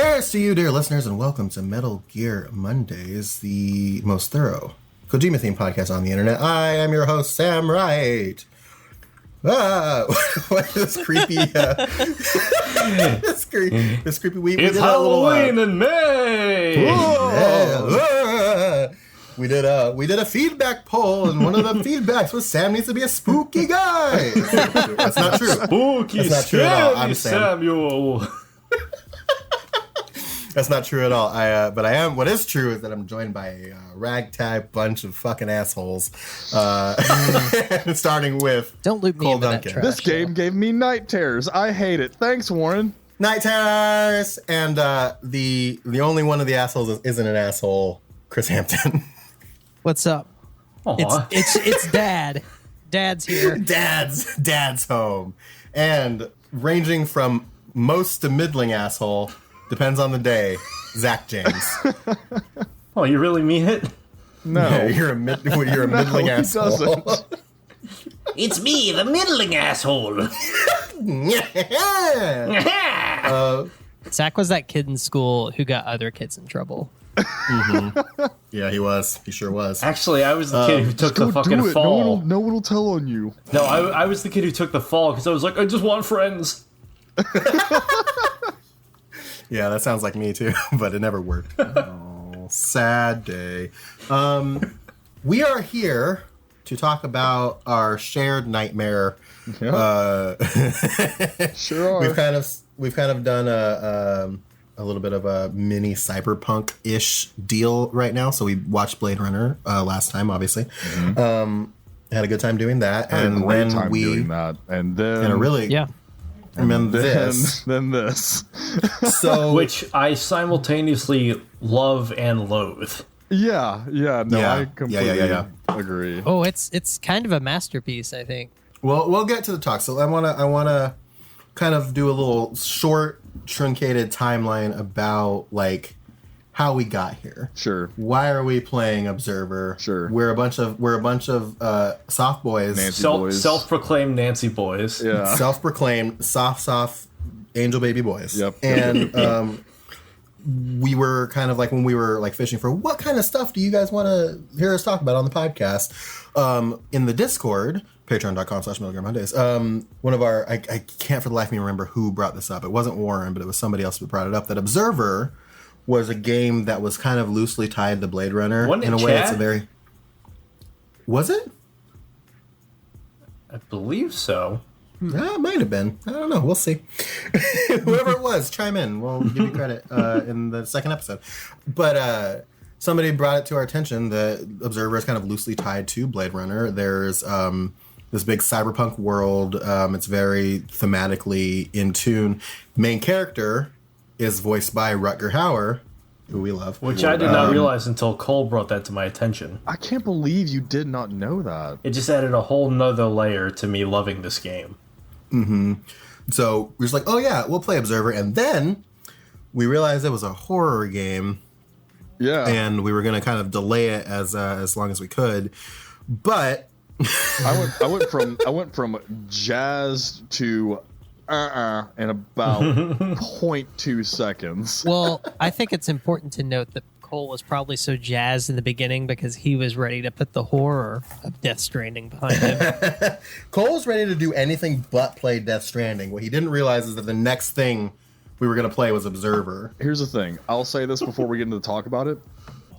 Here's to you, dear listeners, and welcome to Metal Gear Mondays, the most thorough Kojima-themed podcast on the internet. I am your host, Sam Wright. What this creepy, this creepy. We it's did Halloween in May. We did a feedback poll, and one of the feedbacks was Sam needs to be a spooky guy. That's not true. Spooky, That's not true at all. I'm Sam. Samuel. That's not true at all. But I am. What is true is that I'm joined by a ragtag bunch of fucking assholes. Starting with don't loop me Cole into that Duncan. trash, This game gave me night terrors. I hate it. Thanks, Warren. Night Terrors, and the only one of the assholes isn't an asshole. Chris Hampton. What's up? Aw. It's Dad. Dad's here. Dad's home, and ranging from most to middling asshole. Depends on the day. Zach James. Oh, you really mean it? No. Yeah, you're a middling he asshole. doesn't. It's me, the middling asshole. Yeah. Zach was that kid in school who got other kids in trouble. Yeah, he was. He sure was. Actually, I was the kid who took the fucking Do it. fall. No one will tell on you. No, I was the kid who took the fall because I was like, I just want friends. Yeah, that sounds like me too, but it never worked. Oh, sad day. We are here to talk about our shared nightmare. Yeah. Sure are. We've kind of done a little bit of a mini cyberpunk-ish deal right now. So we watched Blade Runner last time, obviously. Mm-hmm. Had a good time doing that, I had and a great then time doing that, and then and a really Yeah. and then this. then this. So Which I simultaneously love and loathe. Yeah. No, Yeah. I completely Yeah. agree. Oh, it's kind of a masterpiece, I think. Well, we'll get to the talk. So I wanna kind of do a little short, truncated timeline about like how we got here. Sure. Why are we playing Observer? Sure. We're a bunch of soft boys. Nancy boys. Self-proclaimed Nancy boys. Yeah. Self-proclaimed soft angel baby boys. Yep. And we were kind of like when we were like fishing for what kind of stuff do you guys want to hear us talk about on the podcast? In the Discord, patreon.com/MetalGearMondays. One of our I can't for the life of me remember who brought this up. It wasn't Warren, but it was somebody else who brought it up. That Observer was a game that was kind of loosely tied to Blade Runner. Wasn't it in a way, Chad? it's a very. Was it? I believe so. It might have been. I don't know. We'll see. Whoever it was, chime in. We'll give you credit in the second episode. But somebody brought it to our attention that Observer is kind of loosely tied to Blade Runner. There's this big cyberpunk world. It's very thematically in tune. Main character is voiced by Rutger Hauer, who we love. Which I did not realize until Cole brought that to my attention. I can't believe you did not know that. It just added a whole nother layer to me loving this game. So we're just like, oh yeah, we'll play Observer. And then we realized it was a horror game. Yeah. And we were going to kind of delay it as long as we could. But I went from jazz to in about 0.2 seconds. Well, I think it's important to note that Cole was probably so jazzed in the beginning because he was ready to put the horror of Death Stranding behind him. Cole's ready to do anything but play Death Stranding. What he didn't realize is that the next thing we were going to play was Observer. Here's the thing. I'll say this before we get into the talk about it.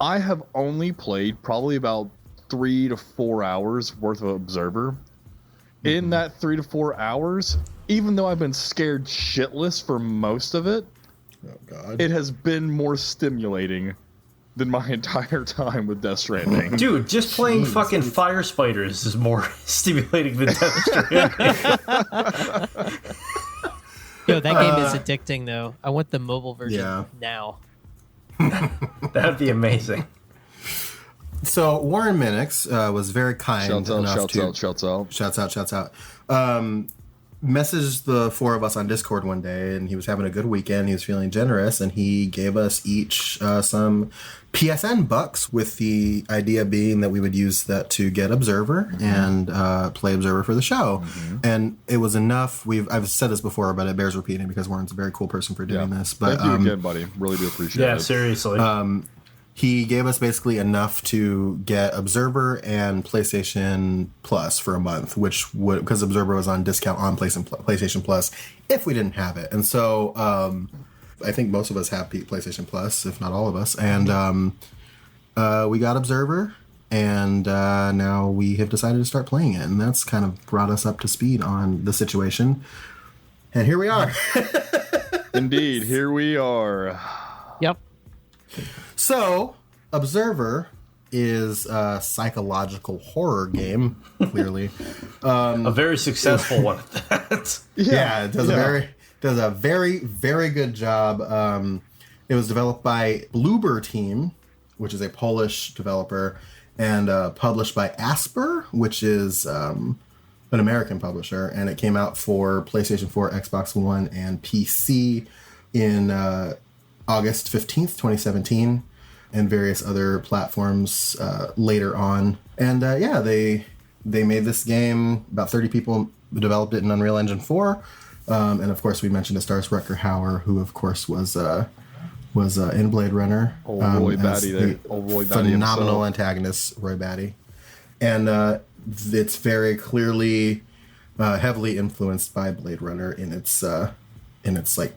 I have only played probably about 3 to 4 hours worth of Observer. In that 3 to 4 hours, even though I've been scared shitless for most of it, Oh, God. it has been more stimulating than my entire time with Death Stranding. Dude, just playing fucking fire spiders is more stimulating than Death Stranding. Yo, that game is addicting, though. I want the mobile version now. That'd be amazing. So Warren Minix was very kind Shouts enough out, to... shouts out. Shouts out. messaged the four of us on Discord one day, and he was having a good weekend. He was feeling generous, and he gave us each some PSN bucks, with the idea being that we would use that to get Observer and play Observer for the show. And it was enough. I've said this before, but it bears repeating because Warren's a very cool person for doing this. But thank you again, buddy. Really do appreciate it. Yeah, seriously. He gave us basically enough to get Observer and PlayStation Plus for a month, which would, because Observer was on discount on PlayStation Plus if we didn't have it. And so I think most of us have PlayStation Plus, if not all of us. And we got Observer, and now we have decided to start playing it. And that's kind of brought us up to speed on the situation. And here we are. Indeed, here we are. Yep. So, Observer is a psychological horror game, clearly. A very successful one at that. Yeah, it does a very, very good job. It was developed by Bloober Team, which is a Polish developer, and published by Asper, which is an American publisher, and it came out for PlayStation 4, Xbox One, and PC in August 15th, 2017. And various other platforms later on. And they made this game. About 30 people developed it in Unreal Engine 4. And of course, we mentioned a Stars Rutger-Hauer, who of course was in Blade Runner. Old Roy Batty there. Old Roy Batty phenomenal himself. antagonist, Roy Batty. And it's very clearly heavily influenced by Blade Runner in its like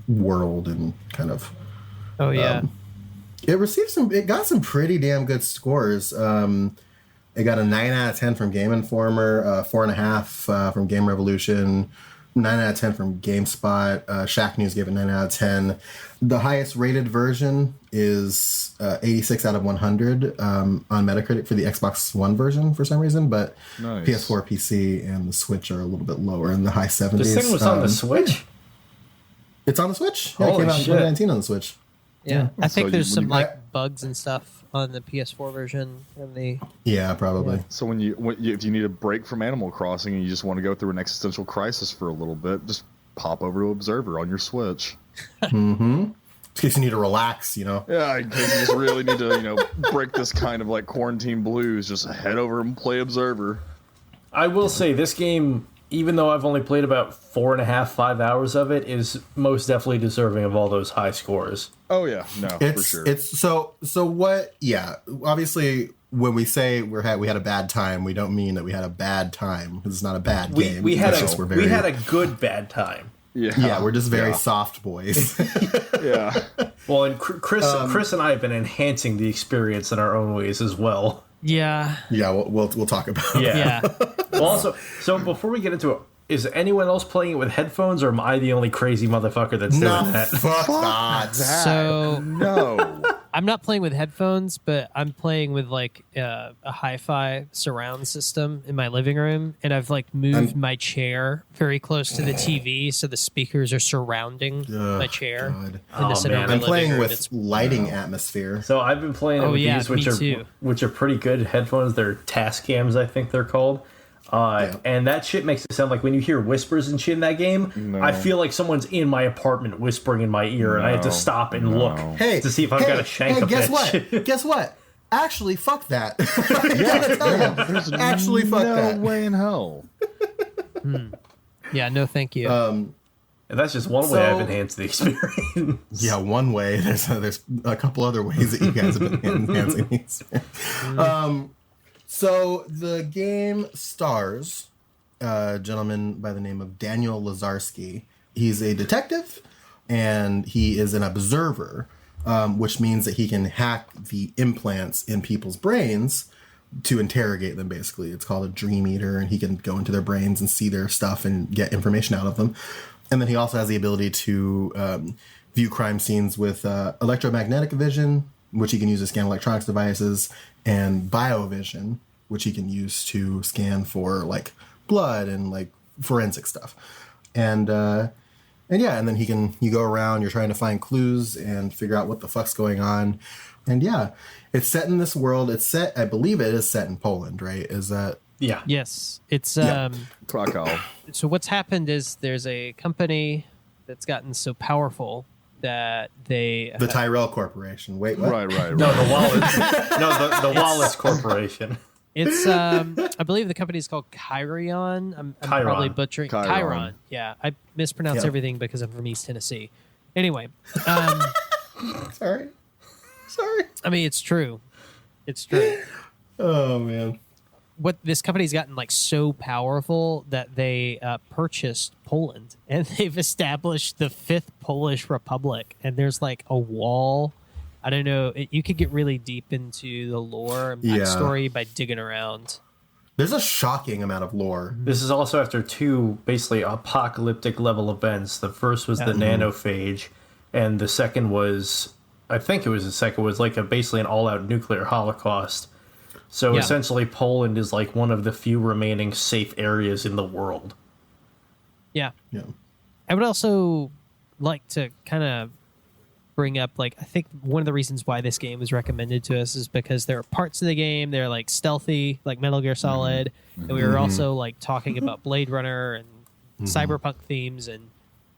world and kind of. Oh yeah. It got some pretty damn good scores. It got a 9 out of 10 from Game Informer, 4.5 from Game Revolution, 9 out of 10 from GameSpot. Shack News gave it 9 out of 10. The highest rated version is 86 out of 100 on Metacritic for the Xbox One version for some reason, but Nice. PS4, PC, and the Switch are a little bit lower in the high 70s. This thing was on the Switch? It's on the Switch? Yeah, it Holy came out in shit. 2019 on the Switch. Yeah. I think So there's you- some when you- bugs and stuff on the PS4 version and the Yeah, probably. So if you need a break from Animal Crossing and you just want to go through an existential crisis for a little bit, just pop over to Observer on your Switch. In case you need to relax, you know. Yeah, in case you just really need to, break this kind of like quarantine blues, just head over and play Observer. I will say this game, even though I've only played about 4.5, 5 hours of it, is most definitely deserving of all those high scores. Oh yeah, no, for sure. It's so what? Yeah, obviously, when we say we had a bad time, we don't mean that we had a bad time, because it's not a bad game. We had It's just we had a good bad time. yeah, we're just very soft boys. Yeah. Well, and Chris and I have been enhancing the experience in our own ways as well. yeah. Yeah, we'll talk about. Yeah. Yeah. Well, also, so before we get into it, is anyone else playing it with headphones, or am I the only crazy motherfucker that's No, doing that? fuck that. So No. I'm not playing with headphones, but I'm playing with like a hi-fi surround system in my living room, and I've like moved my chair very close to the TV, so the speakers are surrounding my chair. God. In the Oh, center man. of my I'm living playing room. with It's- lighting atmosphere. So I've been playing it Oh, with yeah, these, me which are pretty good headphones. They're Tascams, I think they're called. And that shit makes it sound like when you hear whispers and shit in that game, I feel like someone's in my apartment whispering in my ear, and I have to stop and look Hey, to see if I've got a shank hey, a guess bitch. what? Guess what? Actually, fuck that. I gotta tell you. There's Actually, fuck no that. way in hell. Yeah, no, thank you. And that's just one way So- I've enhanced the experience. Yeah, one way. There's a couple other ways that you guys have been enhancing these. So the game stars a gentleman by the name of Daniel Lazarski. He's a detective, and he is an observer, which means that he can hack the implants in people's brains to interrogate them, basically. It's called a dream eater, and he can go into their brains and see their stuff and get information out of them. And then he also has the ability to view crime scenes with electromagnetic vision, which he can use to scan electronics devices, and biovision, which he can use to scan for like blood and like forensic stuff. And then you go around, you're trying to find clues and figure out what the fuck's going on. And yeah, it's set in this world. I believe it is set in Poland, right? Is that Yeah. Yes, it's Krakow. So what's happened is there's a company that's gotten so powerful that they The Tyrell Corporation. Wait, what? Right. No, the Wallace. the Wallace Corporation. It's I believe the company is called Chyron. I'm Chiron. probably butchering Chiron. Chiron. Yeah, I mispronounce Yeah. everything because I'm from East Tennessee. Anyway, Sorry. I mean it's true. It's true. Oh, man. What this company's gotten like so powerful that they purchased Poland and they've established the Fifth Polish Republic. And there's like a wall. I don't know. You could get really deep into the lore and backstory by digging around. There's a shocking amount of lore. This is also after two basically apocalyptic level events. The first was the nanophage, and the second was, I think it was the second, was like basically an all-out nuclear holocaust. So essentially Poland is like one of the few remaining safe areas in the world. Yeah. Yeah. I would also like to kind of bring up, like, I think one of the reasons why this game was recommended to us is because there are parts of the game, they're like stealthy, like Metal Gear Solid. And we were also like talking about Blade Runner and cyberpunk themes. And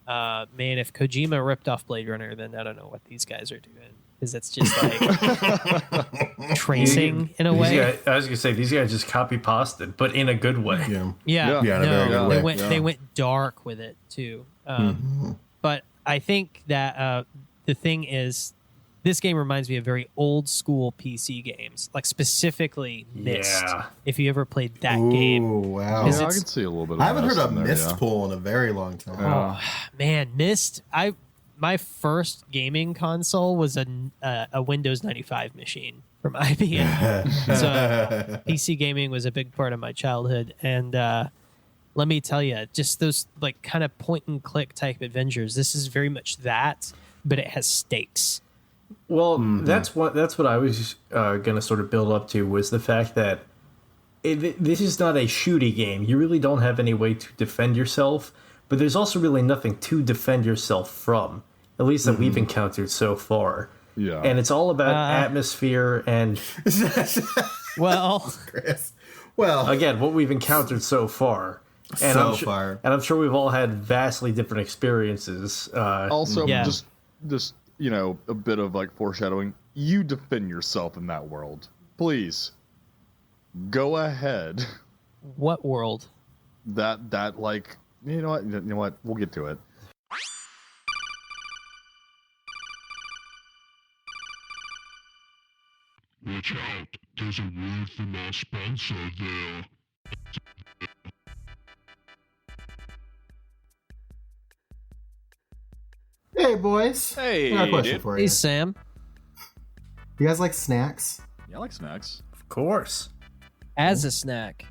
man, if Kojima ripped off Blade Runner, then I don't know what these guys are doing. Because it's just like tracing in a way. I was gonna say these guys just copy pasted, but in a good way. Yeah. Yeah, Yeah, in a very good way. they went dark with it too. But I think that the thing is, this game reminds me of very old school PC games, like specifically Myst. Yeah. If you ever played that Ooh, game, wow. Is Yeah, I it's- can see a little bit of I haven't heard Myst a in there, mist yeah. pull in a very long time. Yeah. man, Myst. My first gaming console was a Windows 95 machine from IBM. So PC gaming was a big part of my childhood, and let me tell you, just those like kind of point and click type adventures. This is very much that, but it has stakes. Well, that's what I was gonna sort of build up to, was the fact that this is not a shooty game. You really don't have any way to defend yourself, but there's also really nothing to defend yourself from, at least that we've encountered so far. Yeah. And it's all about atmosphere and, Well, Chris. Well, again, what we've encountered so far. And So I'm far. And I'm sure we've all had vastly different experiences. Also, Yeah. just you know, a bit of like foreshadowing. You defend yourself in that world, please. Go ahead. what world? That like you know what we'll get to it. Watch out, there's a word from our sponsor there. hey, boys. Hey, I got a question dude. for Hey, you. Sam. You guys like snacks? Yeah, I like snacks. Of course. As a snack,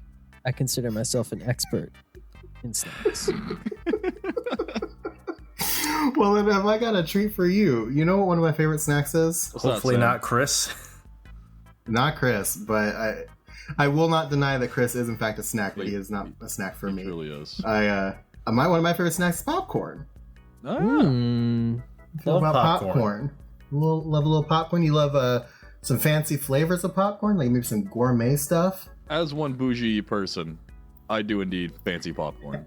I consider myself an expert in snacks. Well, then have I got a treat for you? You know what one of my favorite snacks is? What's that, Hopefully Sam? not Chris. Not Chris, but I will not deny that Chris is in fact a snack, but he is not a snack for It me. really is. One of my favorite snacks is popcorn. Ah, Hmm. Feel Love about popcorn. popcorn. Love a little popcorn. You love some fancy flavors of popcorn, like maybe some gourmet stuff. As one bougie person, I do indeed fancy popcorn.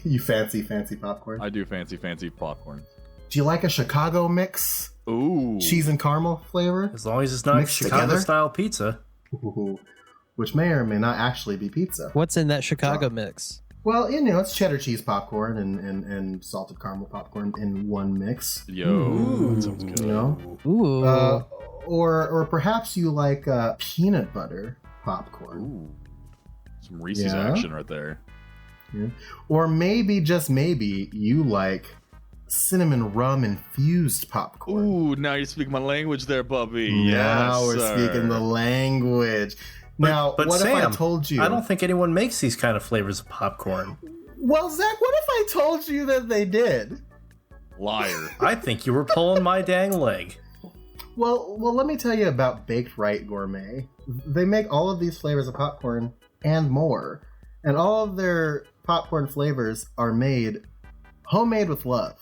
You fancy popcorn. I do fancy popcorn. Do you like a Chicago mix? Ooh. Cheese and caramel flavor? As long as it's not Mixed Chicago together? style pizza. Ooh, which may or may not actually be pizza. What's in that Chicago mix? Well, you know, it's cheddar cheese popcorn and salted caramel popcorn in one mix. Yo, that sounds good. You know? Ooh. Or perhaps you like peanut butter popcorn. Ooh. Some Reese's Yeah. action right there. Yeah. Or maybe, just maybe, you like cinnamon rum infused popcorn. Ooh, now you're speaking my language there, Bubby. Now Yes, we're sir. speaking the language. Now, But what Sam, if I told you? I don't think anyone makes these kind of flavors of popcorn. Well, Zach, what if I told you that they did? Liar. I think you were pulling my dang leg. Well, let me tell you about Baked Right Gourmet. They make all of these flavors of popcorn and more, and all of their popcorn flavors are made homemade with love.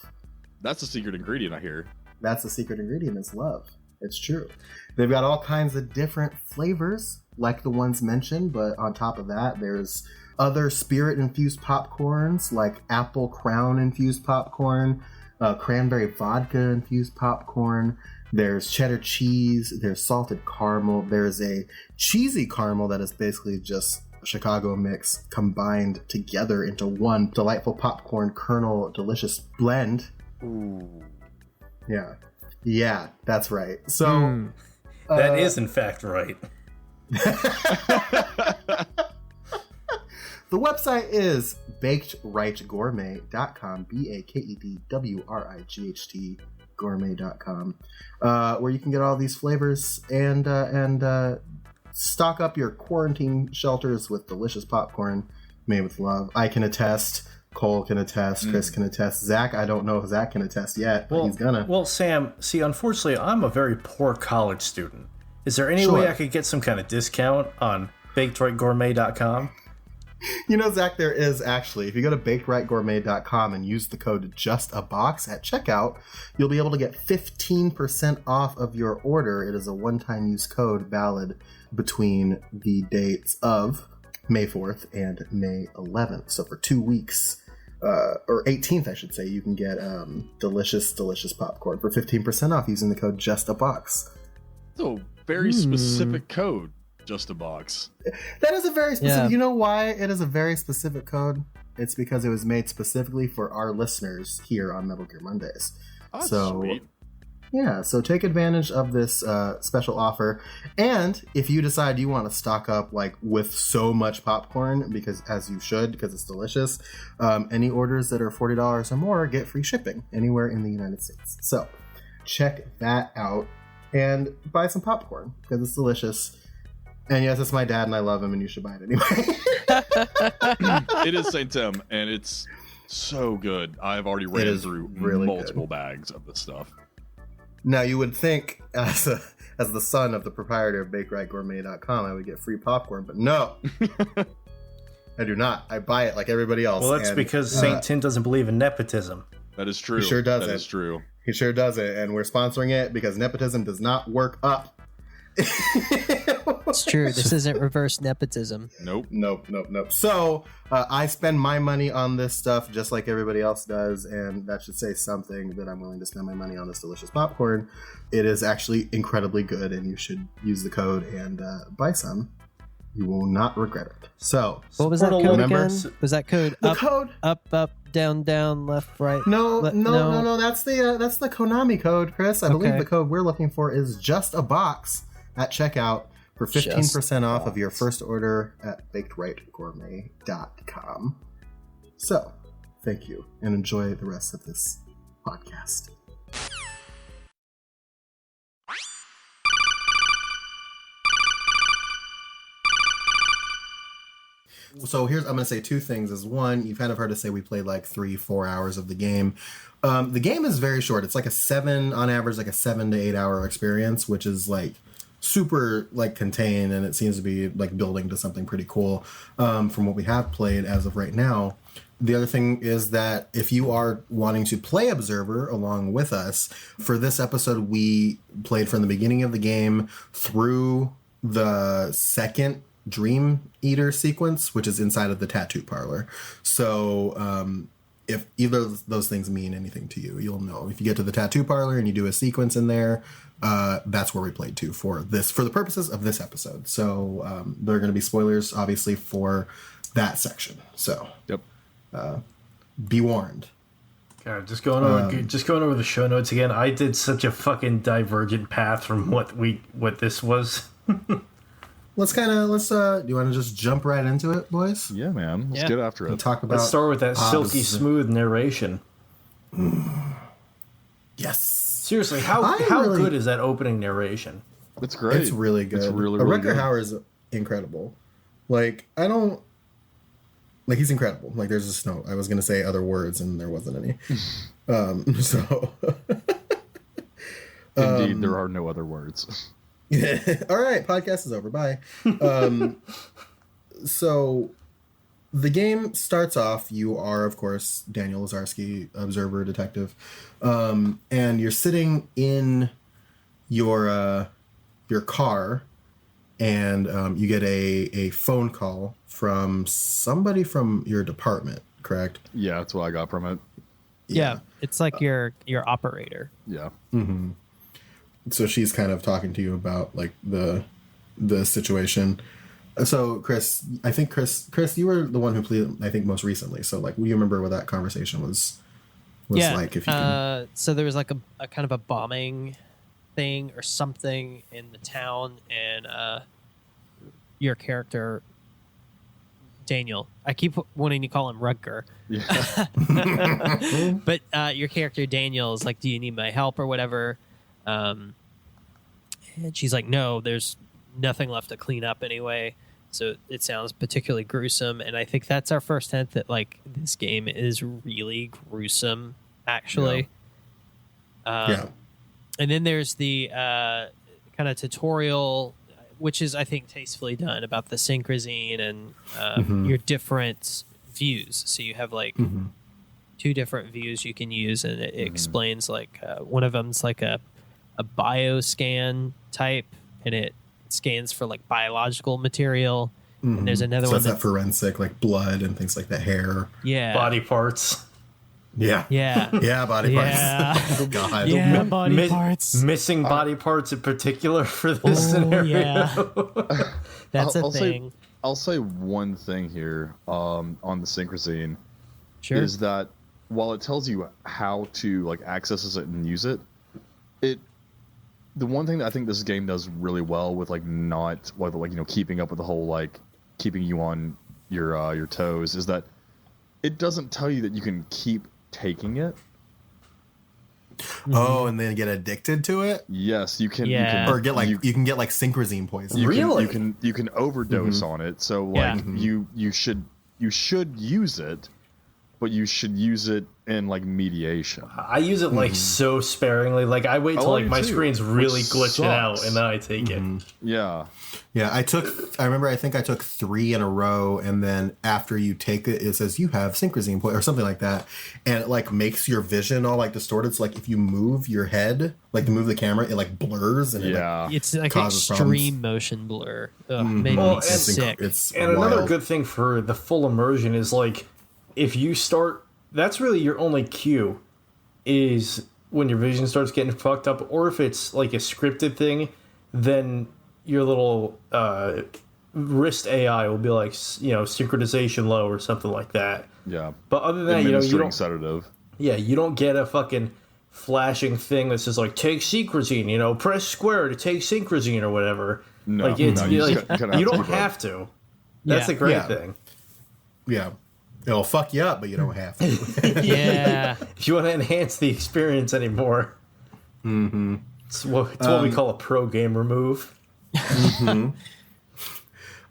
That's the secret ingredient I hear. That's the secret ingredient is love. It's true. They've got all kinds of different flavors like the ones mentioned, but on top of that, there's other spirit-infused popcorns, like apple crown-infused popcorn, cranberry vodka-infused popcorn. There's cheddar cheese. There's salted caramel. There's a cheesy caramel that is basically just a Chicago mix combined together into one delightful popcorn kernel delicious blend. Ooh. Yeah, that's right. So that is in fact right. The website is bakedrightgourmet.com, BAKEDWRIGHT gourmet.com, where you can get all these flavors and stock up your quarantine shelters with delicious popcorn made with love. I can attest. Cole can attest. Chris can attest. Zach, I don't know if Zach can attest yet, but he's gonna. Well, Sam, see, unfortunately, I'm a very poor college student. Is there any way I could get some kind of discount on bakedrightgourmet.com? You know, Zach, there is actually. If you go to bakedrightgourmet.com and use the code JUSTABOX at checkout, you'll be able to get 15% off of your order. It is a one-time use code valid between the dates of May 4th and May 11th. So for 2 weeks, or 18th, I should say, you can get delicious popcorn for 15% off using the code JUSTABOX. So very specific code. Just a box. That is a very specific. You know why it is a very specific code? It's because it was made specifically for our listeners here on Metal Gear Mondays. That's so sweet. Yeah, so take advantage of this special offer. And if you decide you want to stock up like with so much popcorn, because as you should, because it's delicious, any orders that are $40 or more get free shipping anywhere in the United States. So check that out and buy some popcorn because it's delicious. And yes, it's my dad, and I love him, and you should buy it anyway. It is St. Tim, and it's so good. I've already ran through really multiple bags of this stuff. Now, you would think, as the son of the proprietor of BakeRightGourmet.com, I would get free popcorn, but no. I do not. I buy it like everybody else. Well, that's because St. Tim doesn't believe in nepotism. That is true. He sure does. That is true. He sure does it, and we're sponsoring it because nepotism does not work up. It's true. This isn't reverse nepotism. Nope. So I spend my money on this stuff just like everybody else does, and that should say something that I'm willing to spend my money on this delicious popcorn. It is actually incredibly good, and you should use the code and buy some. You will not regret it. So what was that code remember? again? Was that code up, down, down, left, right? No. That's the Konami code, Chris. I believe the code we're looking for is just a box at checkout for 15% off of your first order at bakedrightgourmet.com. So, thank you, and enjoy the rest of this podcast. So I'm going to say two things. Is one, you've kind of heard us say we played like 3-4 hours of the game. The game is very short. It's like on average, like a 7 to 8 hour experience, which is like super like contained, and it seems to be like building to something pretty cool from what we have played as of right now. The other thing is that if you are wanting to play Observer along with us, for this episode we played from the beginning of the game through the second Dream Eater sequence, which is inside of the tattoo parlor. So if either of those things mean anything to you, you'll know. If you get to the tattoo parlor and you do a sequence in there, that's where we played to for the purposes of this episode. So there are going to be spoilers, obviously, for that section. So yep, be warned. God, just going over the show notes again. I did such a fucking divergent path from what this was. Let's do you want to just jump right into it, boys? Yeah, man. Let's get after it. Let's start with that silky smooth narration. Yes. Seriously, how good is that opening narration? It's great. It's really good. It's really good. Hauer is incredible. He's incredible. Like, there's just no, I was going to say other words and there wasn't any. Indeed, there are no other words. All right, podcast is over. Bye. So the game starts off. You are, of course, Daniel Lazarski, observer, detective, and you're sitting in your car, and you get a phone call from somebody from your department, correct? Yeah, that's what I got from it. Yeah, it's like your operator. Yeah. So she's kind of talking to you about like the situation. So Chris, you were the one who played, I think, most recently. So like, you remember what that conversation was like? If you can. So there was like a kind of a bombing thing or something in the town, and your character Daniel, I keep wanting to call him Rutger, Yeah. but your character Daniel is like, "Do you need my help or whatever?" And she's like, "No, there's nothing left to clean up anyway." So it sounds particularly gruesome, and I think that's our first hint that like this game is really gruesome, actually. Yeah. And then there's the kind of tutorial, which is, I think, tastefully done about the synchrosine and your different views. So you have like two different views you can use, and it explains like one of them's like a bioscan type, and it scans for like biological material. And there's another So one that's that forensic, like blood and things like that, hair. yeah, Body parts. Yeah. yeah, Yeah, body Yeah. parts. Oh, God. yeah, body Mi- parts. Missing body parts in particular for this scenario. Yeah, that's a thing. I'll say one thing here on the synchrosine Sure. is that while it tells you how to like access it and use it, the one thing that I think this game does really well with like not whether like keeping up with the whole like keeping you on your toes is that it doesn't tell you that you can keep taking it. Oh, and then get addicted to it? Yes, you can. Yeah. You can Or get like you can get like synchrosine poison. Really? You can overdose on it. So like you should use it, but you should use it in like mediation. I use it like so sparingly. Like I wait till like my screen's really glitching out, and then I take it. Yeah. Yeah, I think I took 3 in a row, and then after you take it, it says you have synchrosine or something like that, and it like makes your vision all like distorted. So like if you move your head, like to move the camera, it like blurs and It's like causes extreme motion blur. Ugh, made me sick. it's And wild. another good thing for the full immersion is like if you start. That's really your only cue, is when your vision starts getting fucked up, or if it's like a scripted thing, then your little wrist AI will be like, synchronization low or something like that. Yeah. But other than that, you don't. Sedative. Yeah, you don't get a fucking flashing thing that says like take synchrosine, press square to take synchrosine or whatever. No, like it's no, you you, just gotta you don't keep up. have to. That's Yeah. the great Yeah. thing. Yeah. It'll fuck you up, but you don't have to. Yeah. If you want to enhance the experience anymore, it's what we call a pro gamer move.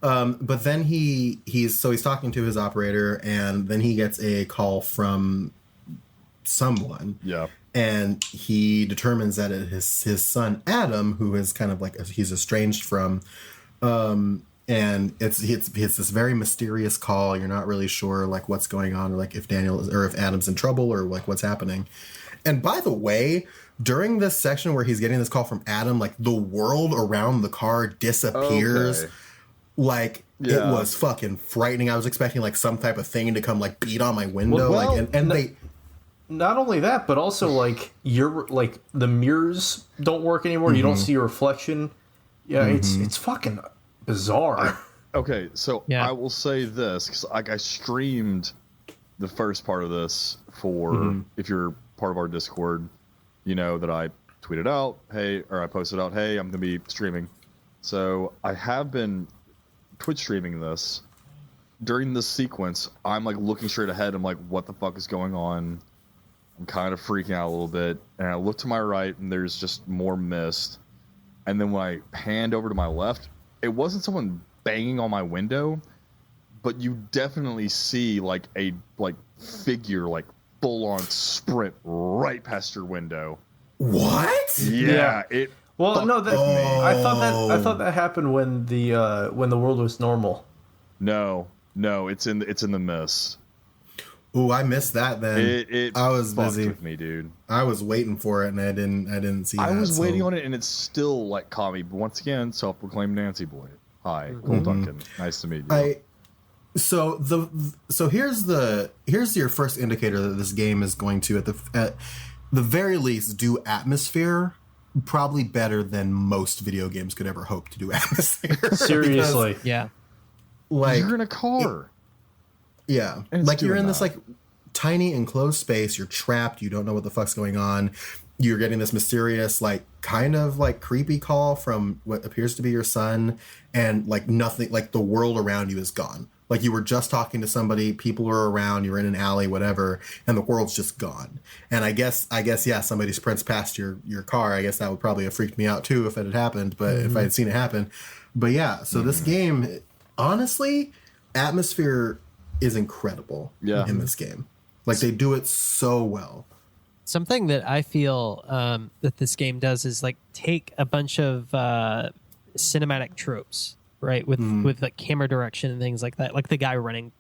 But then he's talking to his operator, and then he gets a call from someone. Yeah. And he determines that it is his son Adam, who is kind of like he's estranged from. And it's this very mysterious call. You're not really sure like what's going on, or like if if Adam's in trouble, or like what's happening. And by the way, during this section where he's getting this call from Adam, like the world around the car disappears. Okay. Like it was fucking frightening. I was expecting like some type of thing to come like beat on my window. Well, and they. Not only that, but also like the mirrors don't work anymore. You don't see your reflection. Yeah, it's fucking bizarre. Okay, so Yeah. I will say this because like I streamed the first part of this for if you're part of our Discord, that I tweeted out, I posted out, hey, I'm gonna be streaming. So I have been Twitch streaming this. During this sequence, I'm like looking straight ahead. I'm like, what the fuck is going on? I'm kind of freaking out a little bit, and I look to my right, and there's just more mist. And then when I panned over to my left, it wasn't someone banging on my window, but you definitely see like a figure like full on sprint right past your window. What? Yeah. It. Well, no, that, Oh. I thought that happened when the world was normal. No, it's in the mist. Ooh, I missed that. Then I was busy with me, dude. I was waiting for it, and I didn't see. I that, was waiting on it, and it's still like caught me. But once again, self-proclaimed Nancy boy. Hi, Cole Duncan. Nice to meet you. So here's your first indicator that this game is going to at the very least do atmosphere probably better than most video games could ever hope to do atmosphere. Seriously, because, yeah. Like you're in a car. Like you're in this like tiny enclosed space. You're trapped. You don't know what the fuck's going on. You're getting this mysterious, like, kind of like creepy call from what appears to be your son, and like nothing, like the world around you is gone. Like you were just talking to somebody, people are around, you're in an alley, whatever, and the world's just gone. And I guess, yeah, somebody sprints past your car. I guess that would probably have freaked me out too if it had happened, but if I had seen it happen. But yeah, so this game, honestly, atmosphere is incredible in this game. Like they do it so well. Something that I feel that this game does is like take a bunch of cinematic tropes, right? With like camera direction and things like that, like the guy running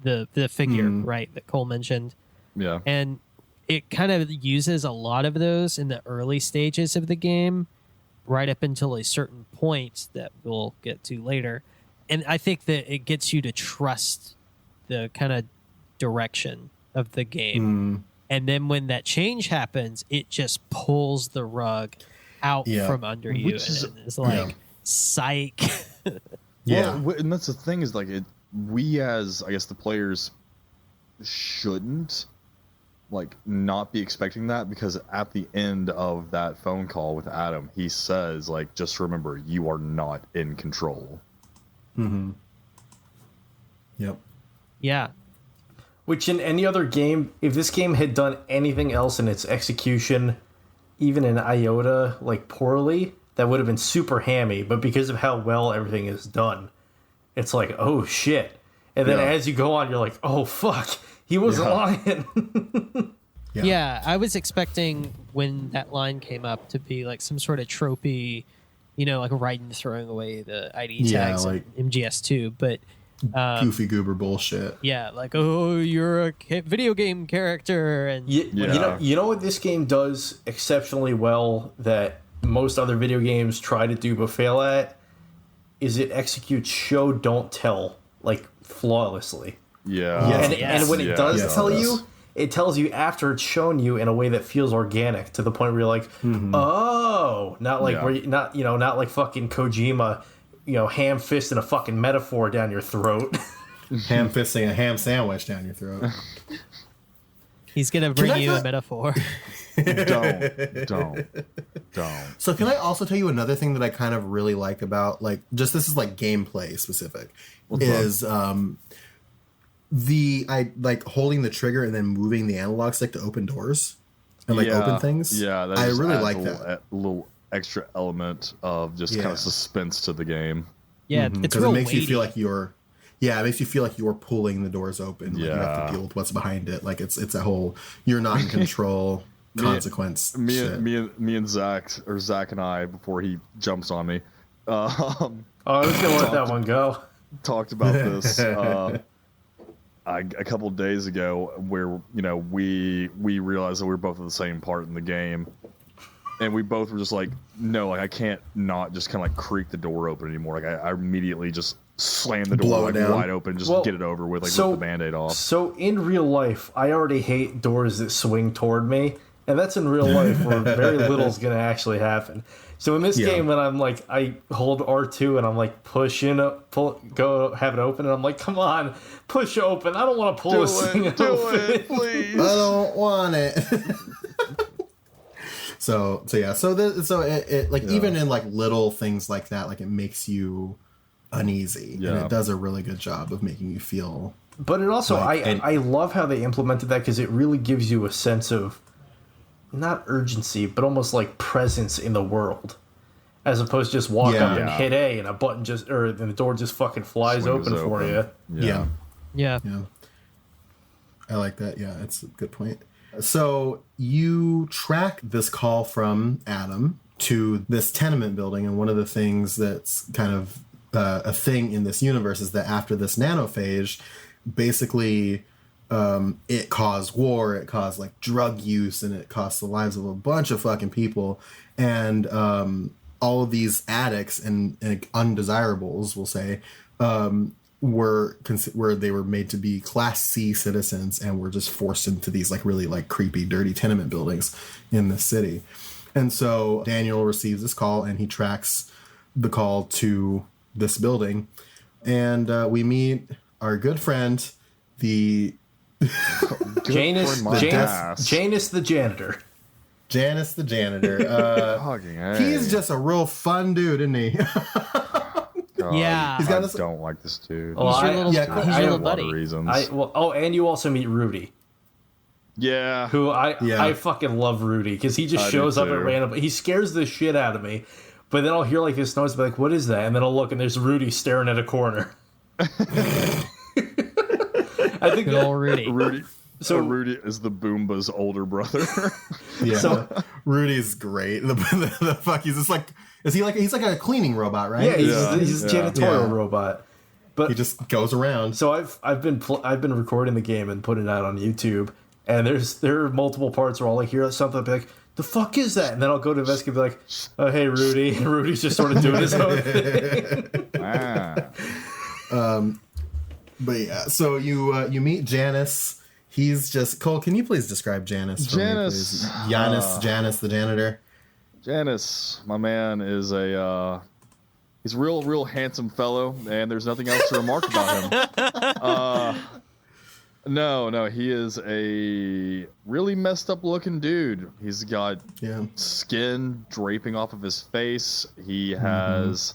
the figure, right, that Cole mentioned. Yeah. And it kind of uses a lot of those in the early stages of the game, right up until a certain point that we'll get to later. And I think that it gets you to trust the kind of direction of the game. And then when that change happens, it just pulls the rug out from under you. And it's like, psych. Well, and that's the thing is like we as, I guess, the players shouldn't like not be expecting that, because at the end of that phone call with Adam, he says like, just remember, you are not in control. Yep. Yeah. Which in any other game, if this game had done anything else in its execution, even in iota, like poorly, that would have been super hammy. But because of how well everything is done, it's like, oh shit. And then as you go on, you're like, oh fuck, he wasn't lying. Yeah, I was expecting when that line came up to be like some sort of tropey, like Raiden throwing away the ID tags like in MGS2, but goofy goober bullshit. Yeah, like, oh, you're a video game character, and you know what this game does exceptionally well that most other video games try to do but fail at is it executes show don't tell like flawlessly. And when it does tell you, it tells you after it's shown you in a way that feels organic to the point where you're like, oh, not like where you, not like fucking Kojima, ham fisting a fucking metaphor down your throat. Ham fisting a ham sandwich down your throat. He's gonna bring you a metaphor. Don't. So can I also tell you another thing that I kind of really like about, like, just this is like gameplay specific, is I like holding the trigger and then moving the analog stick to open doors and like open things. Yeah, I really like that. A little extra element of just kind of suspense to the game. Yeah, it's real it makes weighty. you feel like you're. Yeah, it makes you feel like you're pulling the doors open. Like you have to deal with what's behind it. Like it's a whole you're not in control consequence. Me and Zach and I, before he jumps on me. I was gonna let that one go. Talked about this a couple of days ago, where we realized that we were both at the same part in the game, and we both were just like, no, like I can't not just kind of like creak the door open anymore. Like I immediately just slam the door like wide open, just get it over with, like rip the Band-Aid off. So in real life, I already hate doors that swing toward me, and that's in real life where very little is going to actually happen. So in this game, when I'm like, I hold R2 and I'm like pushing up, go have it open, and I'm like, come on, push open. I don't want to pull this thing open. Do it, please. I don't want it. So even in like little things like that, like it makes you uneasy, and it does a really good job of making you feel. But it also, I love how they implemented that, because it really gives you a sense of not urgency, but almost like presence in the world, as opposed to just walk up and hit A and a button the door just fucking flies open for you. Yeah. I like that. Yeah, it's a good point. So you track this call from Adam to this tenement building, and one of the things that's kind of a thing in this universe is that after this nanophage, basically it caused war, it caused like drug use, and it cost the lives of a bunch of fucking people. And all of these addicts and undesirables, we'll say, were they were made to be Class C citizens and were just forced into these like really like creepy, dirty tenement buildings in the city. And so Daniel receives this call and he tracks the call to this building, and we meet our good friend, the Janus the janitor. Janice the janitor. He's just a real fun dude, isn't he? Yeah, he's got I don't like this dude. He's your little buddy. Reasons. And you also meet Rudy. Yeah. Who I fucking love Rudy because he just shows up at random. He scares the shit out of me. But then I'll hear like this noise, be like, "What is that?" And then I'll look, and there's Rudy staring at a corner. I think Good old Rudy. So Rudy is the Boomba's older brother. Yeah. So Rudy's great. The fuck, he's just like, he's like a cleaning robot, right? Yeah, he's a janitorial robot. But he just goes around. So I've been recording the game and putting it out on YouTube, and there are multiple parts where I'll like hear something, I'll be like, "The fuck is that?" And then I'll go to investigate, and be like, "Oh, hey, Rudy." And Rudy's just sort of doing his own thing. But yeah, so you meet Janice. He's just Cole. Can you please describe Janice? Janice, Janice the janitor. Janice, my man, is he's a real handsome fellow, and there's nothing else to remark about him. No, he is a really messed up looking dude. He's got skin draping off of his face. He has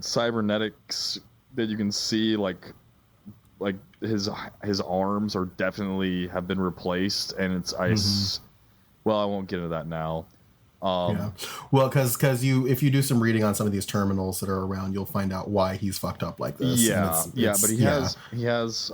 cybernetics that you can see, like his arms are definitely have been replaced, and it's ice. Well, I won't get into that now. Well, because if you do some reading on some of these terminals that are around, you'll find out why he's fucked up like this. But he has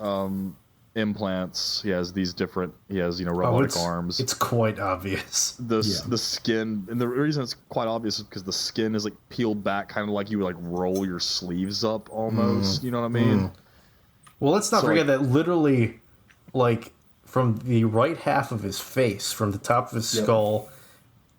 implants. He has robotic arms. It's quite obvious. The skin, and the reason it's quite obvious is because the skin is like peeled back, kind of like you would like roll your sleeves up almost. You know what I mean? Well, let's not forget that literally, like, from the right half of his face, from the top of his skull,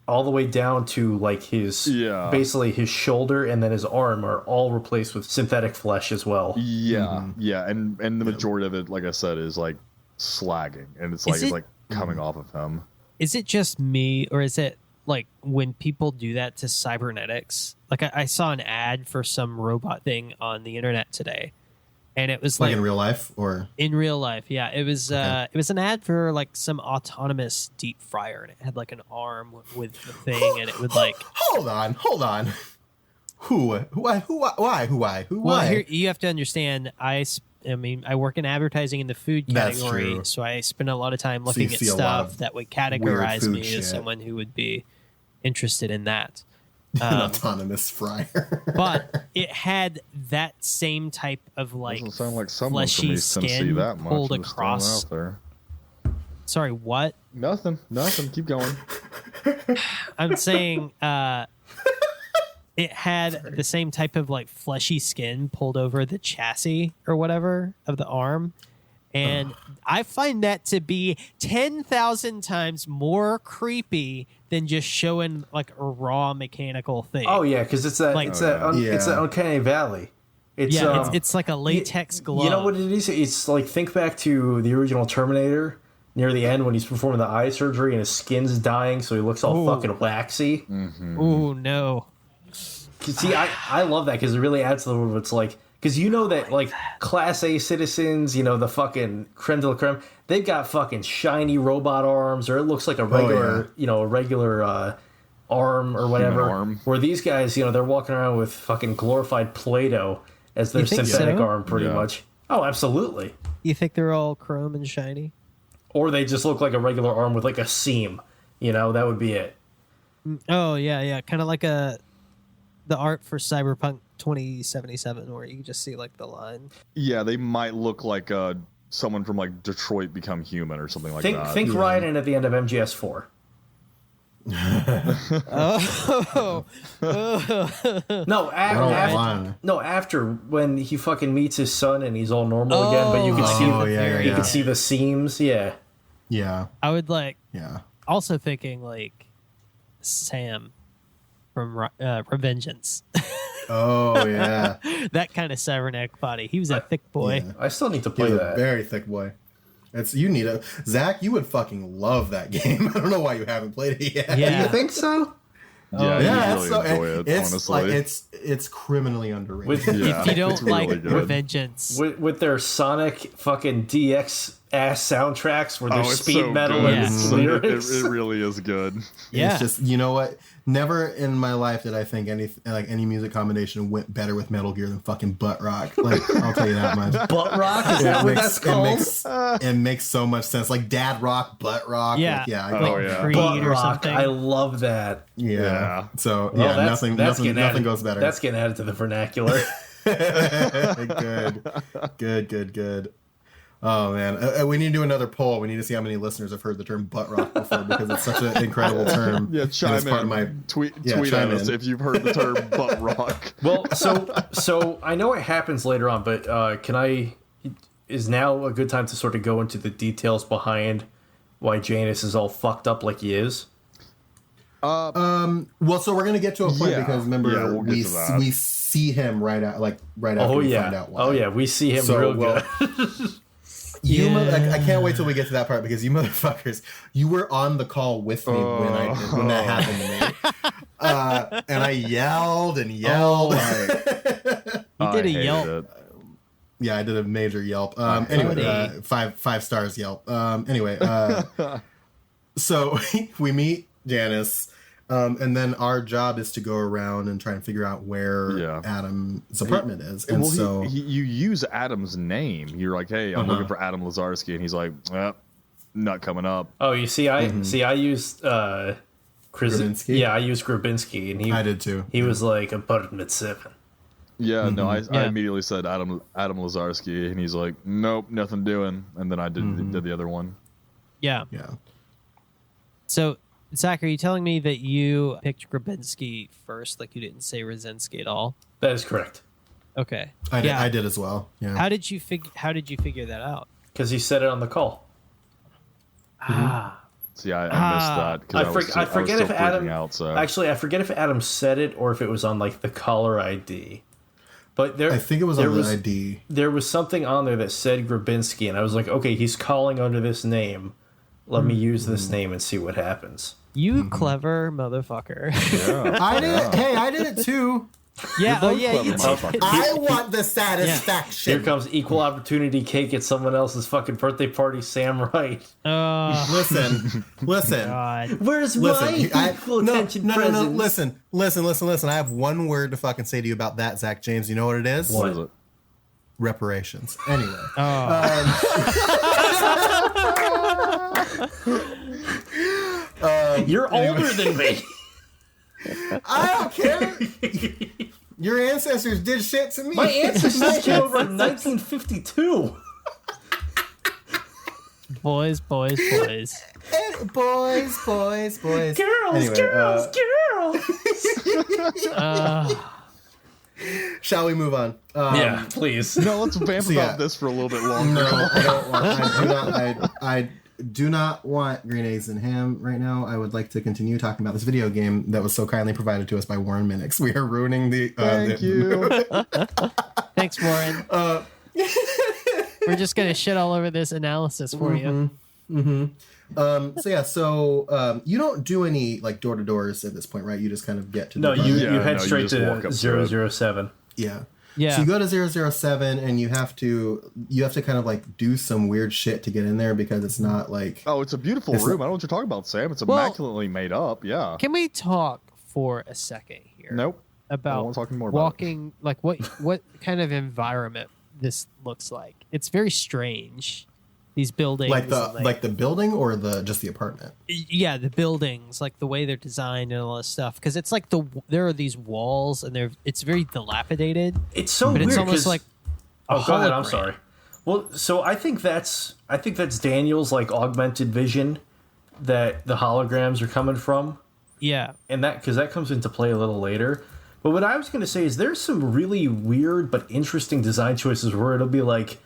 all the way down to, like, basically his shoulder and then his arm are all replaced with synthetic flesh as well. And the majority of it, like I said, is, like, slagging, and it's like coming off of him. Is it just me, or is it, like, when people do that to cybernetics? Like, I saw an ad for some robot thing on the internet today. And it was like in real life, or in real life, yeah. It was it was an ad for like some autonomous deep fryer, and it had like an arm with the thing, and it would like. Hold on. Why? Well, here you have to understand. I mean, I work in advertising in the food category, so I spend a lot of time looking at stuff that would categorize me as someone who would be interested in that. An autonomous fryer. But it had that same type of like doesn't sound like someone fleshy skin that much. pulled across. Out there. Sorry, what? Nothing. Keep going. I'm saying it had the same type of like fleshy skin pulled over the chassis or whatever of the arm. And I find that to be 10,000 times more creepy than just showing like a raw mechanical thing. Oh yeah, because it's that it's that uncanny valley. It's like a latex glove. You know what it is? It's like, think back to the original Terminator near the end when he's performing the eye surgery and his skin's dying, so he looks all fucking waxy. Ooh, no. See, I love that because it really adds to the world. It's like, because you know that, like, Class A citizens, you know, the fucking creme de la creme, they've got fucking shiny robot arms, or it looks like a regular, arm or whatever. Arm. Where these guys, you know, they're walking around with fucking glorified Play-Doh as their synthetic arm, pretty much. Oh, absolutely. You think they're all chrome and shiny? Or they just look like a regular arm with, like, a seam. You know, that would be it. Oh, yeah. Kind of like the art for Cyberpunk 2077, where you can just see like the line. Yeah, they might look like someone from like Detroit Become Human or something like that. Think Ryan at the end of MGS4. After when he fucking meets his son and he's all normal again, but you can see the seams. Yeah. I would like. Yeah. Also thinking like Sam from Revengeance. Oh yeah. That kind of cybernetic body. He was a thick boy. Yeah. I still need to play that. Very thick boy. You need a Zach. You would fucking love that game. I don't know why you haven't played it yet. Yeah. You think so? Yeah, you really enjoy it. It's honestly, like it's criminally underrated. If you don't like really good. Revengeance, With their Sonic fucking DX ass soundtracks where there's it's speed so metal good. and lyrics. It really is good. yeah. It's just, you know what? Never in my life did I think any music combination went better with Metal Gear than fucking butt rock. Like, I'll tell you that much. Butt rock? Is that what that's called? It makes so much sense. Like dad rock, butt rock. Yeah. Like, yeah. Like Creed Butt or rock. something. I love that. Yeah. So Well, yeah, that's nothing getting goes better. That's getting added to the vernacular. Good. Oh man, we need to do another poll. We need to see how many listeners have heard the term butt rock before because it's such an incredible term. Yeah, chime in. Part of my, tweet at us if you've heard the term butt rock. Well, so I know it happens later on, but is now a good time to sort of go into the details behind why Janus is all fucked up like he is? Well, so we're gonna get to a point because remember we'll get to that. we see him right after we find out why. Oh yeah, we see him real good. I can't wait till we get to that part because you motherfuckers, you were on the call with me when that happened to me, and I yelled and yelled. You did a yelp. Yeah, I did a major yelp. Anyway, 5 stars yelp. Anyway, so we meet Janice. And then our job is to go around and try and figure out where Adam's apartment is. And you use Adam's name. You're like, hey, I'm looking for Adam Lazarski. And he's like, not coming up. Oh, you see, I used Grabinski? Yeah, I used Grabinski. And I did too. He was like, apartment 7. Yeah, no, I immediately said Adam Lazarski. And he's like, nope, nothing doing. And then I did the other one. Yeah. So... Zach, are you telling me that you picked Grabinski first, like you didn't say Rosinski at all? That is correct. Okay. I did as well. Yeah. How did you figure that out? Because he said it on the call. See, I missed that because I forget if Adam out, so. Actually, I forget if Adam said it or if it was on like the caller ID. But I think it was on the ID. There was something on there that said Grabinski, and I was like, okay, he's calling under this name. Let me use this name and see what happens. You clever motherfucker. Yeah. I did it. Hey, I did it too. Yeah. Oh yeah. You did. I want the satisfaction. Here comes equal opportunity cake at someone else's fucking birthday party. Sam Wright. Listen. God. Where's my equal attention presents? No. Listen. I have one word to fucking say to you about that, Zach James. You know what it is? What is it? Reparations. Anyway. You're older than me. I don't care. Your ancestors did shit to me. My ancestors came over in 1952. Boys. And boys. Girls. Shall we move on? Yeah, please. No, let's vamp about this for a little bit longer. No, I don't want. I do not want green eggs and ham right now. I would like to continue talking about this video game that was so kindly provided to us by Warren Minix. We are ruining the. Thank you. Thanks, Warren. We're just gonna shit all over this analysis for you. So you don't do any like door to doors at this point, right? You just kind of get to. No, you head straight to 007. Yeah. Yeah. So you go to 007 and you have to kind of like do some weird shit to get in there because it's not like. Oh, it's a beautiful room. I don't know what you're talking about, Sam. It's immaculately made up. Yeah. Can we talk for a second here? Nope. About talking more walking, like what kind of environment this looks like? It's very strange. These buildings, like the building or just the apartment. Yeah, the buildings, like the way they're designed and all this stuff. Because it's like there are these walls and it's very dilapidated. It's so but weird. It's almost like go ahead. I'm sorry. Well, so I think that's Daniel's like augmented vision that the holograms are coming from. Yeah. And that, because that comes into play a little later. But what I was going to say is there's some really weird but interesting design choices where it'll be like,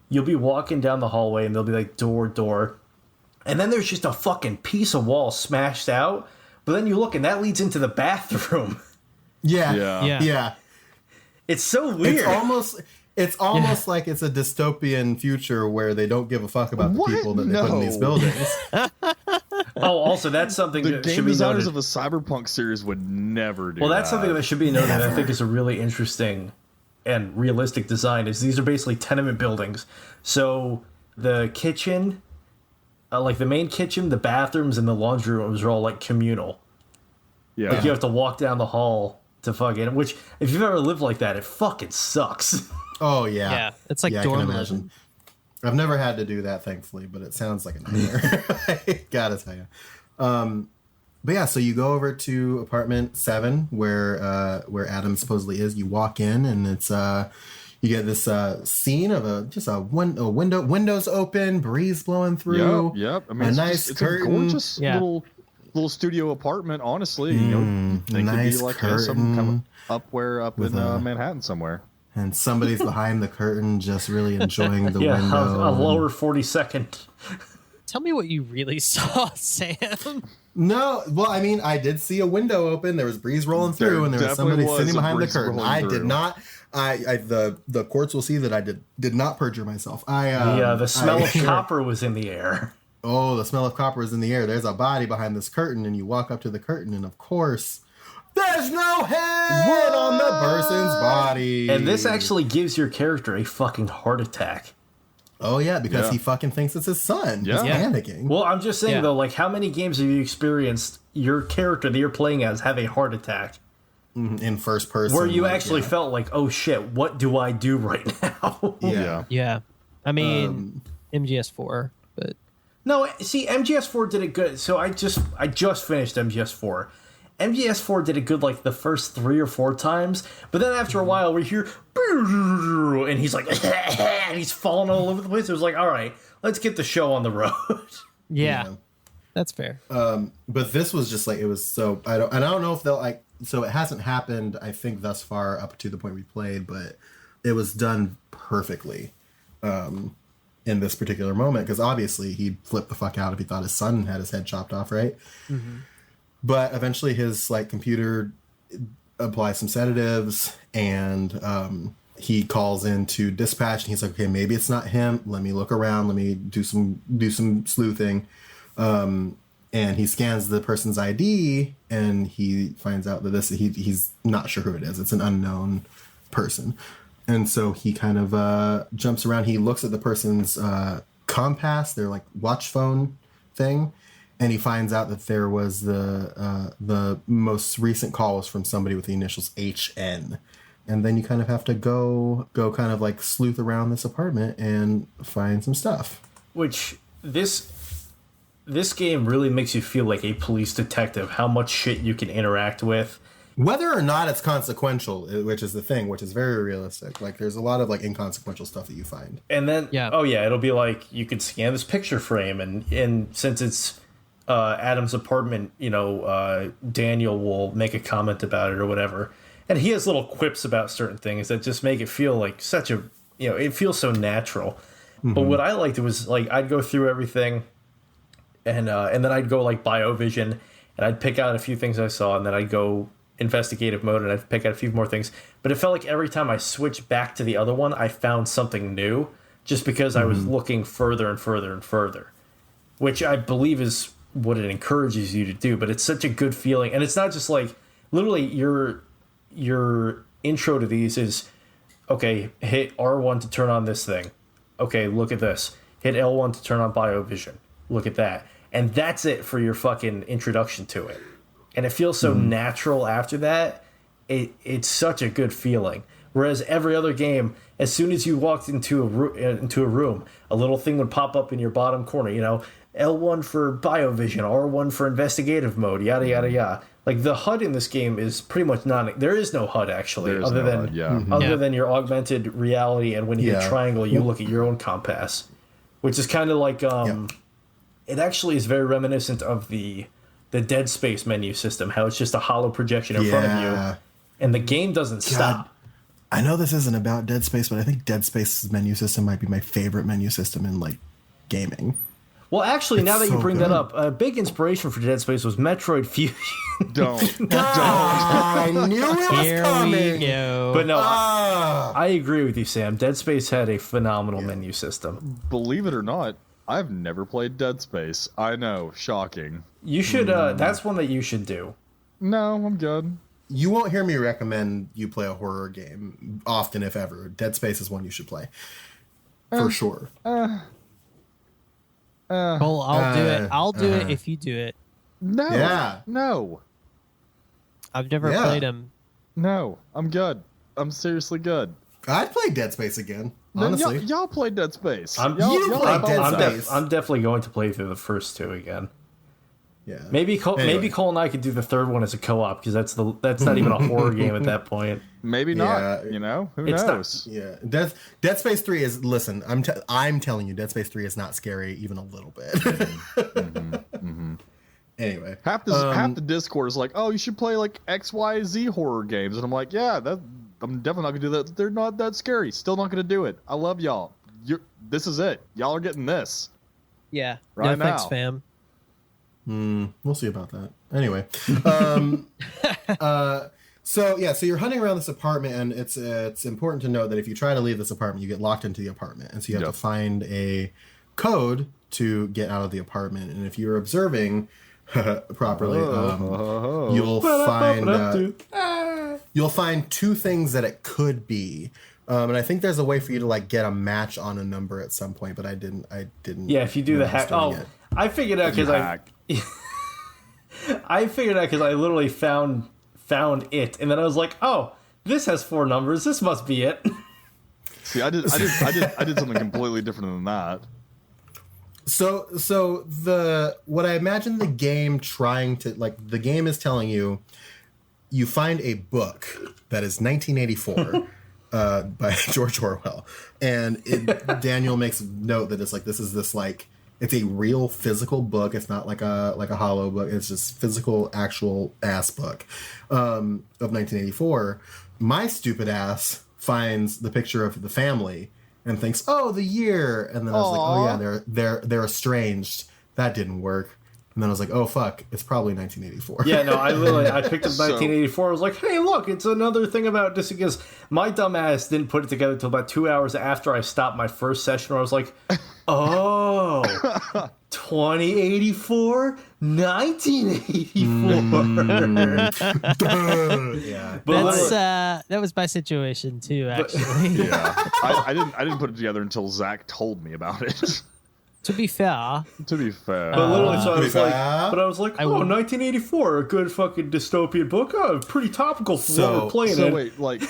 you'll be walking down the hallway and they'll be like door. And then there's just a fucking piece of wall smashed out. But then you look and that leads into the bathroom. Yeah. It's so weird. It's almost like it's a dystopian future where they don't give a fuck about the people that they put in these buildings. Also, that's something The that game should be designers noted. of a cyberpunk series would never do Well, that's that. something that should be noted. I think is a really interesting and realistic design. Is these are basically tenement buildings. So the kitchen, like the main kitchen, the bathrooms, and the laundry rooms are all like communal. Yeah. Like you have to walk down the hall to fucking. Which, if you've ever lived like that, it fucking sucks. Oh yeah, Yeah, it's like I dorm can living. imagine. I've never had to do that, thankfully, but it sounds like a nightmare. I gotta tell you. But yeah, so you go over to apartment 7, where Adam supposedly is. You walk in, and it's you get this scene of windows open, breeze blowing through. Yep. I mean, a nice it's curtain. a gorgeous little studio apartment. Honestly, you know, they nice could be like curtain some kind of up with in Manhattan somewhere. And somebody's behind the curtain, just really enjoying the window. A lower 42nd. Tell me what you really saw, Sam. No, well, I mean, I did see a window open. There was breeze rolling through, and there was somebody sitting behind the curtain. I did not. The courts will see that I did not perjure myself. The smell of copper was in the air. Oh, the smell of copper is in the air. There's a body behind this curtain, and you walk up to the curtain, and of course, there's no head on the person's body. And this actually gives your character a fucking heart attack. Oh yeah, because he fucking thinks it's his son. Yeah. He's panicking. Well, I'm just saying though, like how many games have you experienced your character that you're playing as have a heart attack? In first person. Where you actually felt like, oh shit, what do I do right now? Yeah. Yeah. I mean, MGS4, but No, see, MGS4 did it good. So I just finished MGS4. MGS4 did it good like the first 3 or 4 times, but then after a while we hear and he's like and he's falling all over the place. It was like, all right, let's get the show on the road. yeah. That's fair. But this was just like, it was so, I don't know if they'll like, so it hasn't happened, I think, thus far up to the point we played, but it was done perfectly in this particular moment, because obviously he'd flip the fuck out if he thought his son had his head chopped off, right? Mm-hmm. But eventually his like computer applies some sedatives, and he calls into dispatch, and he's like, okay, maybe it's not him. Let me look around. Let me do some sleuthing. And he scans the person's ID, and he finds out that he's not sure who it is. It's an unknown person. And so he kind of jumps around. He looks at the person's compass, their like watch phone thing, and he finds out that there was the most recent call was from somebody with the initials HN. And then you kind of have to go kind of like sleuth around this apartment and find some stuff. Which this game really makes you feel like a police detective, how much shit you can interact with. Whether or not it's consequential, which is the thing, which is very realistic. Like, there's a lot of, like, inconsequential stuff that you find. And then, it'll be like, you could scan this picture frame, and since it's Adam's apartment, Daniel will make a comment about it or whatever. And he has little quips about certain things that just make it feel like such a, it feels so natural. Mm-hmm. But what I liked was, like, I'd go through everything, and then I'd go, like, BioVision, and I'd pick out a few things I saw, and then I'd go investigative mode, and I'd pick out a few more things. But it felt like every time I switched back to the other one, I found something new, just because I was looking further and further and further, which I believe is what it encourages you to do. But it's such a good feeling, and it's not just like, literally your intro to these is, okay, hit R1 to turn on this thing. Okay, look at this. Hit L1 to turn on BioVision. Look at that. And that's it for your fucking introduction to it. And it feels so natural after that. It's such a good feeling. Whereas every other game, as soon as you walked into a room, a little thing would pop up in your bottom corner. L1 for BioVision, R1 for investigative mode, yada yada yada. Like, the HUD in this game is pretty much there is no HUD actually, other than your augmented reality, and when you hit triangle, you look at your own compass, which is kind of like it actually is very reminiscent of the the Dead Space menu system, how it's just a hollow projection in front of you, and the game doesn't stop. I know this isn't about Dead Space, but I think Dead Space's menu system might be my favorite menu system in like gaming. Well, actually, now that you bring good. that up, a big inspiration for Dead Space was Metroid Fusion. Don't. I knew it was Here coming. we go. But no, I agree with you, Sam. Dead Space had a phenomenal menu system. Believe it or not, I've never played Dead Space. I know, shocking. You should. That's one that you should do. No, I'm good. You won't hear me recommend you play a horror game often, if ever. Dead Space is one you should play. For sure. Cole, I'll do it. I'll do it if you do it. No. Yeah. No. I've never Yeah. played them. No. I'm good. I'm seriously good. I'd play Dead Space again, Then honestly. y'all played Dead Space. I'm- Y'all- You y'all played have Dead fun with that. Space. I'm definitely going to play through the first two again. Yeah. Maybe Anyway. Cole and I could do the third one as a co-op because that's not even a horror game at that point. Maybe not. You know? Who It's not- knows? Yeah. Dead Space 3 is, listen, I'm telling you, Dead Space 3 is not scary even a little bit. Anyway. Half the Discord is like, oh, you should play like XYZ horror games. And I'm like, yeah, I'm definitely not going to do that. They're not that scary. Still not going to do it. I love y'all. This is it. Y'all are getting this. Yeah. Right no thanks, now. fam. We'll see about that. Anyway. So you're hunting around this apartment, and it's important to note that if you try to leave this apartment, you get locked into the apartment, and so you have to find a code to get out of the apartment. And if you're observing properly, you'll find two things that it could be. And I think there's a way for you to like get a match on a number at some point, but I didn't. Yeah, if you do the hack. Oh, I figured out because I figured out because I literally found it, and then I was like, oh, this has 4 numbers. This must be it. See, I did something completely different than that. So what I imagine the game trying to like, the game is telling you find a book that is 1984 by George Orwell, and Daniel makes note that it's like it's a real physical book. It's not like a hollow book. It's just physical, actual ass book of 1984. My stupid ass finds the picture of the family and thinks, "Oh, the year." And then I was like, "Oh yeah, they're estranged." That didn't work. And then I was like, "Oh fuck, it's probably 1984." Yeah, no, I picked up 1984. I was like, hey, look, it's another thing about this, because my dumb ass didn't put it together until about 2 hours after I stopped my first session, where I was like, oh, 2084, 1984. Yeah. That's that was my situation too, actually. Yeah, I didn't put it together until Zach told me about it. To be fair, To be fair, But literally, so I was like, fair. oh, 1984, a good fucking dystopian book. Oh, pretty topical for what we're playing so in. wait, like,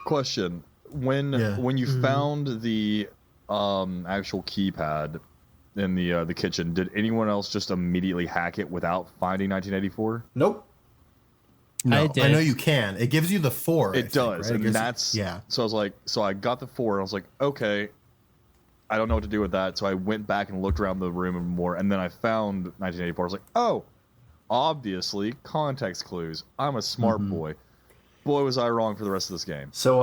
question: when you found the actual keypad in the kitchen, did anyone else just immediately hack it without finding 1984? Nope. No, I did. I know you can. It gives you the 4. It does, right? and that's yeah. So I was like, so I got the 4, and I was like, okay, I don't know what to do with that. So I went back and looked around the room and more, and then I found 1984. I was like, oh, obviously context clues. I'm a smart boy. Boy, was I wrong for the rest of this game. So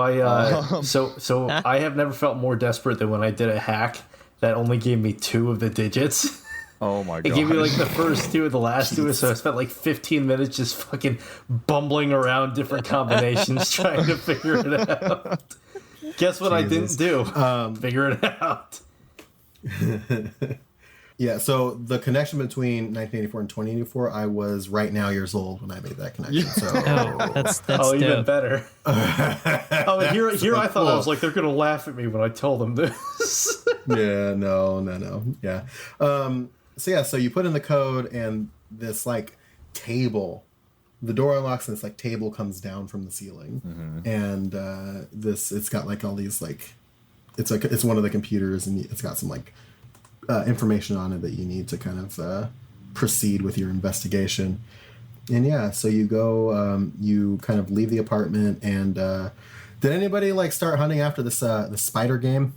so I have never felt more desperate than when I did a hack that only gave me 2 of the digits. Oh my god! It gave me like the first 2 of the last 2, so I spent like 15 minutes just fucking bumbling around different combinations trying to figure it out. Guess what I didn't do? Figure it out. Yeah, so the connection between 1984 and 2084, I was right now years old when I made that connection. So oh, that's Even dope. better. Here I thought I was like, they're gonna laugh at me when I tell them this. yeah, no. Yeah. So you put in the code, and this like table, the door unlocks, and this like table comes down from the ceiling, and it's got like all these like, it's one of the computers, and it's got some like information on it that you need to kind of proceed with your investigation. And yeah, so you go, you kind of leave the apartment, and did anybody like start hunting after this the spider game?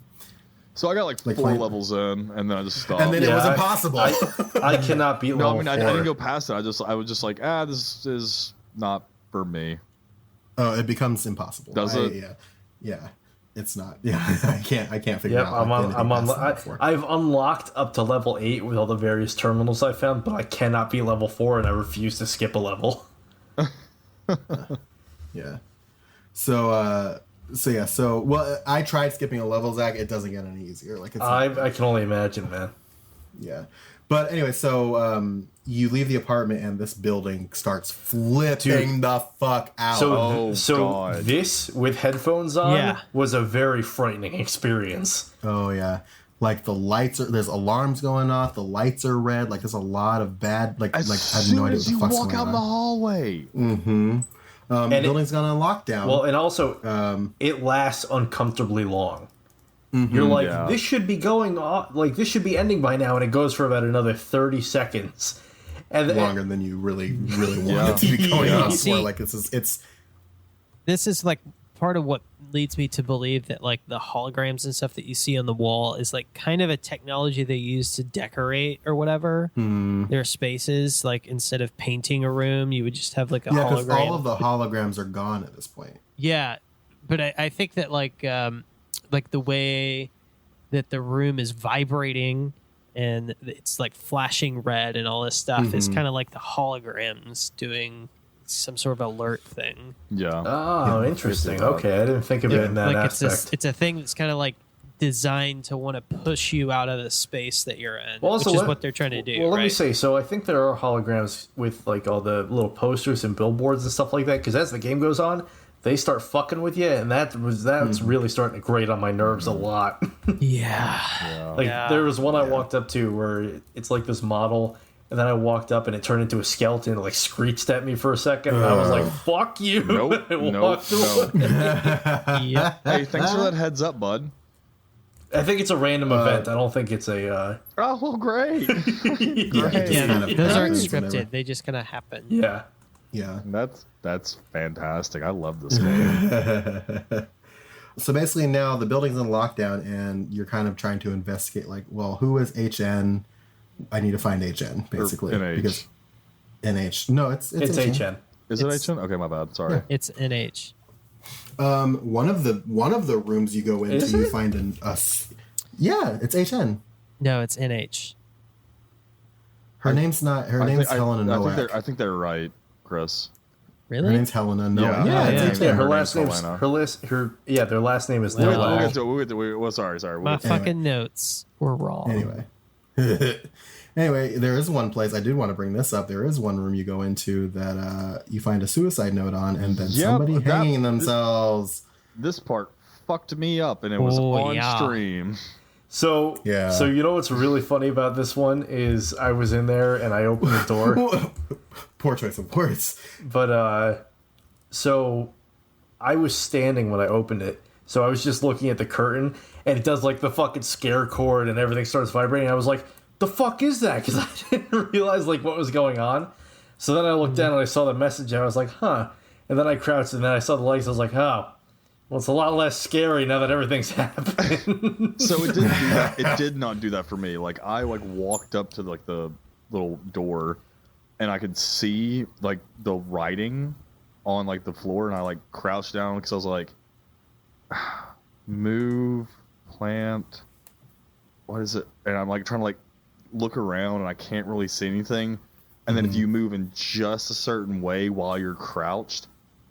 So I got like 4 levels in, and then I just stopped. And then it was impossible. I cannot beat level 4. I didn't go past it. I was just like, this is not for me. Oh, it becomes impossible. Does it? Yeah. It's not. Yeah, I can't figure out. I've unlocked up to level 8 with all the various terminals I found, but I cannot beat level 4, and I refuse to skip a level. Yeah. So I tried skipping a level, Zach. It doesn't get any easier. Like I can only imagine, man. Yeah. But anyway, so you leave the apartment and this building starts flipping the fuck out. So this with headphones on was a very frightening experience. Oh yeah. Like the lights there's alarms going off, the lights are red, like there's a lot of bad I have no idea what the fuck's going on. As soon as you walk out in the hallway. Mm-hmm. The building's gone on lockdown. Well, and also it lasts uncomfortably long. Mm-hmm, you're like, this should be going off, like this should be ending by now, and it goes for about another 30 seconds. And longer than you really want it to be going on for. Like it's this is like part of what leads me to believe that like the holograms and stuff that you see on the wall is like kind of a technology they use to decorate or whatever their spaces. Like instead of painting a room, you would just have like a hologram. Because all of the holograms are gone at this point. Yeah, but I think that like the way that the room is vibrating and it's like flashing red and all this stuff is kind of like the holograms doing some sort of alert thing. Yeah. Oh, interesting. Okay, I didn't think of it in that aspect. It's a thing that's kind of like designed to want to push you out of the space that you're in, well, which is what they're trying to do. Well, let me say, so I think there are holograms with like all the little posters and billboards and stuff like that, because as the game goes on, they start fucking with you, and that's really starting to grate on my nerves a lot. There was one I walked up to where it's like this model, and then I walked up and it turned into a skeleton. It like screeched at me for a second, and I was like, "Fuck you!" Nope. Yeah. Hey, thanks for that heads up, bud. I think it's a random event. I don't think it's a. Oh, well, great. Those aren't scripted. They just kind of happen. Yeah. Yeah. That's fantastic. I love this game. So basically now the building's in lockdown and you're kind of trying to investigate like, well, who is HN? I need to find HN basically. Or NH. Because NH. No, it's HN. Is it HN? Okay, my bad. Sorry. Yeah. It's NH. One of the rooms you go into, you find it's HN. No, it's NH. Her name's Helena Nowak. I think they're right, Chris. Really? Her name's Helena Nowak. Yeah, her last name's their last name is Nowak. Sorry. My fucking notes were wrong. Anyway, there is one place I did want to bring this up. There is one room you go into that you find a suicide note on, and then somebody hanging themselves. This part fucked me up, and it was on stream. So you know what's really funny about this one is I was in there and I opened the door. Poor choice of words. But so I was standing when I opened it. So I was just looking at the curtain and it does like the fucking scare cord and everything starts vibrating. I was like, the fuck is that? Because I didn't realize like what was going on. So then I looked down and I saw the message and I was like, huh. And then I crouched and then I saw the lights. I was like, oh. Well, it's a lot less scary now that everything's happened. So it didn't do that. It did not do that for me. Like I walked up to like the little door, and I could see like the writing on like the floor, and I like crouched down because I was like, move, plant, what is it? And I'm like trying to like look around, and I can't really see anything. And then if you move in just a certain way while you're crouched,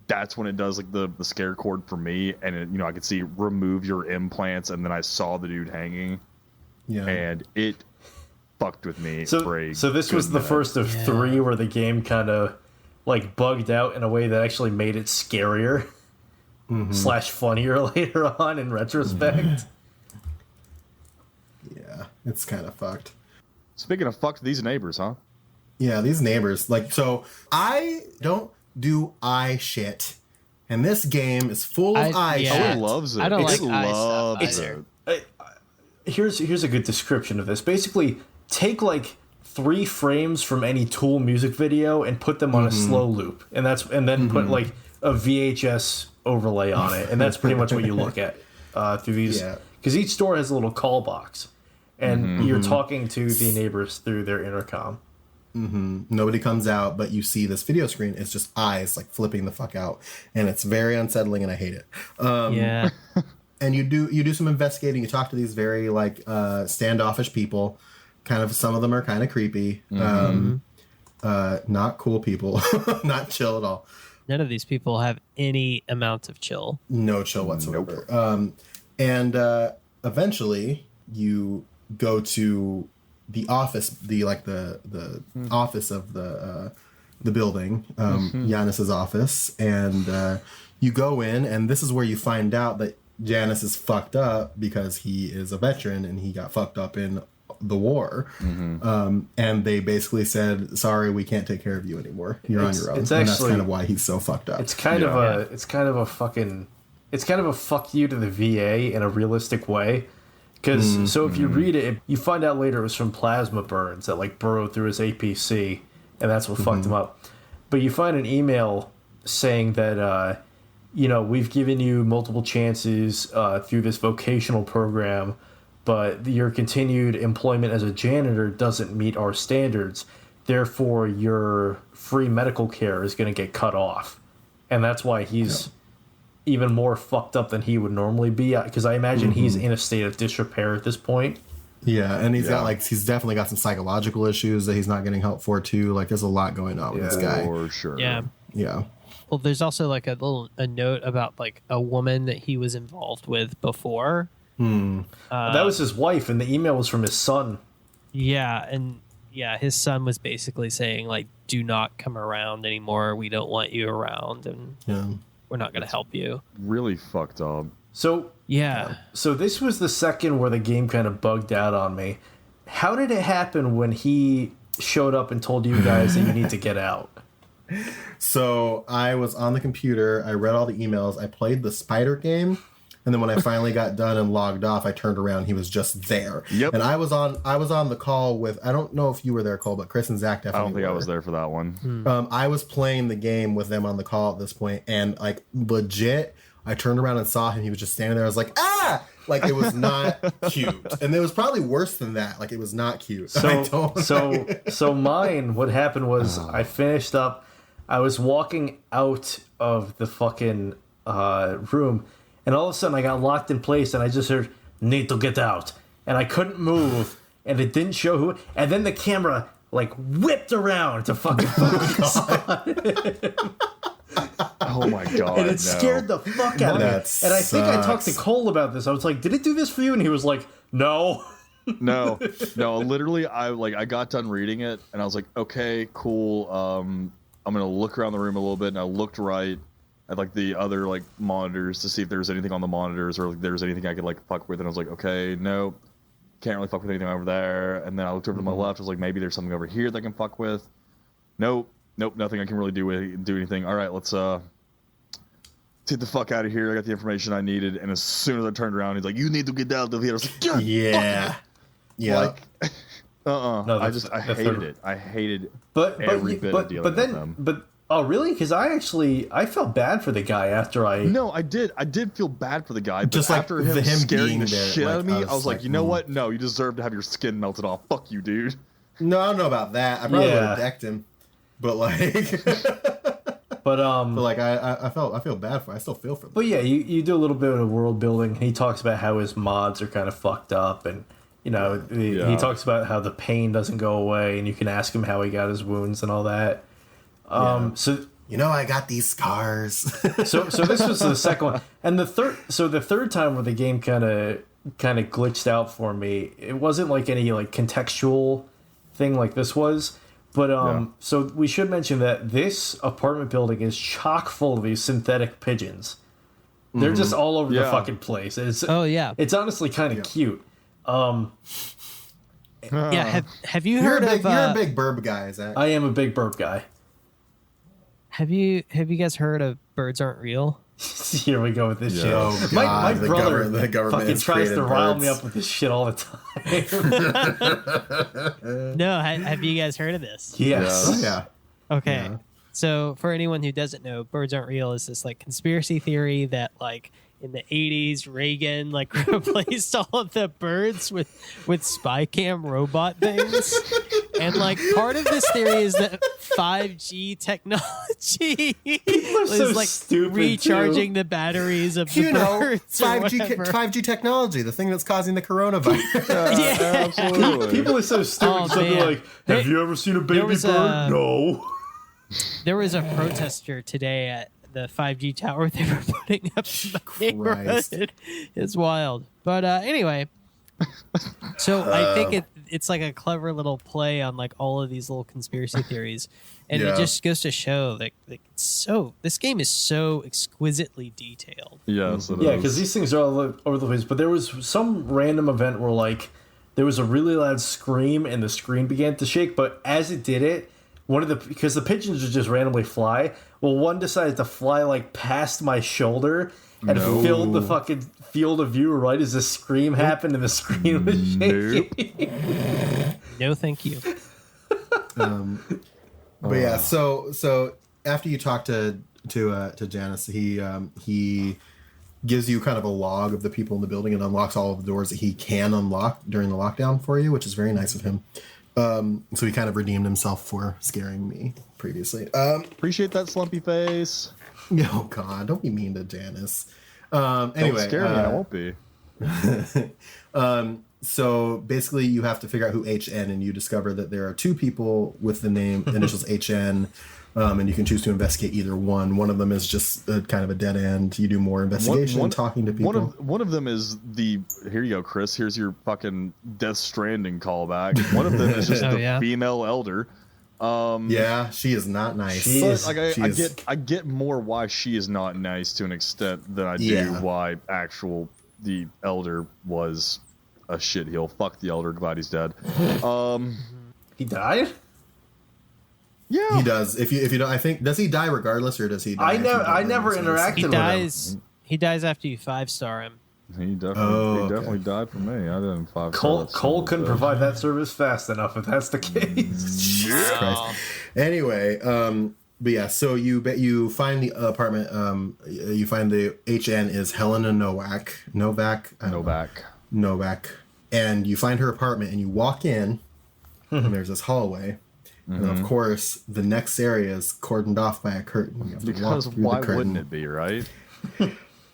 that's when it does like the scare cord for me, and it, I could see remove your implants, and then I saw the dude hanging, and it fucked with me. So this was the first of 3 where the game kind of like bugged out in a way that actually made it scarier / funnier later on in retrospect. Yeah, it's kind of fucked. Speaking of fucked, these neighbors, huh? Yeah, these neighbors. Like, so I don't do eye shit, and this game is full of eye shit. Oh, it loves it. I don't like loves eye stuff it. Here's a good description of this. Basically, take like 3 frames from any Tool music video and put them on a slow loop, and then put like a VHS overlay on it, and that's pretty much what you look at through these. Because because each store has a little call box, and you're talking to the neighbors through their intercom. Nobody comes out, but you see this video screen. It's just eyes like flipping the fuck out, and it's very unsettling, and I hate it. Yeah. And you do some investigating. You talk to these very like standoffish people. Kind of, some of them are kind of creepy. Not cool people. Not chill at all. None of these people have any amount of chill. No chill whatsoever. And eventually you go to the office, the office of the building, Giannis's office, and you go in, and this is where you find out that Giannis is fucked up because he is a veteran and he got fucked up in the war. And they basically said, sorry, we can't take care of you anymore. You're on your own. It's and that's actually kind of why he's so fucked up. It's kind of a fuck you to the VA in a realistic way. Because so if you read it, you find out later it was from plasma burns that like burrowed through his APC, and that's what fucked him up. But you find an email saying that we've given you multiple chances through this vocational program, but your continued employment as a janitor doesn't meet our standards. Therefore, your free medical care is going to get cut off, and that's why he's even more fucked up than he would normally be, because I imagine he's in a state of disrepair at this point. Yeah, and he's definitely got some psychological issues that he's not getting help for too. Like, there's a lot going on with this guy. For sure. Yeah. Well, there's also like a note about like a woman that he was involved with before. That was his wife, and the email was from his son. Yeah, and his son was basically saying like, do not come around anymore. We don't want you around, and we're not going to help you. Really fucked up. So so this was the second where the game kind of bugged out on me. How did it happen when he showed up and told you guys that you need to get out? So I was on the computer, I read all the emails, I played the spider game, and then when I finally got done and logged off, I turned around, he was just there. Yep. And I was on the call with, I don't know if you were there, Cole, but Chris and Zach definitely I don't think were. I was there for that one. I was playing the game with them on the call at this point, and like legit, I turned around and saw him. He was just standing there. I was like, ah! Like, it was not cute. And it was probably worse than that. Like, it was not cute. So mine, what happened was I finished up. I was walking out of the fucking room, and all of a sudden I got locked in place, and I just heard, need to get out. And I couldn't move, and it didn't show who. And then the camera, like, whipped around to fucking focus on it. Oh my god! And it scared the fuck out of me. And I think I talked to Cole about this. I was like, "Did it do this for you?" And he was like, "No." no. Literally, I got done reading it, and I was like, "Okay, cool. I'm gonna look around the room a little bit." And I looked right at like the other like monitors to see if there was anything on the monitors or like there was anything I could like fuck with. And I was like, "Okay, no, can't really fuck with anything over there." And then I looked over to my left. I was like, "Maybe there's something over here that I can fuck with." Nope, nothing I can really do anything. All right, let's get the fuck out of here. I got the information I needed, and as soon as I turned around, he's like, "You need to get out of here." I was like, "God, yeah." Like, No, I hated it. I hated every bit of dealing with them. But oh, really? Because I felt bad for the guy after I. No, I did feel bad for the guy. But just like after him him scaring the there, shit out of me, I I was like, you know what? No, you deserve to have your skin melted off. Fuck you, dude. No, I don't know about that. I probably would have decked him, but like. But like I feel bad for. I still feel for them. But yeah, you do a little bit of world building. He talks about how his mods are kind of fucked up, and he talks about how the pain doesn't go away, and you can ask him how he got his wounds and all that. So I got these scars. so this was the second one, and the third time where the game kind of glitched out for me. It wasn't like any like contextual thing like this was. But so we should mention that this apartment building is chock full of these synthetic pigeons. They're just all over the fucking place. It's honestly kind of cute. Have you heard of? You're a big burb guy, Zach. I am a big burp guy. Have you guys heard of Birds Aren't Real? Here we go with this shit. Oh, God, my brother the government fucking tries to rile me up with this shit all the time. No, have you guys heard of this? Yes. Oh, yeah. Okay. Yeah. So for anyone who doesn't know, Birds Aren't Real is this like conspiracy theory that like in the 80s, Reagan like replaced all of the birds with spy cam robot things. And like part of this theory is that 5G technology is so like stupid, recharging the batteries of the birds. 5G technology, the thing that's causing the coronavirus. Absolutely. People are so stupid. Oh, Something man. like, "Have you ever seen a baby bird?" No. There was a protester today at the 5G tower they were putting up in my neighborhood. It's wild. But anyway, so I think it's like a clever little play on like all of these little conspiracy theories. And it just goes to show that like, this game is so exquisitely detailed. Yes, it Yeah, is. because these things are all over the place. But there was some random event where like there was a really loud scream and the screen began to shake. But as it did it, because the pigeons would just randomly fly. Well, one decided to fly like past my shoulder and filled the fucking field of view right as the scream happened and the screen was shaking. No, thank you. But yeah, so after you talk to Janice, he gives you kind of a log of the people in the building and unlocks all of the doors that he can unlock during the lockdown for you, which is very nice of him. So he kind of redeemed himself for scaring me previously. Appreciate that slumpy face. Oh God, don't be mean to Janice. Anyway, Don't scare me. I won't be. So basically, you have to figure out who HN, and you discover that there are two people with the name initials HN, and you can choose to investigate either one. One of them is just kind of a dead end. You do more investigation, talking to people. One of them is here you go, Chris. Here's your fucking Death Stranding callback. One of them is just female elder. Yeah, she is not nice. I get more why she is not nice to an extent than I do why the elder was a shitheel. Fuck the elder. Glad he's dead. He died? Yeah, he does. If you don't, I think, does he die regardless, or does he die? I never interacted with him. He dies after you 5-star him. He definitely died for me. I didn't 5-star. Cole couldn't provide that service fast enough if that's the case. Jesus Christ. Anyway, but yeah, so you find the apartment. You find the HN is Helena Novak, and you find her apartment, and you walk in, and there's this hallway. And of course, the next area is cordoned off by a curtain. Because why wouldn't it be, right?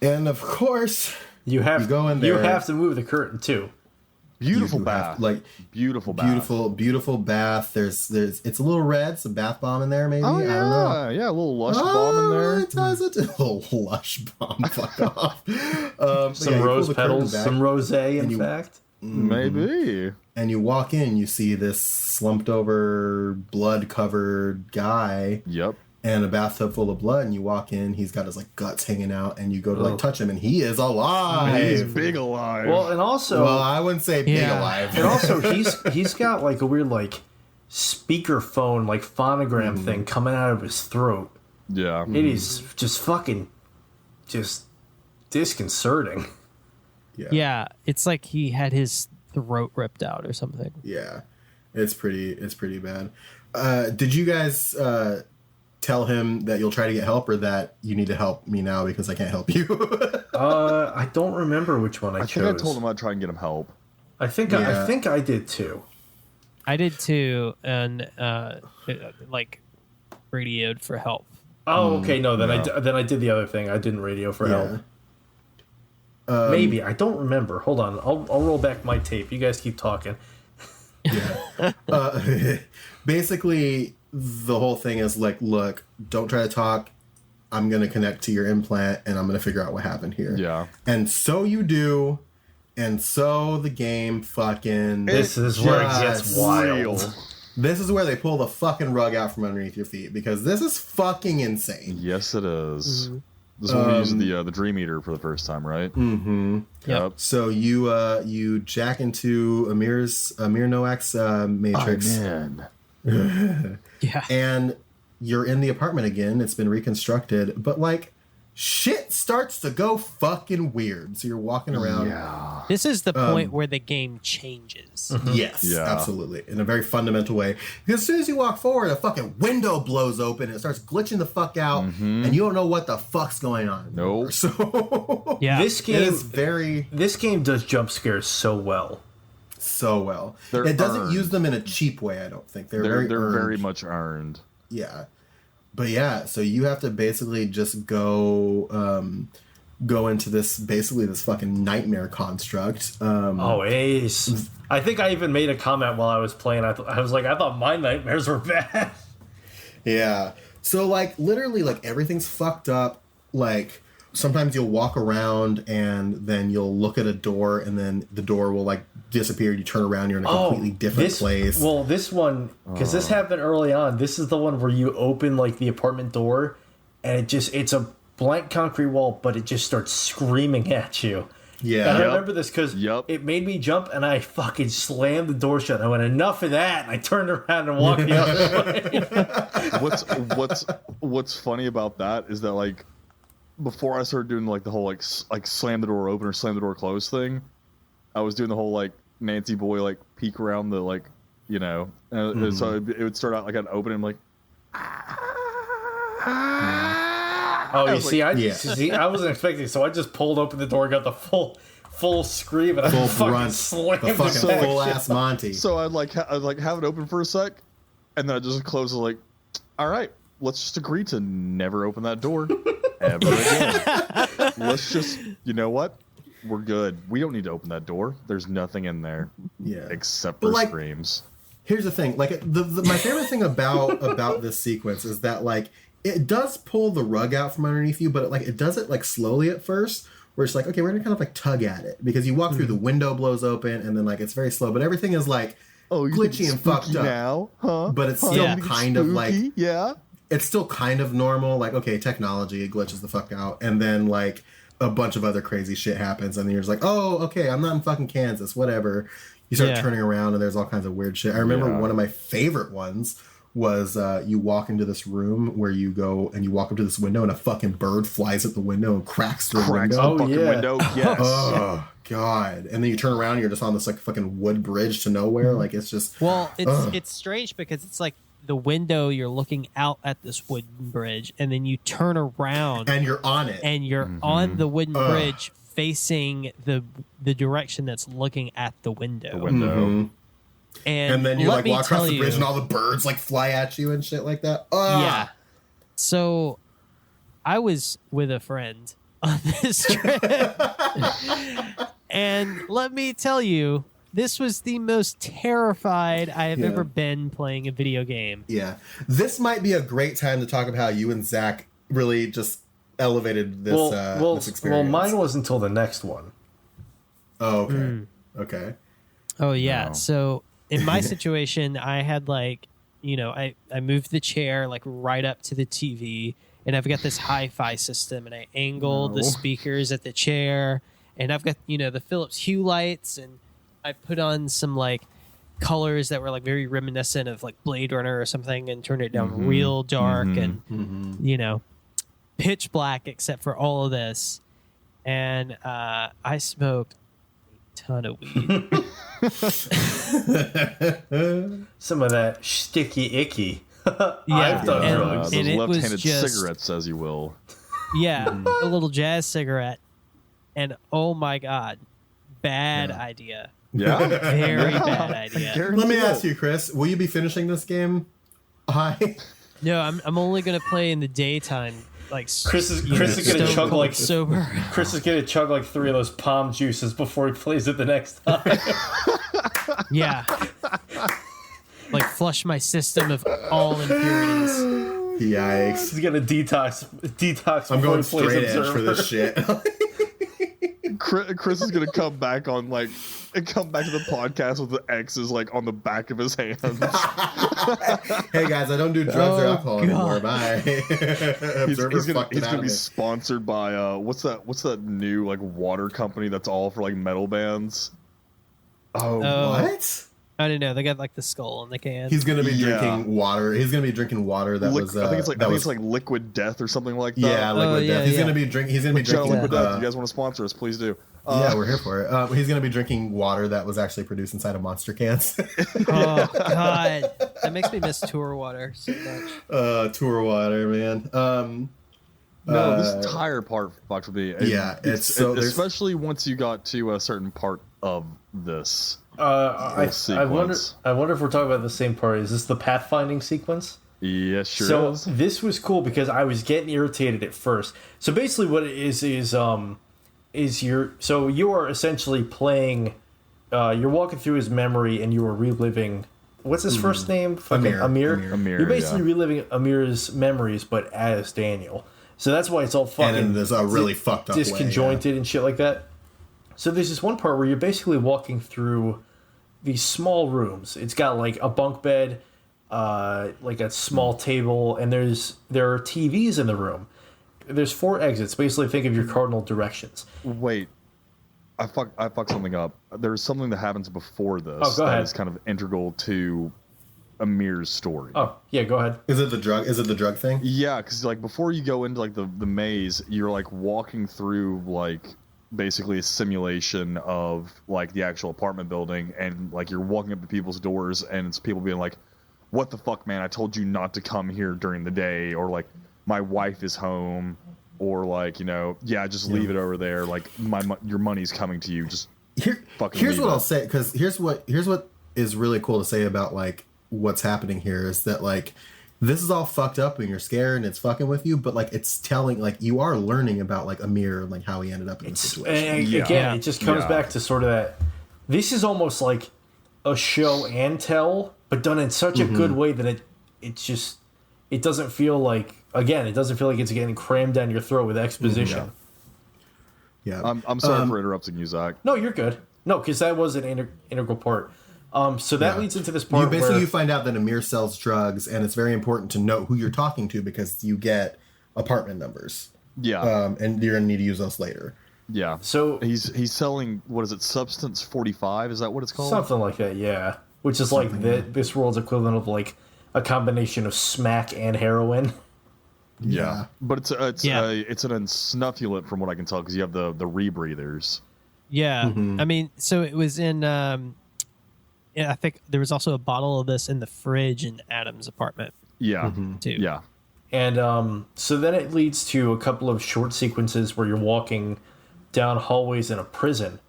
And of course, you go in there. You have to move the curtain too. Beautiful bath, beautiful bath. There's it's a little red, some bath bomb in there, maybe. Oh, yeah. I don't know. Yeah, a little lush bomb in there. It does it. A little lush bomb. Fuck off. Some rose petals, some rosé. In fact, maybe. And you walk in, you see this slumped over, blood covered guy. Yep. And a bathtub full of blood, and you walk in, he's got his like guts hanging out, and you go to like touch him, and he is alive. He's big alive. Well, and also, I wouldn't say big alive. And also, he's got like a weird like speakerphone like phonogram thing coming out of his throat. Yeah, it is just fucking just disconcerting. Yeah, it's like he had his throat ripped out or something. Yeah, it's pretty bad. Did you guys tell him that you'll try to get help, or that you need to help me now because I can't help you? I don't remember which one I chose. I think I told him I'd try and get him help. I think I did too. I did too, and like radioed for help. Oh, okay. No, then I did the other thing. I didn't radio for help. Maybe I don't remember. Hold on, I'll roll back my tape. You guys keep talking. Basically, the whole thing is like, look, don't try to talk. I'm gonna connect to your implant, and I'm gonna figure out what happened here. Yeah. And so you do, and so the game fucking. This is where it gets wild. This is where they pull the fucking rug out from underneath your feet, because this is fucking insane. Yes, it is. Mm-hmm. This is when we use the Dream Eater for the first time, right? Mm-hmm. Yep. So you jack into Amir Noak's matrix. Man. Yeah. And you're in the apartment again. It's been reconstructed, but like shit starts to go fucking weird. So you're walking around. Yeah. This is the point where the game changes. Yes, absolutely. In a very fundamental way. Because as soon as you walk forward, a fucking window blows open and it starts glitching the fuck out, and you don't know what the fuck's going on. Nope. So Yeah. This game This game does jump scares so well. so well. They're It doesn't earned. use them in a cheap way, I don't think. They're They're earned. very much earned. Yeah. But yeah, so you have to basically just go into this fucking nightmare construct. Ace. I think I even made a comment while I was playing. I was like, I thought my nightmares were bad. Yeah. So like literally like everything's fucked up. Like sometimes you'll walk around and then you'll look at a door and then the door will like disappear. You turn around, you're in a completely different place. Well, this one, because this happened early on. This is the one where you open like the apartment door and it's a blank concrete wall, but it just starts screaming at you. Yeah. And I remember this because it made me jump, and I fucking slammed the door shut. I went, enough of that, and I turned around and walked the other way. What's funny about that is that like before I started doing like the whole like slam the door open or slam the door close thing, I was doing the whole like Nancy boy like peek around the like so it would start out like an open and like. Oh, you see, I wasn't expecting, so I just pulled open the door, got the full scream, and I fucking slammed the fucking it back. full ass Monty. So I'd have it open for a sec, and then I just close it like, all right, let's just agree to never open that door ever again. Let's just, you know what? We're good. We don't need to open that door. There's nothing in there, except for screams. Here's the thing, like my favorite thing about this sequence is that like. It does pull the rug out from underneath you, but it does it like slowly at first, where it's like, okay, we're gonna kind of like tug at it because you walk through, the window blows open, and then like it's very slow, but everything is like glitchy and fucked up now, huh? But it's still kind of like yeah, it's still kind of normal. Like okay, technology, it glitches the fuck out, and then like a bunch of other crazy shit happens, and then you're just like, oh, okay, I'm not in fucking Kansas, whatever. You start turning around, and there's all kinds of weird shit. I remember one of my favorite ones was you walk into this room where you go and you walk up to this window and a fucking bird flies at the window and cracks the window. Window. Yes. Oh god! And then you turn around and you're just on this like fucking wood bridge to nowhere. Like it's just it's strange because it's like the window, you're looking out at this wooden bridge, and then you turn around and you're on it, and you're on the wooden bridge facing the direction that's looking at the window. And then you like walk across the bridge and all the birds like fly at you and shit like that. Yeah. So I was with a friend on this trip. And let me tell you, this was the most terrified I have ever been playing a video game. Yeah. This might be a great time to talk about how you and Zach really just elevated this, this experience. Well, mine was until the next one. Oh, okay. Okay. Oh, yeah. No. So in my situation, I had like, I moved the chair like right up to the TV, and I've got this hi-fi system, and I angled the speakers at the chair, and I've got, the Philips Hue lights, and I put on some like colors that were like very reminiscent of like Blade Runner or something, and turned it down real dark and, pitch black except for all of this. And I smoked a ton of weed. Some of that sticky icky. Yeah, I've done drugs. Those it was left-handed just- cigarettes, as you will. Yeah, a little jazz cigarette. And oh my God, bad idea. Yeah, Very bad idea. Let me ask you, Chris, will you be finishing this game? No, I'm only going to play in the daytime. Like Chris is gonna chug like sober. Chris is gonna chug like 3 of those palm juices before he plays it the next time. Yeah. Like flush my system of all impurities. Yikes. He's gonna detox. I'm going before he straight plays edge for this shit. Chris is gonna come back to the podcast with the X's like on the back of his hands. Hey guys, I don't do drugs or alcohol anymore. Bye. He's gonna be sponsored by what's that new like water company that's all for like metal bands? Oh. What? I don't know. They got like the skull on the can. He's gonna be drinking water. He's gonna be drinking water that was. I think it's like Liquid Death or something like that. Yeah, Liquid Death. He's gonna be drinking. He's gonna be drinking. Liquid Death. If you guys want to sponsor us, please do. Yeah, we're here for it. He's going to be drinking water that was actually produced inside of monster cans. Oh God, that makes me miss tour water so much. Tour water, man. No, this entire part fucked with me. Yeah, especially once you got to a certain part of this. I wonder if we're talking about the same part. Is this the pathfinding sequence? Yes, sure so is. This was cool because I was getting irritated at first. So basically, what it is you are essentially playing. You're walking through his memory and you are reliving. What's his first name? Amir. You're basically reliving Amir's memories, but as Daniel. So that's why it's all fucking. And there's a really fucked up disconjointed way, and shit like that. So there's this one part where you're basically walking through these small rooms. It's got like a bunk bed, like a small table, and there are TVs in the room. There's 4 exits. Basically, think of your cardinal directions. Wait, I fucked something up. There's something that happens before this that is kind of integral to Amir's story. Oh yeah, go ahead. Is it the drug thing? Yeah, because like before you go into like the maze, you're like walking through like basically a simulation of like the actual apartment building, and like you're walking up to people's doors and it's people being like, what the fuck, man, I told you not to come here during the day, or like my wife is home, or like, you know, just leave it over there, like your money's coming to you, just fucking here's what it. I'll say, because here's what is really cool to say about like what's happening here is that like this is all fucked up and you're scared and it's fucking with you, but like it's telling, like you are learning about like Amir and like how he ended up in this situation. Again, it just comes back to sort of that. This is almost like a show and tell, but done in such a good way that it doesn't feel like it's getting crammed down your throat with exposition. Yeah. I'm sorry for interrupting you, Zach. No, you're good. No, because that was an integral part. So that leads into this part where you find out that Amir sells drugs, and it's very important to know who you're talking to because you get apartment numbers. Yeah. And you're gonna need to use those later. Yeah. So he's selling, what is it, Substance 45? Is that what it's called? Something like that, yeah. Which is like this world's equivalent of like a combination of smack and heroin. Yeah. But it's an unsnuffulant from what I can tell, because you have the rebreathers. Yeah. I mean, so it was in I think there was also a bottle of this in the fridge in Adam's apartment. Yeah. Too. Yeah. And so then it leads to a couple of short sequences where you're walking down hallways in a prison,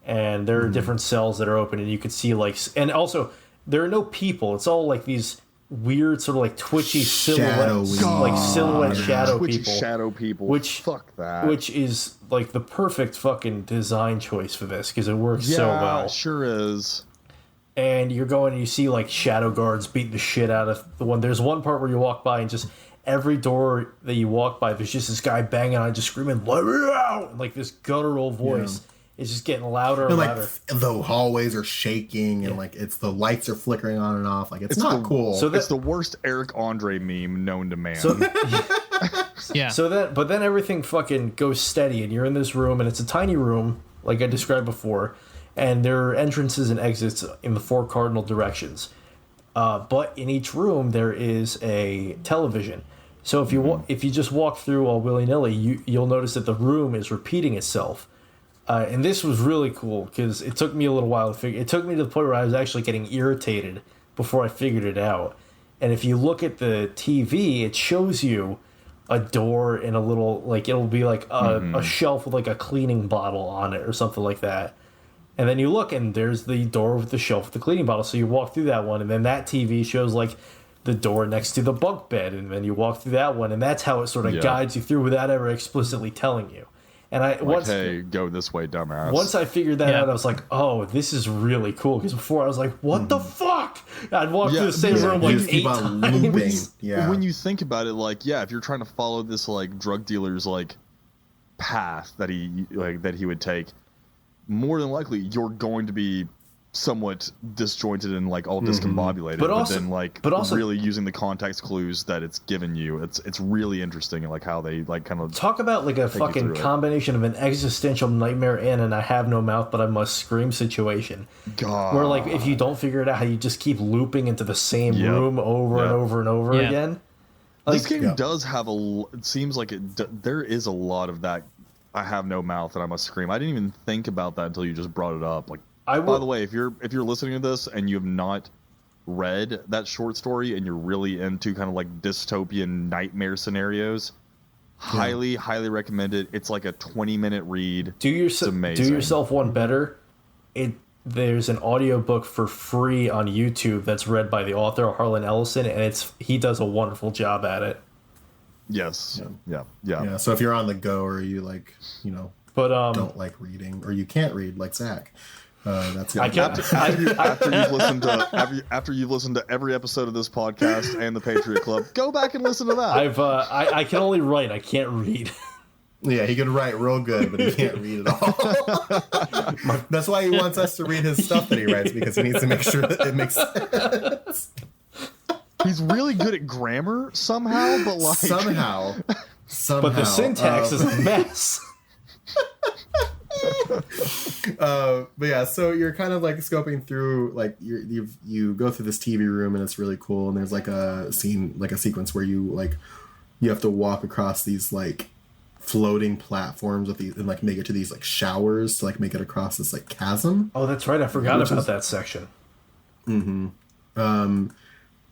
and there are different cells that are open, and you could see like, and also there are no people. It's all like these weird sort of like twitchy silhouette shadow people. Which fuck that. Which is like the perfect fucking design choice for this because it works so well. It sure is. And you're going and you see like shadow guards beating the shit out of the one. There's one part where you walk by and just every door that you walk by, there's just this guy banging on, just screaming, "Let me out!" And like this guttural voice is just getting louder and louder. Like the hallways are shaking and like the lights are flickering on and off. Like it's not cool. So it's the worst Eric Andre meme known to man. So, yeah. But then everything fucking goes steady, and you're in this room, and it's a tiny room, like I described before. And there are entrances and exits in the 4 cardinal directions. But in each room, there is a television. So if you just walk through all willy-nilly, you'll notice that the room is repeating itself. And this was really cool, because it took me a little while to figure. It took me to the point where I was actually getting irritated before I figured it out. And if you look at the TV, it shows you a door in a little, like, it'll be like a shelf with like a cleaning bottle on it or something like that. And then you look, and there's the door with the shelf with the cleaning bottle. So you walk through that one, and then that TV shows, like, the door next to the bunk bed. And then you walk through that one, and that's how it sort of guides you through without ever explicitly telling you. And hey, go this way, dumbass. Once I figured that out, I was like, oh, this is really cool. Because before I was like, what the fuck? I'd walk through the same room like 8 times. When you think about it, like, if you're trying to follow this, like, drug dealer's, like, path that he would take, more than likely you're going to be somewhat disjointed and like all discombobulated, but also really using the context clues that it's given you. It's really interesting, and like how they like kind of talk about like a fucking combination of an existential nightmare and an I have no mouth but I must scream situation. God. Where like if you don't figure it out, how you just keep looping into the same room over and over and over again. Like, this game does have it seems like there is a lot of that I have no mouth and I must scream. I didn't even think about that until you just brought it up. Like, by the way, if you're listening to this and you have not read that short story and you're really into kind of like dystopian nightmare scenarios, highly recommend it. It's like a 20-minute read. Do yourself one better. There's an audiobook for free on YouTube that's read by the author Harlan Ellison, and he does a wonderful job at it. Yes. Yeah. So if you're on the go, or you but don't like reading, or you can't read like Zach, that's good. After you've listened to every episode of this podcast and the Patriot Club, go back and listen to that. I can only write. I can't read. Yeah, he can write real good, but he can't read at all. That's why he wants us to read his stuff that he writes, because he needs to make sure that it makes sense. He's really good at grammar somehow, but somehow. But the syntax is a mess. But yeah, so you're kind of like scoping through, like you go through this TV room, and it's really cool. And there's like a scene, like a sequence where you have to walk across these like floating platforms with these, and like make it to these like showers to like make it across this like chasm. Oh, that's right. I forgot about that section. Mm-hmm.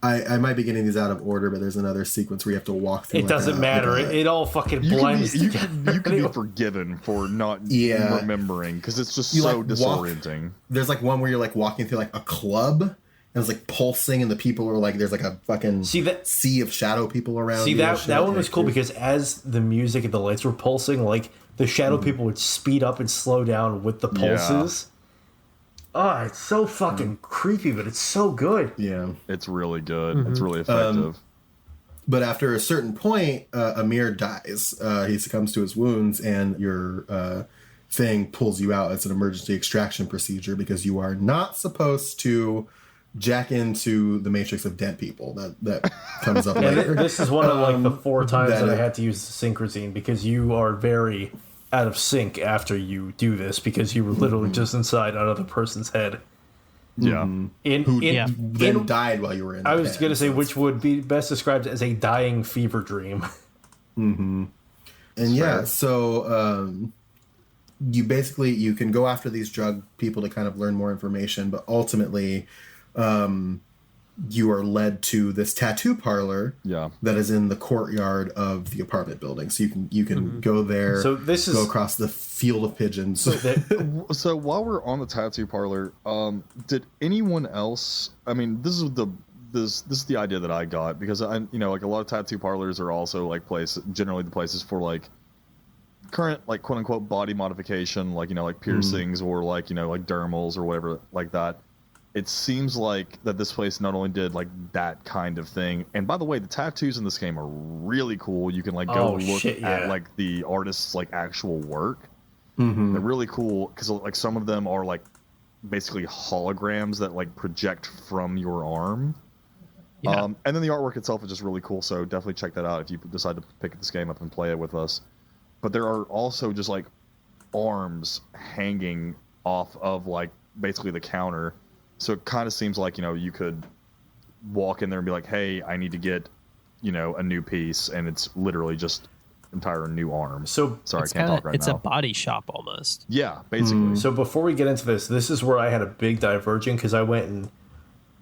I might be getting these out of order, but there's another sequence where you have to walk through. It doesn't matter. It all fucking blends together. You can be forgiven for not remembering, because it's just so disorienting. There's like one where you're like walking through like a club, and it's like pulsing, and the people are like, there's like a fucking sea of shadow people around. See, that one was cool, because as the music and the lights were pulsing, like the shadow people would speed up and slow down with the pulses. Oh, it's so fucking creepy, but it's so good. Yeah. It's really good. It's really effective. But after a certain point, Amir dies. He succumbs to his wounds, and your thing pulls you out. It's an emergency extraction procedure, because you are not supposed to jack into the matrix of dead people. That comes up later. This is one of like the 4 times that I had to use the synchrosine, because you are very out of sync after you do this, because you were literally just inside another person's head. Yeah. Who died while you were in. I was going to say, which would be best described as a dying fever dream. Mm-hmm. And so you can go after these drug people to kind of learn more information, but ultimately you are led to this tattoo parlor that is in the courtyard of the apartment building. So you can go there. So go across the field of pigeons. So while we're on the tattoo parlor, did anyone else? I mean, this is the idea that I got, because like a lot of tattoo parlors are also like generally the places for like current like quote unquote body modification, like like piercings or like like dermals or whatever like that. It seems like that this place not only did like that kind of thing, and by the way, the tattoos in this game are really cool. You can like go look at like the artist's like actual work. They're really cool, because like some of them are like basically holograms that like project from your arm. And then the artwork itself is just really cool. So definitely check that out if you decide to pick this game up and play it with us. But there are also just like arms hanging off of like basically the counter. So it kind of seems like, you could walk in there and be like, hey, I need to get, a new piece. And it's literally just entire new arm. So sorry, I can't talk right now. It's a body shop almost. Yeah, basically. So before we get into this is where I had a big divergence, because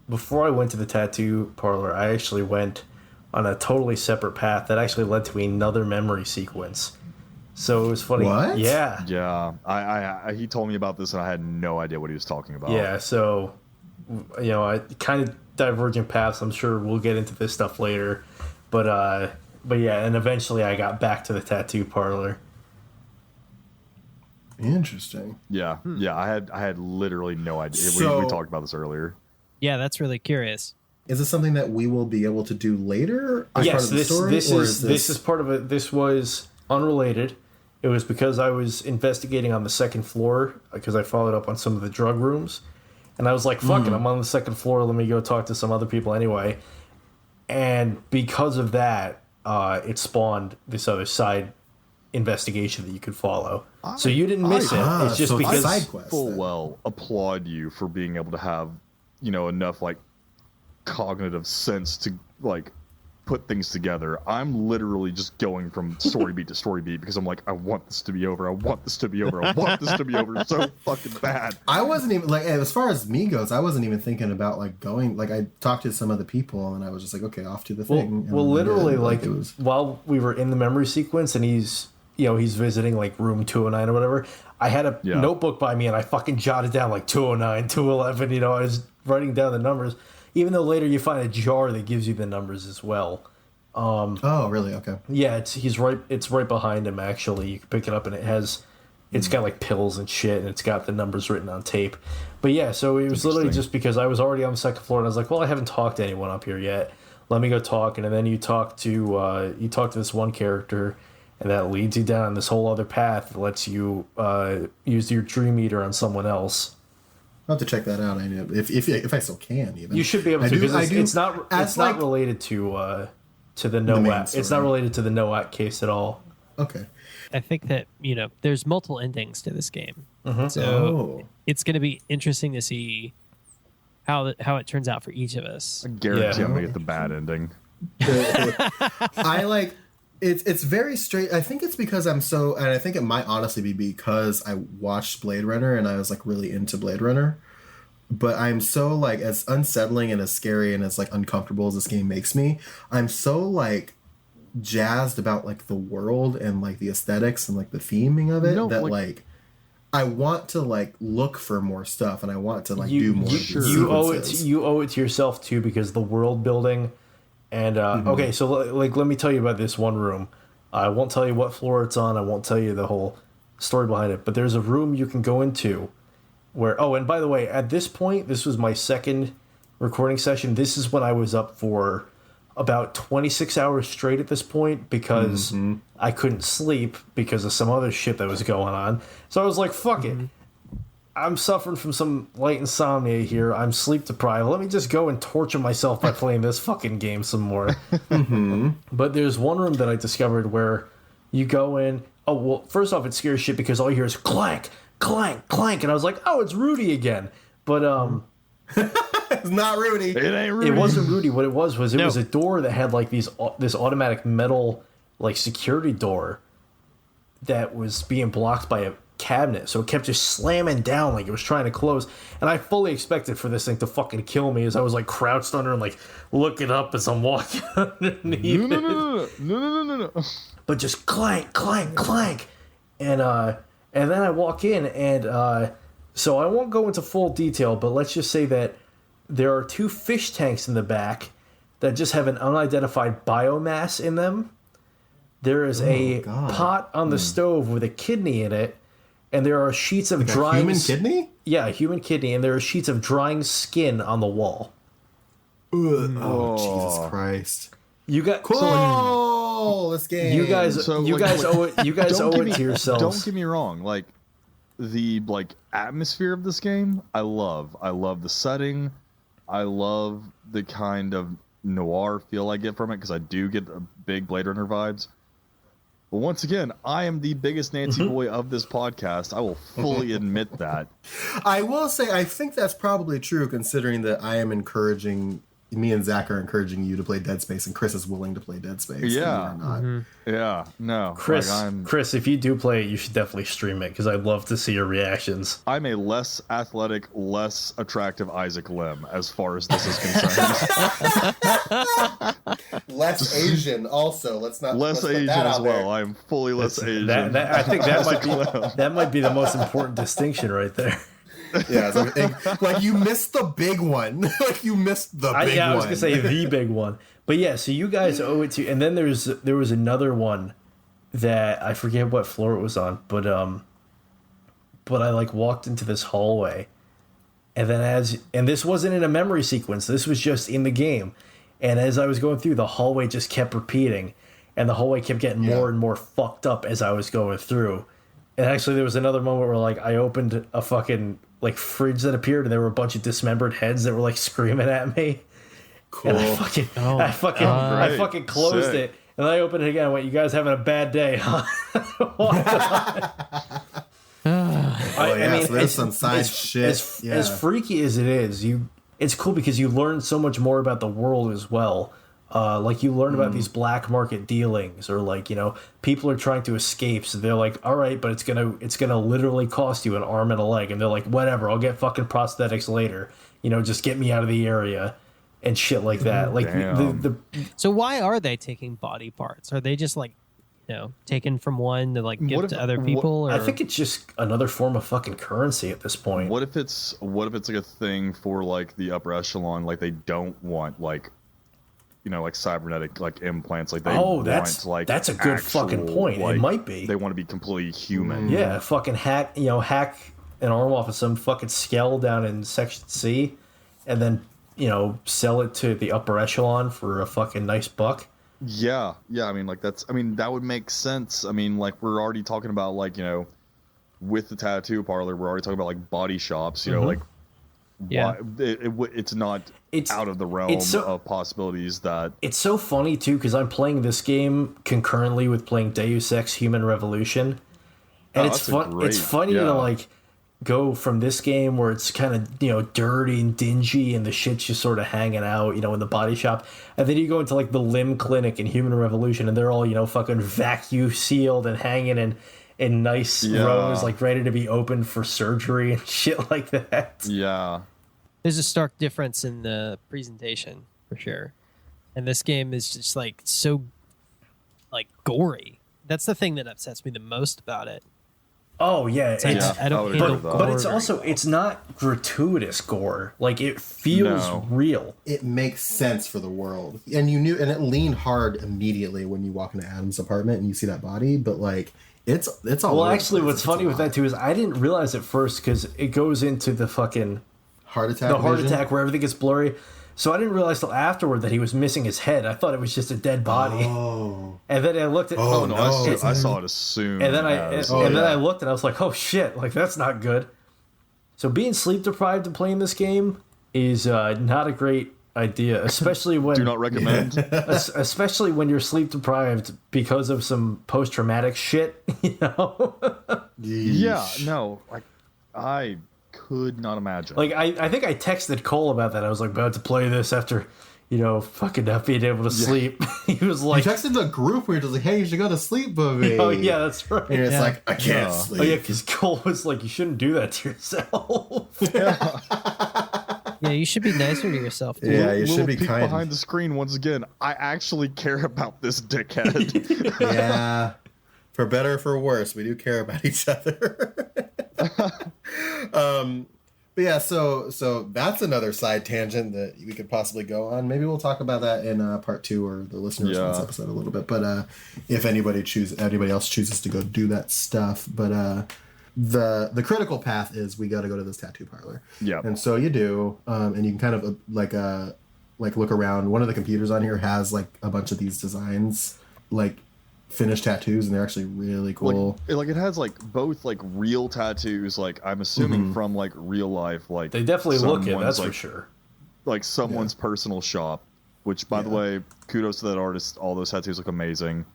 before I went to the tattoo parlor, I actually went on a totally separate path that actually led to another memory sequence. So it was funny. What? Yeah. Yeah. He told me about this, and I had no idea what he was talking about. Yeah, so I kind of divergent paths. I'm sure we'll get into this stuff later, but yeah, and eventually I got back to the tattoo parlor. Interesting. Yeah, yeah. I had literally no idea. So, we talked about this earlier. Yeah, that's really curious. Is this something that we will be able to do later? Yes, this is part of it. This was unrelated. It was because I was investigating on the second floor, because I followed up on some of the drug rooms. And I was like, fuck it, I'm on the second floor. Let me go talk to some other people anyway. And because of that, it spawned this other side investigation that you could follow. So you didn't miss it. It's just because side quest, full well applaud you for being able to have, enough like cognitive sense to like put things together. I'm literally just going from story beat to story beat because I'm like, I want this to be over. I want this to be over. I want this to be over so fucking bad. I wasn't even like, as far as me goes, I wasn't even thinking about like going. Like I talked to some other people and I was just like, okay, off to the thing. Well, literally, like it was while we were in the memory sequence and he's visiting like room 209 or whatever. I had a notebook by me and I fucking jotted down like 209, 211. I was writing down the numbers. Even though later you find a jar that gives you the numbers as well. Oh, really? Okay. Yeah, it's right behind him actually. You can pick it up and it's got like pills and shit and it's got the numbers written on tape. But yeah, so it was literally just because I was already on the second floor and I was like, well, I haven't talked to anyone up here yet. Let me go talk. And then you talk to this one character and that leads you down this whole other path that lets you use your dream eater on someone else. I'll have to check that out. I know if I still can even. You should be able to because it's not related to the NOAC. It's not related to the NOAC case at all. Okay. I think that there's multiple endings to this game, so it's going to be interesting to see how it turns out for each of us. I guarantee I'm gonna get the bad ending. I like. It's very straight. I think it's because and I think it might honestly be because I watched Blade Runner and I was like really into Blade Runner. But I'm so like as unsettling and as scary and as like uncomfortable as this game makes me, I'm so like jazzed about like the world and like the aesthetics and like the theming of it that like I want to like look for more stuff and I want to like do more. You owe it to yourself too because the world building. And, okay, so, like, let me tell you about this one room. I won't tell you what floor it's on. I won't tell you the whole story behind it. But there's a room you can go into where... Oh, and by the way, at this point, this was my second recording session. This is when I was up for about 26 hours straight at this point because I couldn't sleep because of some other shit that was going on. So I was like, fuck it. I'm suffering from some light insomnia here. I'm sleep deprived. Let me just go and torture myself by playing this fucking game some more. But there's one room that I discovered where you go in. Oh, well, first off, it scares shit because all you hear is clank, clank, clank. And I was like, oh, it's Rudy again. But, it's not Rudy. It ain't Rudy. It wasn't Rudy. What it was was a door that had like this automatic metal like security door that was being blocked by a cabinet, so it kept just slamming down like it was trying to close, and I fully expected for this thing to fucking kill me as I was like crouched under and like looking up as I'm walking underneath No. But just clank, clank, clank, and then I walk in and so I won't go into full detail, but let's just say that there are 2 fish tanks in the back that just have an unidentified biomass in them. There is a pot on the stove with a kidney in it. And there are sheets of drying... human kidney? Yeah, a human kidney. And there are sheets of drying skin on the wall. Oh, Jesus Christ. You got... Cool! This game. You guys owe it to yourselves. Don't get me wrong. Like, the atmosphere of this game, I love. I love the setting. I love the kind of noir feel I get from it, because I do get a big Blade Runner vibes. But once again, I am the biggest Nancy boy of this podcast. I will fully admit that. I will say, I think that's probably true, considering that I am encouraging, me and Zach are encouraging you to play Dead Space, and Chris is willing to play Dead Space. Yeah. Yeah, no. Chris, if you do play it, you should definitely stream it, because I'd love to see your reactions. I'm a less athletic, less attractive Isaac Lim, as far as this is concerned. Less Asian, also. Let's Asian as well. I am fully less Asian. I think that might be the most important distinction right there. Yeah, like you missed the big one. Like you missed the big one. Yeah, I was gonna say the big one. But yeah, so you guys owe it to, and then there was another one that I forget what floor it was on, but I like walked into this hallway, and then and this wasn't in a memory sequence. This was just in the game, and as I was going through, the hallway just kept repeating, and the hallway kept getting more and more fucked up as I was going through. And actually, there was another moment where like I opened a fucking like fridge that appeared, and there were a bunch of dismembered heads that were like screaming at me. Cool. And I fucking closed it, and then I opened it again. I went, "You guys having a bad day, huh?" So there's some side shit. As freaky as it is, it's cool because you learn so much more about the world as well. Like you learn about these black market dealings, or like, you know, people are trying to escape, so they're like, all right, but it's gonna literally cost you an arm and a leg, and they're like, whatever, I'll get fucking prosthetics later, you know, just get me out of the area and shit like that. Like So why are they taking body parts? Are they just like, you know, taken from one to like give to other people? Or? I think it's just another form of fucking currency at this point. What if it's like a thing for like the upper echelon, like they don't want like, you know, like cybernetic like implants, like they that's like that's a good actual, fucking point. Like, it might be they want to be completely human. Yeah, fucking hack an arm off of some fucking skell down in Section C, and then, you know, sell it to the upper echelon for a fucking nice buck. Yeah. I mean, like that would make sense. I mean, like we're already talking about like, you know, with the tattoo parlor, we're already talking about like body shops. You know, like it's not out of the realm of possibilities. That it's so funny too, because I'm playing this game concurrently with playing Deus Ex Human Revolution, and it's funny to like go from this game where it's kind of, you know, dirty and dingy and the shit's just sort of hanging out, you know, in the body shop, and then you go into like the limb clinic in Human Revolution, and they're all, you know, fucking vacuum sealed and hanging in nice rows, like ready to be opened for surgery and shit like that. Yeah. There's a stark difference in the presentation for sure. And this game is just like so like gory. That's the thing that upsets me the most about it. Oh yeah, I don't handle gore. But it's also, it's not gratuitous gore. Like it feels real. It makes sense for the world, and it leaned hard immediately when you walk into Adam's apartment and you see that body. But like it's all. Well, actually, what's funny with that too is I didn't realize at first, because it goes into the fucking heart attack where everything gets blurry. So I didn't realize till afterward that he was missing his head. I thought it was just a dead body. Oh. And then I looked at. Oh no! I saw it as soon. And then I looked and I was like, oh shit! Like that's not good. So being sleep deprived and playing this game is not a great idea, especially when. Do not recommend. Especially when you're sleep deprived because of some post traumatic shit. You know. Yeah. No. Like I could not imagine. Like I think I texted Cole about that. I was like, about to play this after, you know, fucking not being able to sleep. He was like, you texted the group where you're just like, hey, you should go to sleep, booby. Oh yeah, that's right. And it's like, I can't sleep. Oh yeah, because Cole was like, you shouldn't do that to yourself. Yeah, you should be nicer to yourself, dude. Yeah, you should be peek kind. Behind the screen once again. I actually care about this dickhead. Yeah. For better or for worse, we do care about each other. But yeah, so that's another side tangent that we could possibly go on. Maybe we'll talk about that in part 2 or the listener response episode a little bit. But if anybody else chooses to go do that stuff, but the critical path is we got to go to this tattoo parlor. Yeah, and so you do, and you can kind of like look around. One of the computers on here has like a bunch of these designs, like finished tattoos, and they're actually really cool. Like it has like both like real tattoos, like I'm assuming from like real life, like they definitely look it, that's like, for sure. Like someone's personal shop, which by the way, kudos to that artist. All those tattoos look amazing.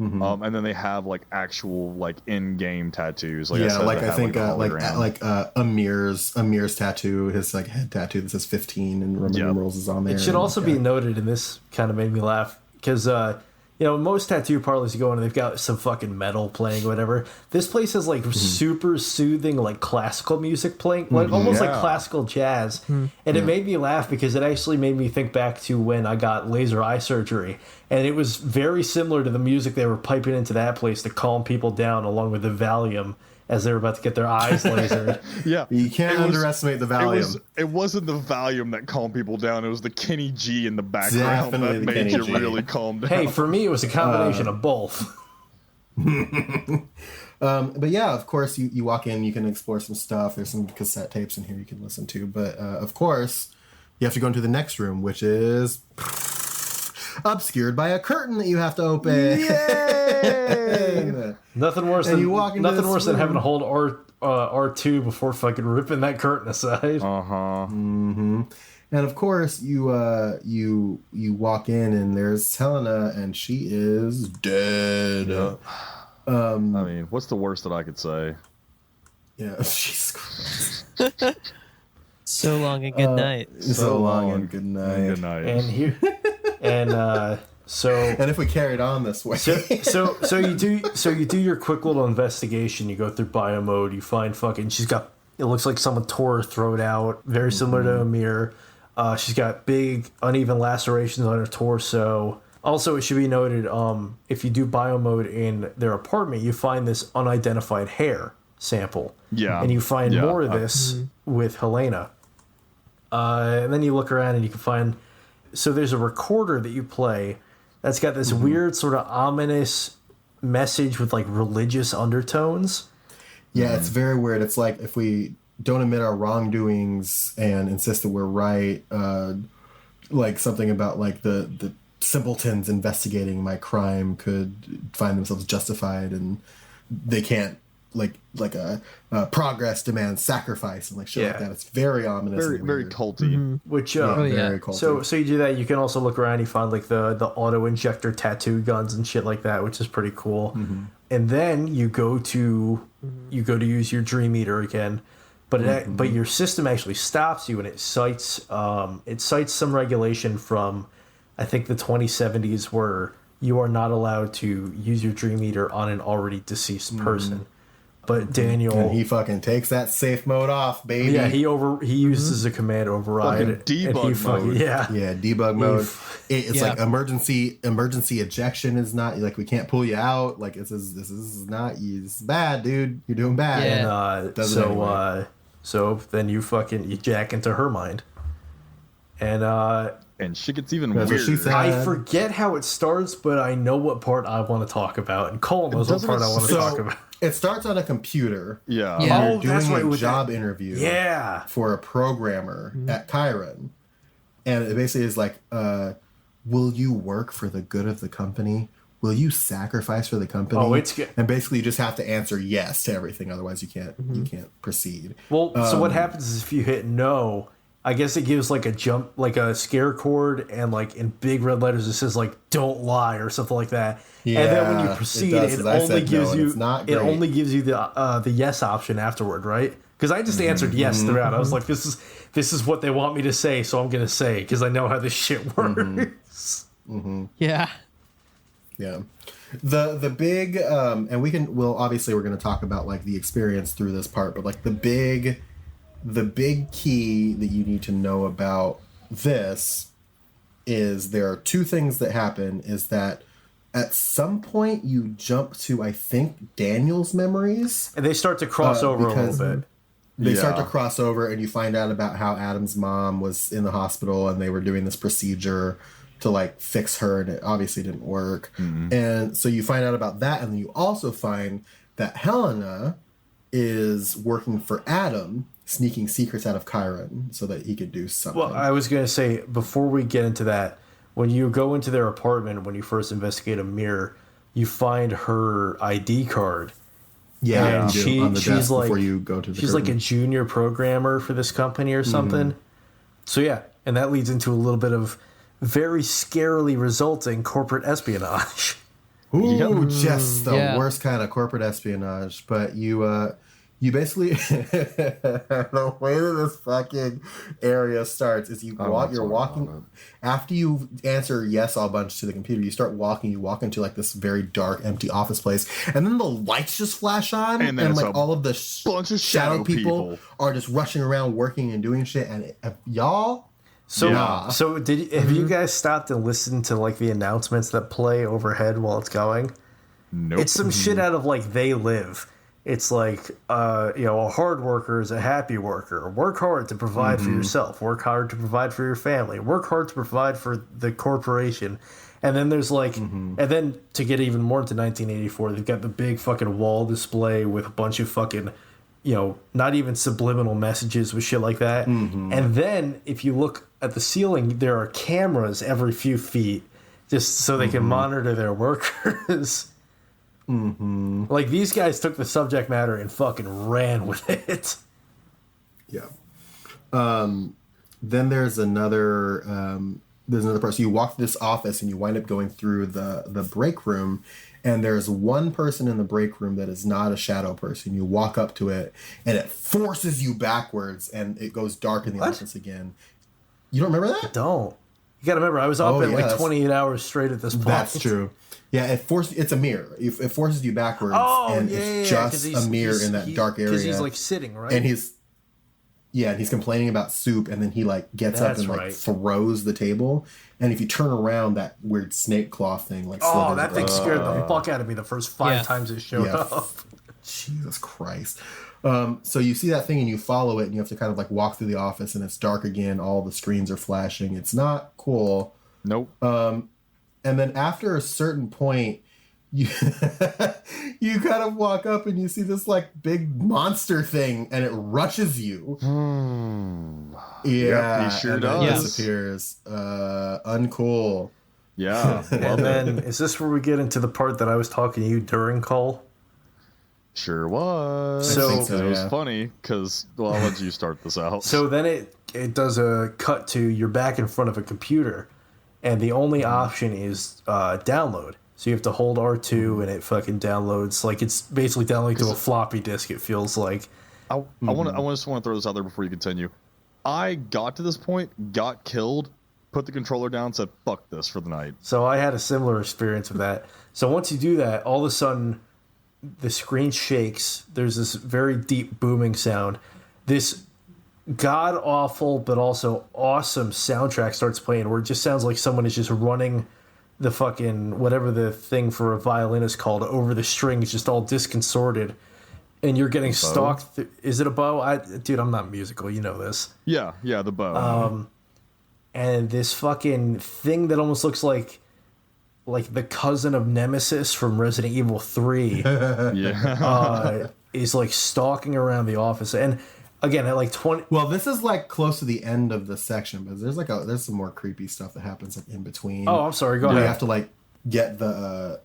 And then they have like actual like in-game tattoos. Like I think Amir's tattoo, his like head tattoo that says 15 and Roman numerals is on there. It should also be noted, and this kind of made me laugh because you know, most tattoo parlors you go in and they've got some fucking metal playing or whatever. This place has like super soothing, like classical music playing, like almost like classical jazz. And it made me laugh because it actually made me think back to when I got laser eye surgery. And it was very similar to the music they were piping into that place to calm people down, along with the Valium as they were about to get their eyes lasered. Yeah. You can't underestimate the Valium. It wasn't the Valium that calmed people down. It was the Kenny G in the background that made you really calm down. Hey, for me, it was a combination of both. But yeah, of course, you walk in, you can explore some stuff. There's some cassette tapes in here you can listen to. But of course, you have to go into the next room, which is obscured by a curtain that you have to open. Yay! Nothing worse than having to hold R2 before fucking ripping that curtain aside. And of course, you walk in and there's Helena and she is dead. Yeah. I mean, what's the worst that I could say? Yeah, Jesus Christ. So long and good night. So long and good night. Good night. And so And if we carried on this way, so you do your quick little investigation. You go through bio mode. You find fucking. She's got. It looks like someone tore her throat out. Very similar to a mirror. She's got big uneven lacerations on her torso. Also, it should be noted, if you do bio mode in their apartment, you find this unidentified hair sample. Yeah. And you find more of this with Helena. And then you look around and you can find. So there's a recorder that you play that's got this weird sort of ominous message with like religious undertones. Yeah, it's very weird. It's like if we don't admit our wrongdoings and insist that we're right, like something about like the simpletons investigating my crime could find themselves justified, and they can't like a progress demands sacrifice and like shit like that. It's very ominous, Very and very weird. culty. Which Very culty. so you do that. You can also look around. You find like the auto injector tattoo guns and shit like that, which is pretty cool. And then you go to use your Dream Eater again, but your system actually stops you and it cites some regulation from I think the 2070s where you are not allowed to use your Dream Eater on an already deceased person. But Daniel, and he fucking takes that safe mode off, baby. yeah, he uses a command override. Fucking debug and he mode. Yeah, debug mode. It's like emergency ejection is not like we can't pull you out. Like this is not. It's bad, dude. You're doing bad. Yeah. And so then you jack into her mind, And shit gets even That's what she weirder. said. I forget how it starts, but I know what part I want to talk about, and Cole knows what Doesn't part it I want to So talk about. it starts on a computer. Yeah. Yeah. You're Oh, that's doing right, a with job that- interview. Yeah. For a programmer at Chiron, and it basically is like, will you work for the good of the company? Will you sacrifice for the company? Oh, it's good. And basically, you just have to answer yes to everything. Otherwise, you can't proceed. Well, so what happens is if you hit no, I guess it gives like a jump, like a scare cord, and like in big red letters it says like "Don't lie" or something like that. And then when you Yeah, proceed, it does, it as I only said, gives no, and you it's not it great. only gives you the yes option afterward, right? Because I just answered yes throughout. I was like, this is what they want me to say, so I'm gonna say because I know how this shit works. Yeah. Yeah. The big and we'll obviously we're going to talk about like the experience through this part, but like the big key that you need to know about this is there are two things that happen. Is that at some point you jump to, I think, Daniel's memories. And they start to cross over a because little bit. They start to Yeah. cross over, and you find out about how Adam's mom was in the hospital and they were doing this procedure to like fix her, and it obviously didn't work. And so you find out about that, and then you also find that Helena is working for Adam, sneaking secrets out of Chiron so that he could do something. Well, I was gonna say before we get into that, when you go into their apartment, when you first investigate a mirror, you find her ID card. yeah, And you do, on the she's desk like before you go to the she's like a curtain. junior programmer for this company or something. So yeah, and that leads into a little bit of very scarily resulting corporate espionage. Ooh, just the Yeah. worst kind of corporate espionage. But you basically the way that this fucking area starts is you're walking after you answer yes all bunch to the computer, you start walking, you walk into like this very dark, empty office place, and then the lights just flash on, And then it's like a all of the bunch of shadow shadow people people. are just rushing around working and doing shit, and y'all. So Yeah. so have you guys stopped and listened to like the announcements that play overhead while it's going? Nope. It's some shit out of like They Live. It's like, a hard worker is a happy worker. Work hard to provide for yourself. Work hard to provide for your family. Work hard to provide for the corporation. And then there's like, and then to get even more into 1984, they've got the big fucking wall display with a bunch of fucking, not even subliminal messages with shit like that. And then if you look at the ceiling, there are cameras every few feet just so they can monitor their workers. Like these guys took the subject matter and fucking ran with it. Yeah. Then there's another part. So you walk through this office and you wind up going through the break room, and there's one person in the break room that is not a shadow person. You walk up to it and it forces you backwards and it goes dark in the office again. You don't remember that? Don't. You got to remember, I was up at yeah, like 28 hours straight at this point. That's true. Yeah, it's a mirror. It forces you backwards, and it's just a mirror in that dark area. Because he's like sitting, right? And he's complaining about soup, and then he like gets up and like throws the table. And if you turn around, that weird snake claw thing like slithers that thing scared the fuck out of me the first 5 times it showed up. Jesus Christ. So you see that thing and you follow it, and you have to kind of like walk through the office, and it's dark again. All the screens are flashing. It's not cool. Nope. And then after a certain point, you you kind of walk up and you see this like big monster thing, and it rushes you. Yep, he sure does. Disappears. Uncool. Yeah. And then, is this where we get into the part that I was talking to you during, Cole? Sure was. So, it was funny because, well, I'll let you start this out. So then it does a cut to you're back in front of a computer, and the only option is download. So you have to hold R2 and it fucking downloads. Like it's basically downloading to a floppy disk, it feels like. I just want to throw this out there before you continue. I got to this point, got killed, put the controller down, said, fuck this for the night. So I had a similar experience with that. So once you do that, all of a sudden the screen shakes. There's this very deep booming sound. This god-awful but also awesome soundtrack starts playing where it just sounds like someone is just running the fucking whatever the thing for a violin is called over the strings, just all disconcerted, and you're getting stalked. Is it a bow? Dude, I'm not musical, you know this. Yeah, the bow. And this fucking thing that almost looks like the cousin of Nemesis from Resident Evil 3 is like stalking around the office. And again, at like 20. Well, this is like close to the end of the section, but there's some more creepy stuff that happens like in between. Oh, I'm sorry. Go ahead. You have to like get the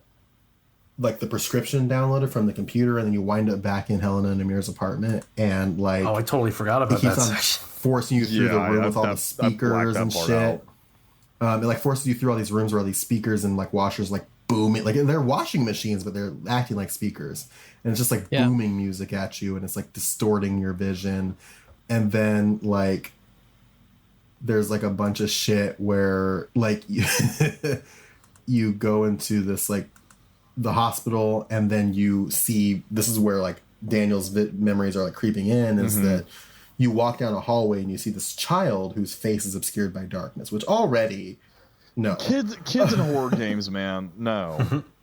the prescription downloaded from the computer, and then you wind up back in Helena and Amir's apartment, and like I totally forgot about that section. Forcing you through the room with all the speakers and shit. It like forces you through all these rooms where all these speakers and like washers like booming, like they're washing machines, but they're acting like speakers, and it's just like booming music at you, and it's like distorting your vision. And then like there's like a bunch of shit where like you go into this like the hospital, and then you see, this is where like Daniel's memories are like creeping in, is that you walk down a hallway and you see this child whose face is obscured by darkness, which already, no. Kids in horror games, man, no.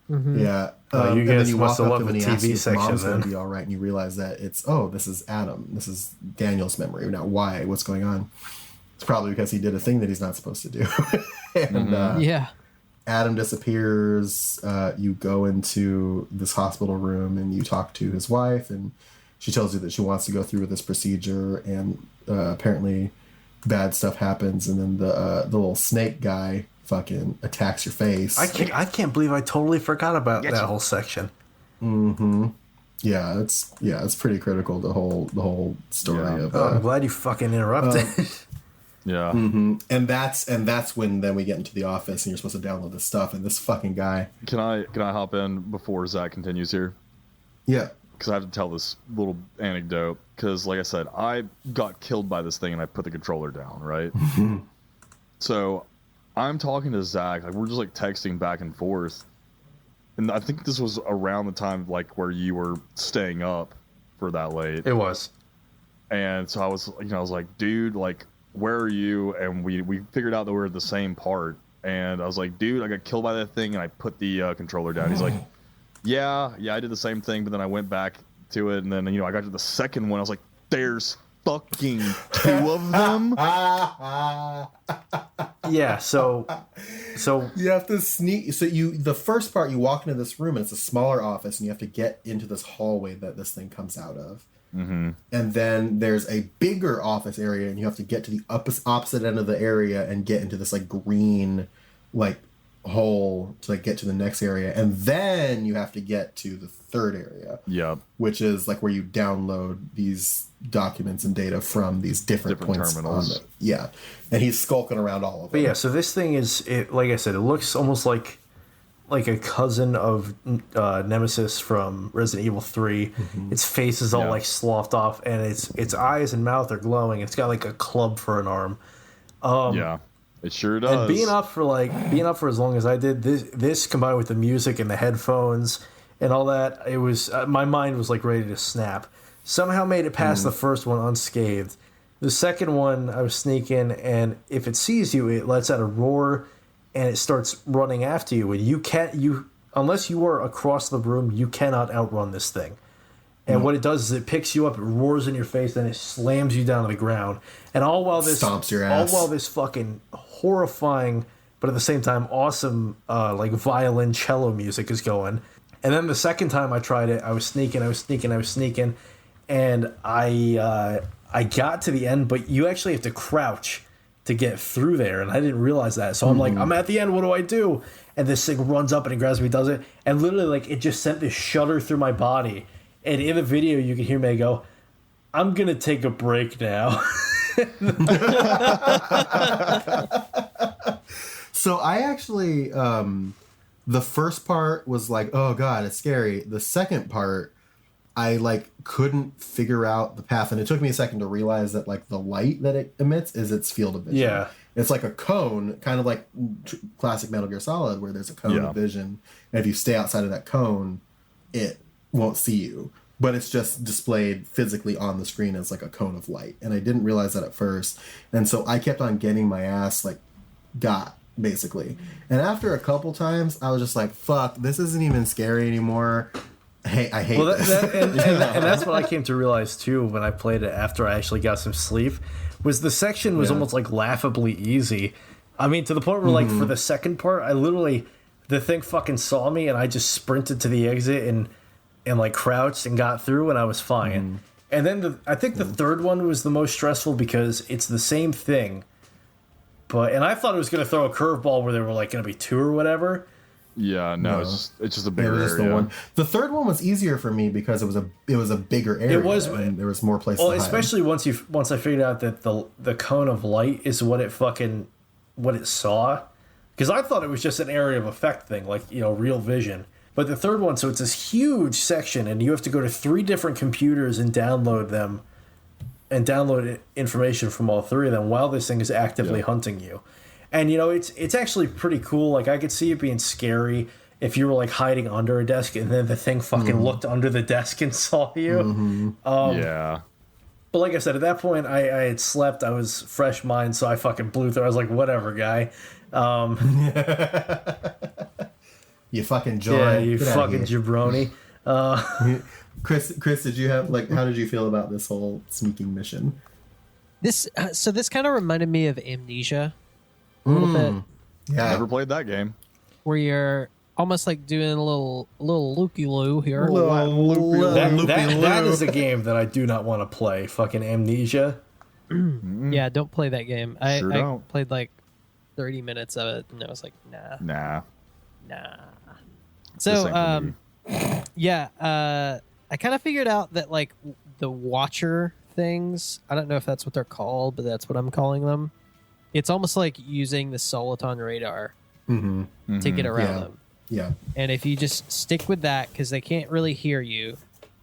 Yeah. You and guys then you must walk have up to loved him and the he asks TV you if section mom's going then. to be all right, and you realize that this is Adam. This is Daniel's memory. Now, why? What's going on? It's probably because he did a thing that he's not supposed to do. And Adam disappears. You go into this hospital room and you talk to his wife, and she tells you that she wants to go through with this procedure, and apparently bad stuff happens, and then the little snake guy fucking attacks your face. I can't believe I totally forgot about that whole section. Yeah, it's pretty critical, the whole story of I'm glad you fucking interrupted. Yeah. and that's when then we get into the office and you're supposed to download this stuff, and this fucking guy. Can I hop in before Zach continues here? Yeah. Because I have to tell this little anecdote. Because, like I said, I got killed by this thing and I put the controller down, right? So I'm talking to Zach. Like, we're just like texting back and forth. And I think this was around the time like where you were staying up for that late. It was. And so I was like, dude, like, where are you? And we figured out that we were at the same part. And I was like, dude, I got killed by that thing and I put the controller down. He's like, yeah, I did the same thing, but then I went back to it, and then I got to the second one. I was like, "There's fucking 2 of them." Yeah, so you have to sneak. So the first part, you walk into this room, and it's a smaller office, and you have to get into this hallway that this thing comes out of. And then there's a bigger office area, and you have to get to the opposite end of the area and get into this like green like hole to like get to the next area, and then you have to get to the third area, which is like where you download these documents and data from these different points terminals. And he's skulking around all of them. But yeah, so this thing is, like I said, it looks almost like a cousin of Nemesis from Resident Evil 3. Its face is all like sloughed off, and its eyes and mouth are glowing. It's got like a club for an arm. It sure does. And being up for as long as I did, this combined with the music and the headphones and all that, it was my mind was like ready to snap. Somehow made it past the first one unscathed. The second one, I was sneaking, and if it sees you, it lets out a roar, and it starts running after you. And unless you are across the room, you cannot outrun this thing. And what it does is it picks you up, it roars in your face, and it slams you down to the ground. And all while this stomps your ass. All while this fucking horrifying, but at the same time awesome, like violin cello music is going. And then the second time I tried it, I was sneaking, and I got to the end, but you actually have to crouch to get through there, and I didn't realize that. So I'm like, I'm at the end, what do I do? And this thing runs up and it grabs me, does it, and literally like it just sent this shudder through my body. And in the video, you can hear me go, I'm gonna take a break now. So I actually, the first part was like, oh god, it's scary. The second part, I like couldn't figure out the path, and it took me a second to realize that like the light that it emits is its field of vision. Yeah, it's like a cone, kind of like classic Metal Gear Solid, where there's a cone of vision, and if you stay outside of that cone, it won't see you. But it's just displayed physically on the screen as like a cone of light, and I didn't realize that at first, and so I kept on getting my ass like got basically, and after a couple times, I was just like, "Fuck, this isn't even scary anymore." Hey, I hate this. And that's what I came to realize too when I played it after I actually got some sleep, was the section was almost like laughably easy. I mean, to the point where like for the second part, the thing fucking saw me and I just sprinted to the exit and like crouched and got through and I was fine. And then I think the third one was the most stressful because it's the same thing. And I thought it was going to throw a curveball where there were like going to be two or whatever. Yeah, no. It's just a bigger area. The one. The third one was easier for me because it was a bigger area. It was, and there was more places. Well, especially once I figured out that the cone of light is what it saw, because I thought it was just an area of effect thing, like real vision. But the third one, so it's this huge section, and you have to go to 3 different computers and download them, and download information from all 3 of them while this thing is actively hunting you. And it's actually pretty cool. Like I could see it being scary if you were like hiding under a desk and then the thing fucking looked under the desk and saw you. Yeah. But like I said, at that point I had slept. I was fresh mind, so I fucking blew through. I was like, whatever, guy. You fucking joy. Yeah, you fucking jabroni. Chris, did you have how did you feel about this whole sneaking mission? This kind of reminded me of Amnesia. A little bit. Yeah. Never played that game. Where you're almost like doing a little looky-loo here. That is a game that I do not want to play. Fucking Amnesia. Yeah, don't play that game. I don't. played like 30 minutes of it, and I was like, nah. So, I kind of figured out that like the Watcher things, I don't know if that's what they're called, but that's what I'm calling them. It's almost like using the Soliton radar to get around them. Yeah. And if you just stick with that, because they can't really hear you,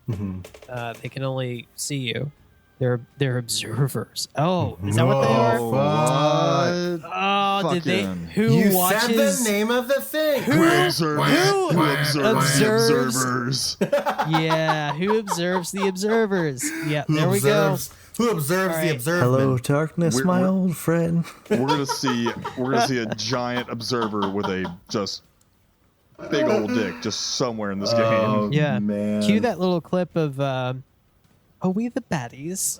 they can only see you. They're observers. Oh, is that what they are? What? Oh, did they? You said the name of the thing. Who observes the observers? Yeah, who observes the observers? Yeah, there we go. Who observes the observer? Hello, darkness, my old friend. We're gonna see a giant observer with a just big old dick just somewhere in this game. Yeah, man. Cue that little clip of "Are we the baddies?"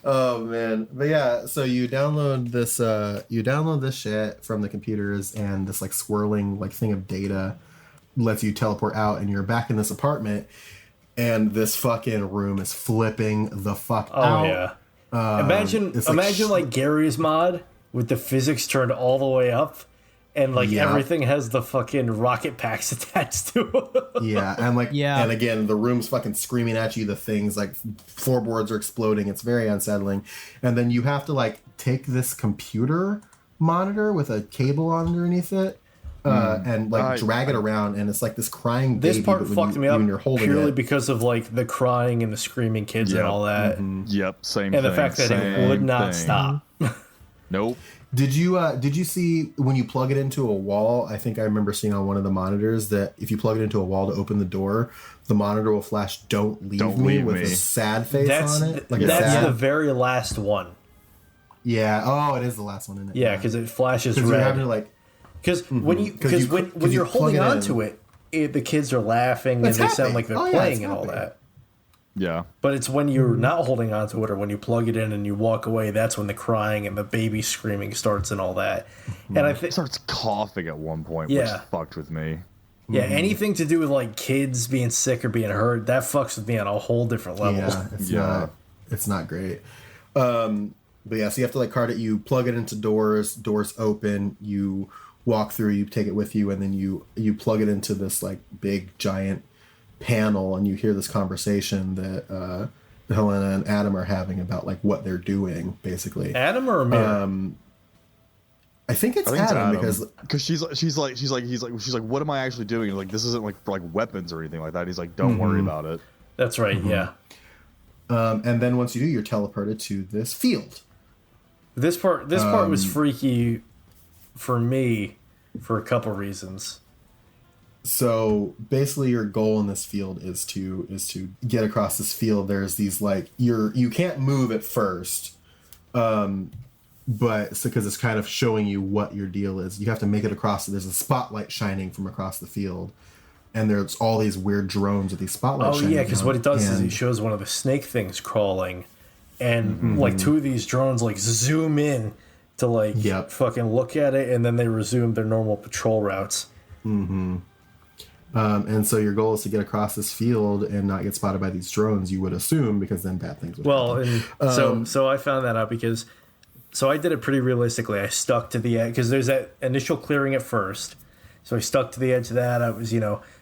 Oh man, but yeah. So you download this shit from the computers, and this like swirling like thing of data lets you teleport out, and you're back in this apartment. And this fucking room is flipping the fuck out. Oh yeah. Imagine like Gary's mod with the physics turned all the way up, and like everything has the fucking rocket packs attached to it. And again, the room's fucking screaming at you. The things like floorboards are exploding. It's very unsettling. And then you have to like take this computer monitor with a cable underneath it and like drag it around, and it's like this crying baby. This part fucked me up when you're holding purely it. because of like the crying and the screaming kids and all that. Yep, same And thing. the fact that it would not stop. Nope. Did you see when you plug it into a wall? I think I remember seeing on one of the monitors that if you plug it into a wall to open the door, the monitor will flash "Don't leave me" with a sad face on it. That's the very last one. Yeah. Oh, it is the last one, isn't it? Yeah, because it flashes red. You're having to like. Because when you're holding on to it, the kids are laughing and they sound like they're playing and all that. Yeah. But it's when you're not holding on to it or when you plug it in and you walk away, that's when the crying and the baby screaming starts and all that. And I think starts coughing at one point, which fucked with me. Yeah, anything to do with like kids being sick or being hurt, that fucks with me on a whole different level. Yeah, it's not great. But yeah, so you have to like card it. You plug it into doors open. You walk through. You take it with you, and then you plug it into this like big giant panel, and you hear this conversation that Helena and Adam are having about like what they're doing, basically. Adam or Amir? I think it's Adam because she's like what am I actually doing? Like this isn't like for like weapons or anything like that. He's like, don't worry about it. That's right. Yeah. And then once you do, you're teleported to this field. This part was freaky for me for a couple reasons. So basically your goal in this field is to get across this field. There's these like you can't move at first. But because it's kind of showing you what your deal is. You have to make it across. There's a spotlight shining from across the field. And there's all these weird drones with these spotlights shining. Oh yeah, because what it does is he shows one of the snake things crawling. And like two of these drones like zoom in to like fucking look at it, and then they resume their normal patrol routes. And so your goal is to get across this field and not get spotted by these drones, you would assume, because then bad things would happen. And so I found that out because I did it pretty realistically. I stuck to the edge because there's that initial clearing at first. So I stuck to the edge of that. I was,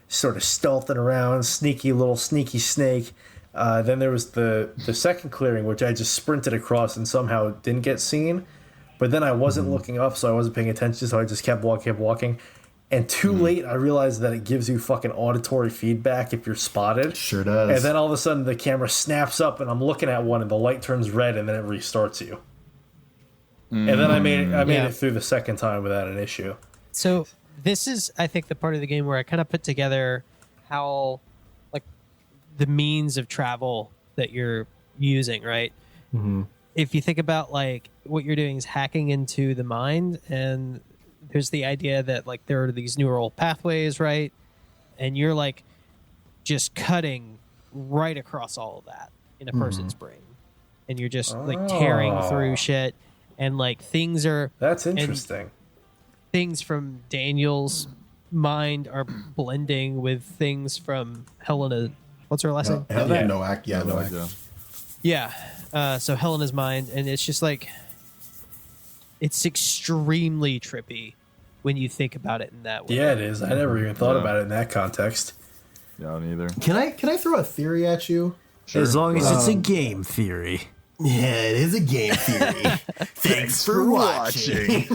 sort of stealthing around, sneaky snake. Then there was the second clearing, which I just sprinted across and somehow didn't get seen. But then I wasn't looking up, so I wasn't paying attention, so I just kept walking. And too late, I realized that it gives you fucking auditory feedback if you're spotted. Sure does. And then all of a sudden, the camera snaps up, and I'm looking at one, and the light turns red, and then it restarts you. And then I made it through the second time without an issue. So this is, I think, the part of the game where I kind of put together how, like, the means of travel that you're using, right? If you think about, like, what you're doing is hacking into the mind, and there's the idea that, like, there are these neural pathways, right? And you're, like, just cutting right across all of that in a person's brain. And you're just, like, tearing through shit. And, like, things are... That's interesting. Things from Daniel's mind are blending with things from Helena. What's her last name? Noack. Yeah, Noack. Yeah. So Helena's mind, and it's just like... It's extremely trippy when you think about it in that way. Yeah, it is. I never even thought about it in that context. Yeah, neither. Can I throw a theory at you? Sure. As long as it's a game theory. Yeah, it is a game theory. Thanks for watching.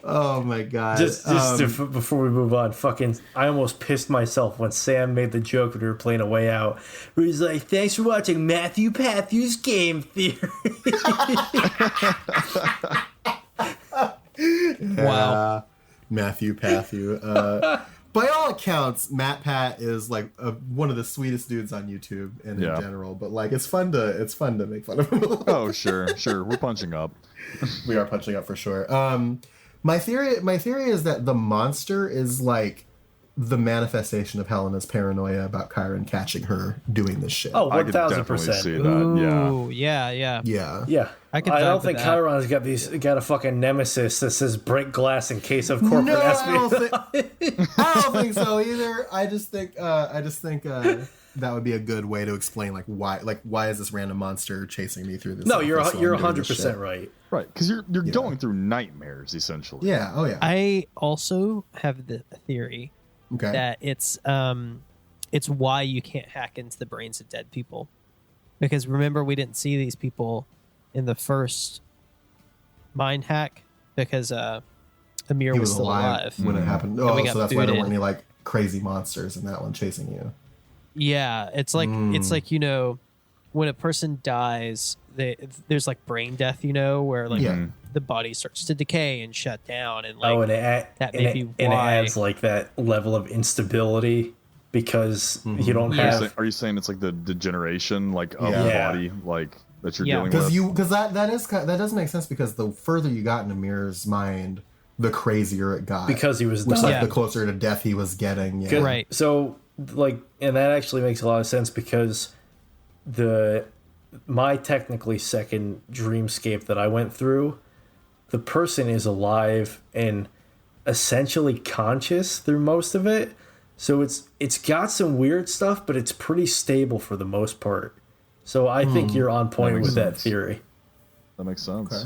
Oh my god! Just before we move on, I almost pissed myself when Sam made the joke when we were playing A Way Out, where he's like, "Thanks for watching Matthew Pathew's game theory." Wow, Matthew Pathew. By all accounts, Matt Pat is like one of the sweetest dudes on YouTube and in general. But like, it's fun to make fun of him. Oh, sure, we're punching up. We are punching up for sure. My theory is that the monster is like the manifestation of Helena's paranoia about Chiron catching her doing this shit. Oh, I could definitely 1000%. see that. Ooh, yeah. Yeah. I don't think Chiron's got a fucking nemesis that says break glass in case of corporate espionage. I don't think so either. I just think that would be a good way to explain why is this random monster chasing me through this? No, you're 100% right. Right, because you're going through nightmares essentially. Yeah. Oh yeah. I also have the theory that it's why you can't hack into the brains of dead people, because remember we didn't see these people in the first mind hack because Amir He was was still alive. when it happened. And we Oh, got so that's why there booted. weren't any like crazy monsters in that one chasing you. Yeah, it's like when a person dies, there's like brain death, where like Yeah. the body starts to decay and shut down, and Oh, like and that may be it why. adds like that level of instability because you don't Yeah. have. Are you saying it's like the degeneration, like of Yeah. the Yeah. body, like that you're Yeah. dealing with? Because that does make sense because the further you got into Mirror's mind, the crazier it got. Because he was which dying. like the closer to death he was getting. Yeah. Right. So like, and that actually makes a lot of sense because my technically second dreamscape that I went through, the person is alive and essentially conscious through most of it. So it's got some weird stuff, but it's pretty stable for the most part. So I think you're on point makes with that sense. theory. That makes sense. Okay.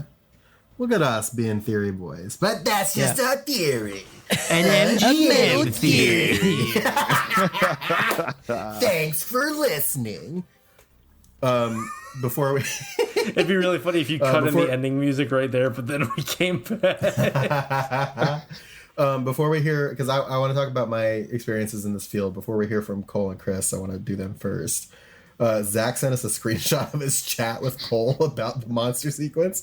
Look at us being theory boys, but that's just our theory. An MGM theory. Thanks for listening. Before we It'd be really funny if you cut in before- the ending music right there, but then we came back. before we hear, because I want to talk about my experiences in this field. Before we hear from Cole and Chris, I want to do them first. Zach sent us a screenshot of his chat with Cole about the monster sequence.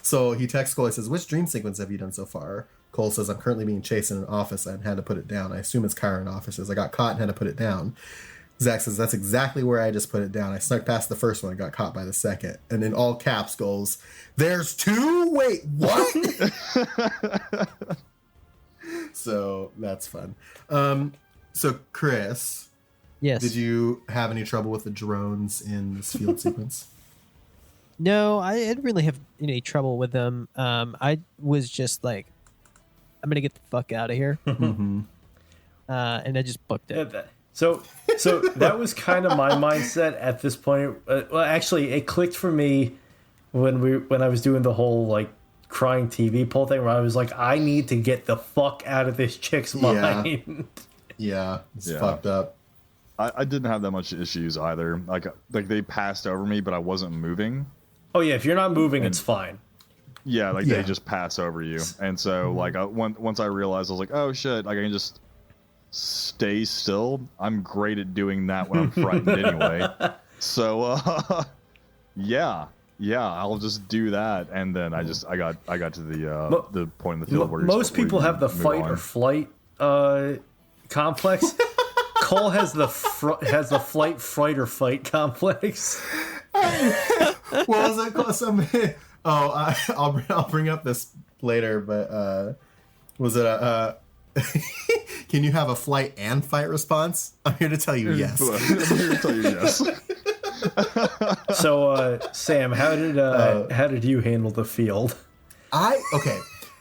So he texts Cole. He says, "Which dream sequence have you done so far?" Cole says, "I'm currently being chased in an office and had to put it down. I assume it's Chiron offices. I got caught and had to put it down." Zach says, "That's exactly where I just put it down. I snuck past the first one and got caught by the second." And in all caps goes, "There's two? Wait, what?" So that's fun. So Chris, Yes. did you have any trouble with the drones in this field sequence? No, I didn't really have any trouble with them. I was just like, I'm gonna get the fuck out of here, and I just booked it. So that was kind of my mindset at this point. Well, actually, it clicked for me when I was doing the whole like crying TV poll thing, where I was like, I need to get the fuck out of this chick's mind. Yeah, it's Yeah. fucked up. I didn't have that much issues either. Like they passed over me, but I wasn't moving. Oh yeah, if you're not moving, it's fine. Yeah, like Yeah. they just pass over you. And so like once I realized, I was like, oh shit, like I can just stay still. I'm great at doing that when I'm frightened anyway. So yeah, I'll just do that. And then I got to the point in the field where Most where people you have the move fight on. or flight complex. Cole has the flight, fright, or fight complex. What was it called? I'll bring up this later, but was it a can you have a flight and fight response? I'm here to tell you yes. I'm here to tell you yes. So Sam, how did you handle the field?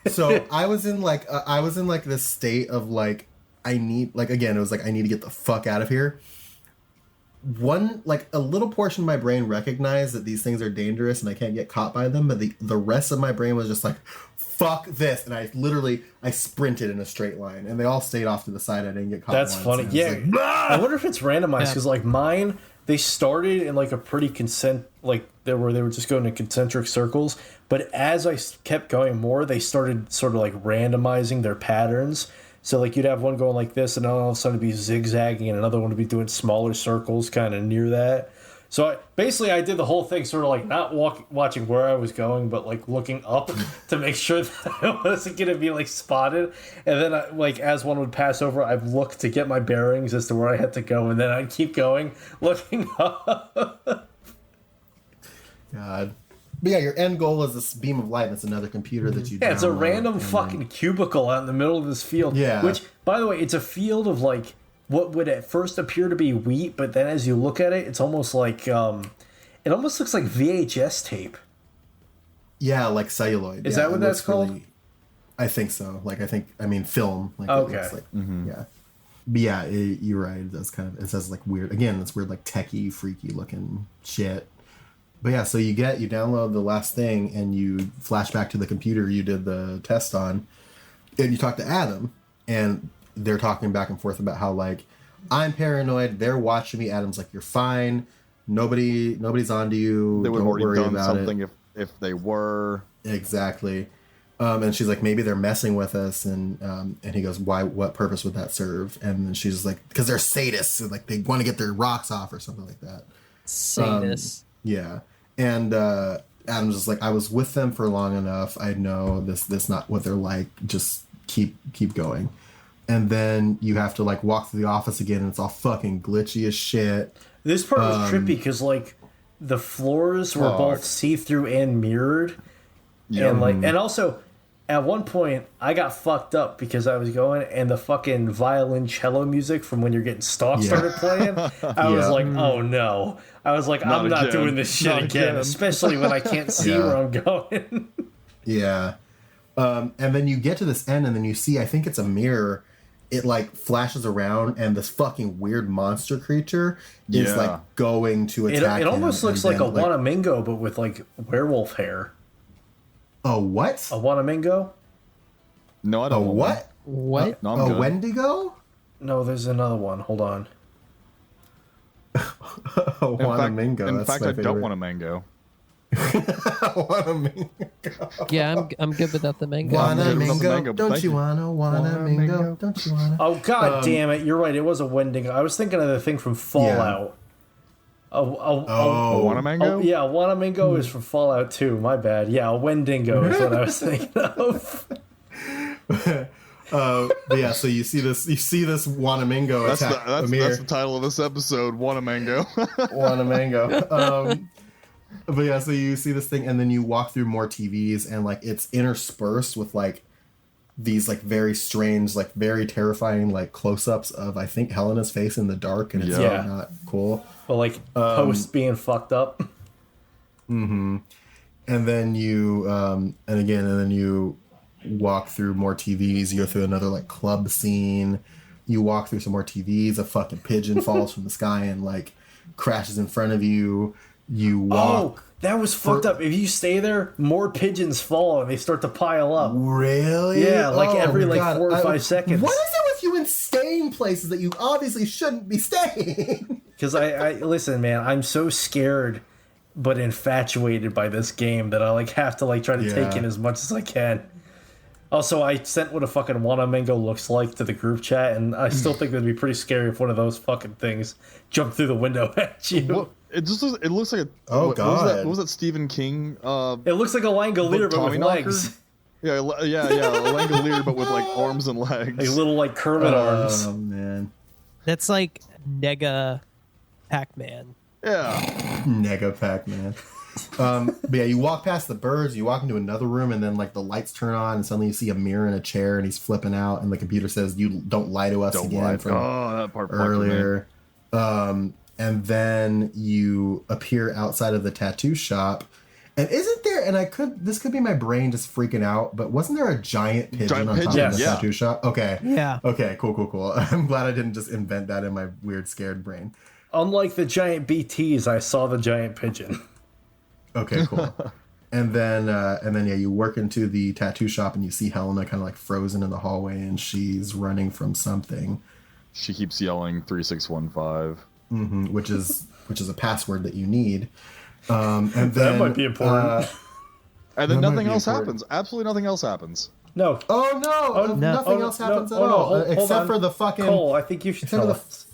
So I was in like this state of like I need to get the fuck out of here. A little portion of my brain recognized that these things are dangerous and I can't get caught by them, but the rest of my brain was just like, fuck this, and I sprinted in a straight line, and they all stayed off to the side. I didn't get caught. That's once, funny. and I was Yeah, like, I wonder if it's randomized because like mine, they started in like a pretty they were just going in concentric circles, but as I kept going more, they started sort of like randomizing their patterns. So like you'd have one going like this, and then all of a sudden it'd be zigzagging, and another one would be doing smaller circles, kind of near that. So I did the whole thing sort of like not watching where I was going, but like looking up to make sure that I wasn't gonna be like spotted. And then as one would pass over, I'd look to get my bearings as to where I had to go, and then I'd keep going, looking up. God. But yeah, your end goal is this beam of light, and it's another computer that you Yeah, it's a download, random and fucking cubicle out in the middle of this field. Yeah. Which, by the way, it's a field of like what would at first appear to be wheat, but then as you look at it, it's almost like it almost looks like VHS tape. Yeah, like celluloid. Is Yeah, that what it that's looks called? I think so. Film. Like, Okay. It looks like, yeah. But yeah, you're right. It does kind of, it says like weird, again, it's weird, like techie, freaky looking shit. But yeah, so you download the last thing and you flash back to the computer you did the test on, and you talk to Adam, and they're talking back and forth about how like, I'm paranoid, they're watching me. Adam's like, you're fine. Nobody's onto you. They would have Don't already worry done about something it. if they were. Exactly. And she's like, maybe they're messing with us. And he goes, why? What purpose would that serve? And then she's like, because they're sadists. Like they want to get their rocks off or something like that. Sadists. Yeah. And Adam's just like, I was with them for long enough. I know this not what they're like. Just keep going. And then you have to like walk through the office again, and it's all fucking glitchy as shit. This part was trippy because like the floors were both see-through and mirrored. Yeah. And also at one point I got fucked up because I was going and the fucking violoncello music from when you're getting stalked started playing. I was like, oh no. I was like, I'm not doing this shit again, especially when I can't see where I'm going. Yeah. And then you get to this end and then you see, I think it's a mirror. It like flashes around and this fucking weird monster creature is like going to attack it almost looks like a like, Wanamingo, but with like werewolf hair. A what? A Wanamingo? No, I don't. A what? What? No, a Wendigo? No, there's another one. Hold on. A Wanamingo. In fact, I don't want a mango. Wanamingo. Yeah, I'm good without the mango. Wanamingo. Don't you want a Wanamingo? Don't you want a... Oh, god damn it. You're right. It was a Wendigo. I was thinking of the thing from Fallout. A Wanamingo? Oh, yeah, Wanamingo is from Fallout 2. My bad. Yeah, a Wendigo is what I was thinking of. But yeah, so you see this Wanamingo attack Amir. That's the title of this episode, Wanamingo. Wanamingo. But yeah, so you see this thing, and then you walk through more TVs, and like it's interspersed with like these like very strange, like very terrifying like close-ups of I think Helena's face in the dark, and it's really not cool. But like post being fucked up. Mm-hmm. And then you and then you walk through more TVs. You go through another like club scene. You walk through some more TVs. A fucking pigeon falls from the sky and like crashes in front of you. You walk. Oh, that was fucked up. If you stay there, more pigeons fall and they start to pile up. Really? Yeah, like every 4 or 5 seconds. What is it with you in staying places that you obviously shouldn't be staying? Because I listen, man, I'm so scared but infatuated by this game that I like have to like try to take in as much as I can. Also, I sent what a fucking Wanamingo looks like to the group chat, and I still think it'd be pretty scary if one of those fucking things jumped through the window at you. What? It looks like a... Oh, God. What was that Stephen King... it looks like a Langolier, but with legs. Yeah, a Langolier, but with, like, arms and legs. Like little, like, Kermit arms. Oh, man. That's like Nega Pac-Man. Yeah. Nega Pac-Man. But yeah, you walk past the birds, you walk into another room, and then, like, the lights turn on, and suddenly you see a mirror in a chair, and he's flipping out, and the computer says, you don't lie to us again from that part earlier. And then you appear outside of the tattoo shop. And isn't there, and this could be my brain just freaking out, but wasn't there a giant pigeon on top of the tattoo shop? Okay. Yeah. Okay, cool. I'm glad I didn't just invent that in my weird, scared brain. Unlike the giant BTs, I saw the giant pigeon. Okay, cool. And then you work into the tattoo shop and you see Helena kind of like frozen in the hallway and she's running from something. She keeps yelling 3615. Mm-hmm, which is a password that you need. And then, that might be important. And then nothing else happens. Absolutely nothing else happens. No. Oh no! Nothing else happens at all, except for the fucking. Cole, I think you should tell us.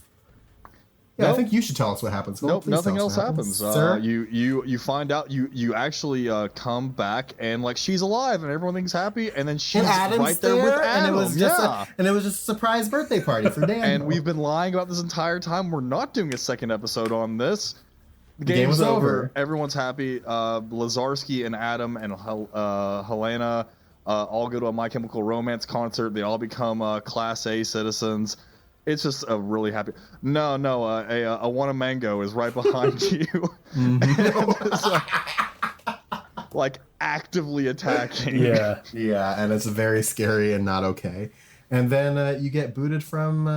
Yeah, I think you should tell us what happens. Nope, nothing else happens. Sir? You find out you actually come back and like she's alive and everyone thinks happy and then she's right there with Adam. And it was just a surprise birthday party for Dan. And we've been lying about this entire time. We're not doing a second episode on this. The game game's was over. Everyone's happy. Lazarski and Adam and Helena all go to a My Chemical Romance concert. They all become Class A citizens. It's just a really happy. A Wanamingo is right behind you, it's like actively attacking. Yeah, and it's very scary and not okay. And then you get booted from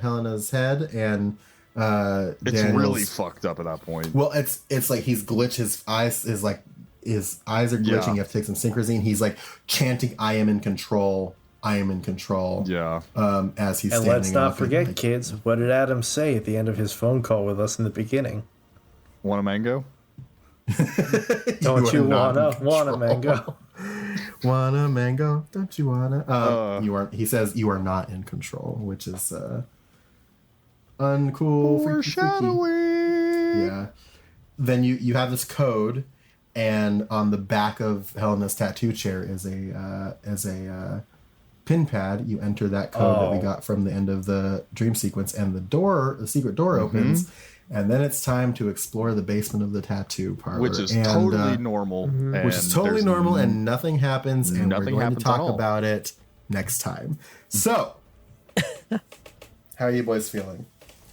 Helena's head, and it's really fucked up at that point. Well, it's like he's glitched. His eyes are glitching. You have to take some synchrosine. He's like chanting, "I am in control. I am in control." Yeah. As he's and standing let's not up forget, and, kids, what did Adam say at the end of his phone call with us in the beginning? Want a mango? Don't you want a mango? Wanna mango? Don't you wanna? You are. He says you are not in control, which is uncool. Freaky. Foreshadowing. Yeah. Then you have this code, and on the back of Helena's tattoo chair is a pin pad. You enter that code that we got from the end of the dream sequence, and the secret door opens, and then it's time to explore the basement of the tattoo parlor, which is totally normal. Which is totally normal, and nothing happens, and Nothing we're going to happens at talk all. about it next time. So, how are you boys feeling?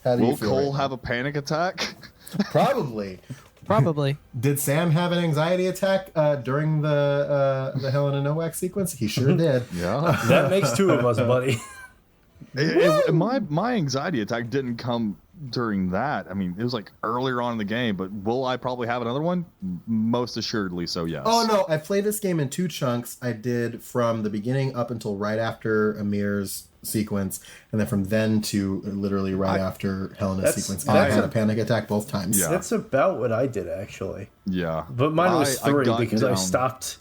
How do you Will feel Cole right have a panic attack? now? Probably. Probably. Did Sam have an anxiety attack during the Helena Nowak sequence? He sure did. Yeah. That makes two of us, buddy. My anxiety attack didn't come during that. I mean, it was like earlier on in the game, but will I probably have another one? Most assuredly so, yes. Oh no, I played this game in 2 chunks. I did from the beginning up until right after Amir's sequence, and then from then to literally right after Helena's sequence. And I had a panic attack both times. Yeah. That's about what I did, actually. Yeah. But mine was I 3 got because I down- stopped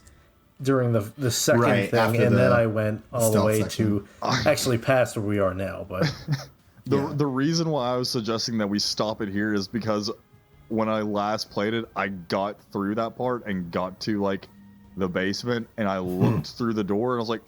during the second Right, thing, after and then the I went all the stealth way section. to actually past where we are now. But The reason why I was suggesting that we stop it here is because when I last played it, I got through that part and got to like the basement, and I looked through the door and I was like,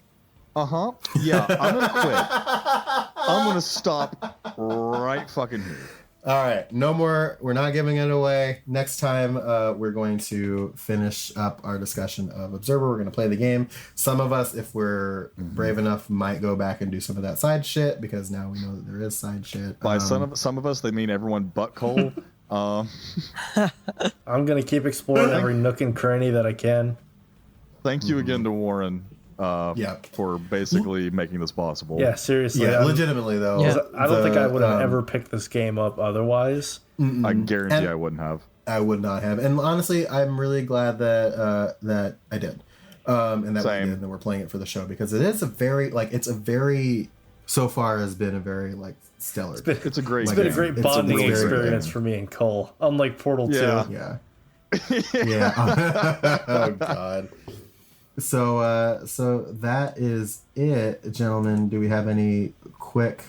yeah, I'm gonna quit. I'm gonna stop right fucking here. All right, no more. We're not giving it away. Next time, we're going to finish up our discussion of Observer. We're going to play the game. Some of us, if we're brave enough, might go back and do some of that side shit, because now we know that there is side shit. By some of us, they mean everyone but Cole. I'm gonna keep exploring every nook and cranny that I can. Thank you again to Warren. Yeah. For basically making this possible. Yeah, seriously. Yeah, legitimately though. Yeah. I don't think I would have ever picked this game up otherwise. I guarantee And- I wouldn't have. I would not have. And honestly, I'm really glad that that I did, and that we Same. did, and that we're playing it for the show, because it is a very so far has been a very stellar. It's a great It's been a game. great It's a bonding very experience good for me and Cole, unlike Portal 2. Yeah. Yeah. Yeah. Oh God. So that is it, gentlemen. Do we have any quick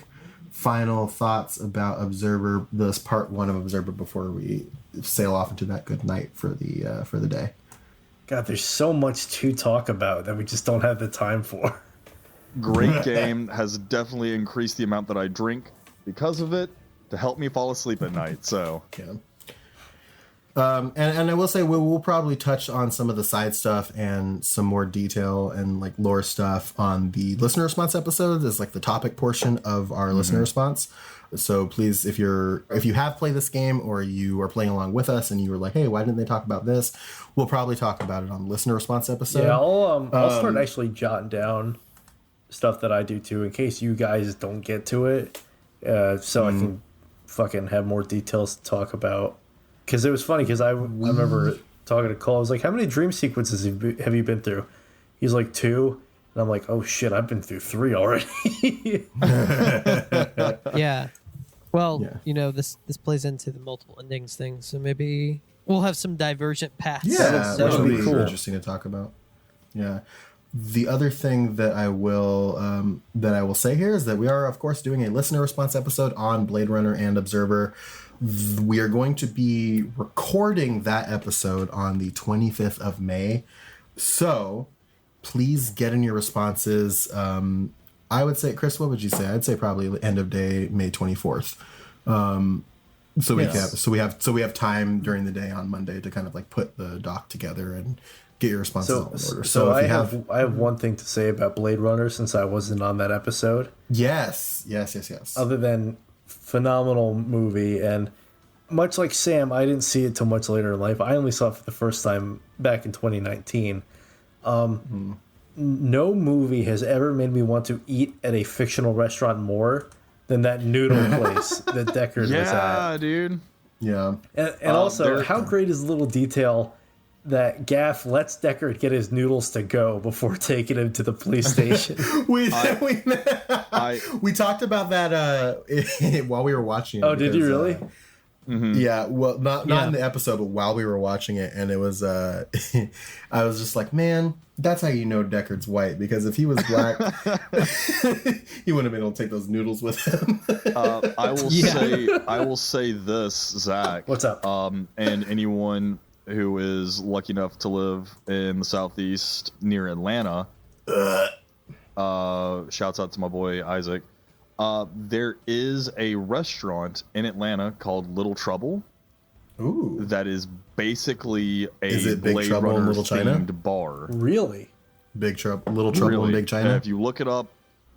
final thoughts about Observer, this part 1 of Observer, before we sail off into that good night for the day? God, there's so much to talk about that we just don't have the time for. Great game. Has definitely increased the amount that I drink because of it to help me fall asleep at night. So Yeah. And I will say we'll probably touch on some of the side stuff and some more detail and like lore stuff on the listener response episode as like the topic portion of our listener response. So please, if you have played this game or you are playing along with us and you were like, hey, why didn't they talk about this? We'll probably talk about it on the listener response episode. Yeah, I'll start actually jotting down stuff that I do too, in case you guys don't get to it, so I can fucking have more details to talk about. Because it was funny, because I remember talking to Cole. I was like, how many dream sequences have you been through? He's like, 2. And I'm like, oh shit, I've been through 3 already. Yeah. Well, Yeah. this plays into the multiple endings thing, so maybe we'll have some divergent paths. Yeah, that which would will be be cool. interesting to talk about. Yeah. The other thing that I will say here is that we are, of course, doing a listener response episode on Blade Runner and Observer. We are going to be recording that episode on the 25th of May. So please get in your responses. I would say, Chris, what would you say? I'd say probably end of day, May 24th. So we have time during the day on Monday to kind of like put the doc together and get your responses all in order. So if I have one thing to say about Blade Runner, since I wasn't on that episode. yes. Other than phenomenal movie, and much like Sam, I didn't see it till much later in life. I only saw it for the first time back in 2019. No movie has ever made me want to eat at a fictional restaurant more than that noodle place that Deckard was at. yeah, dude. Yeah. And also, there- how great is the little detail that Gaff lets Deckard get his noodles to go before taking him to the police station? We I we talked about that while we were watching it. Oh, did you because, really? Yeah, well, not Yeah. in the episode, but while we were watching it, and it was, I was just like, man, that's how you know Deckard's white, because if he was black, he wouldn't have been able to take those noodles with him. I will say this, Zach. What's up? And anyone who is lucky enough to live in the Southeast near Atlanta, shouts out to my boy Isaac. There is a restaurant in Atlanta called Little Trouble. Ooh, That is basically Is a it Big Blade Trouble in Runner Little China? themed bar. Really? Big Trouble, Little Trouble in Really. Big China. And if you look it up,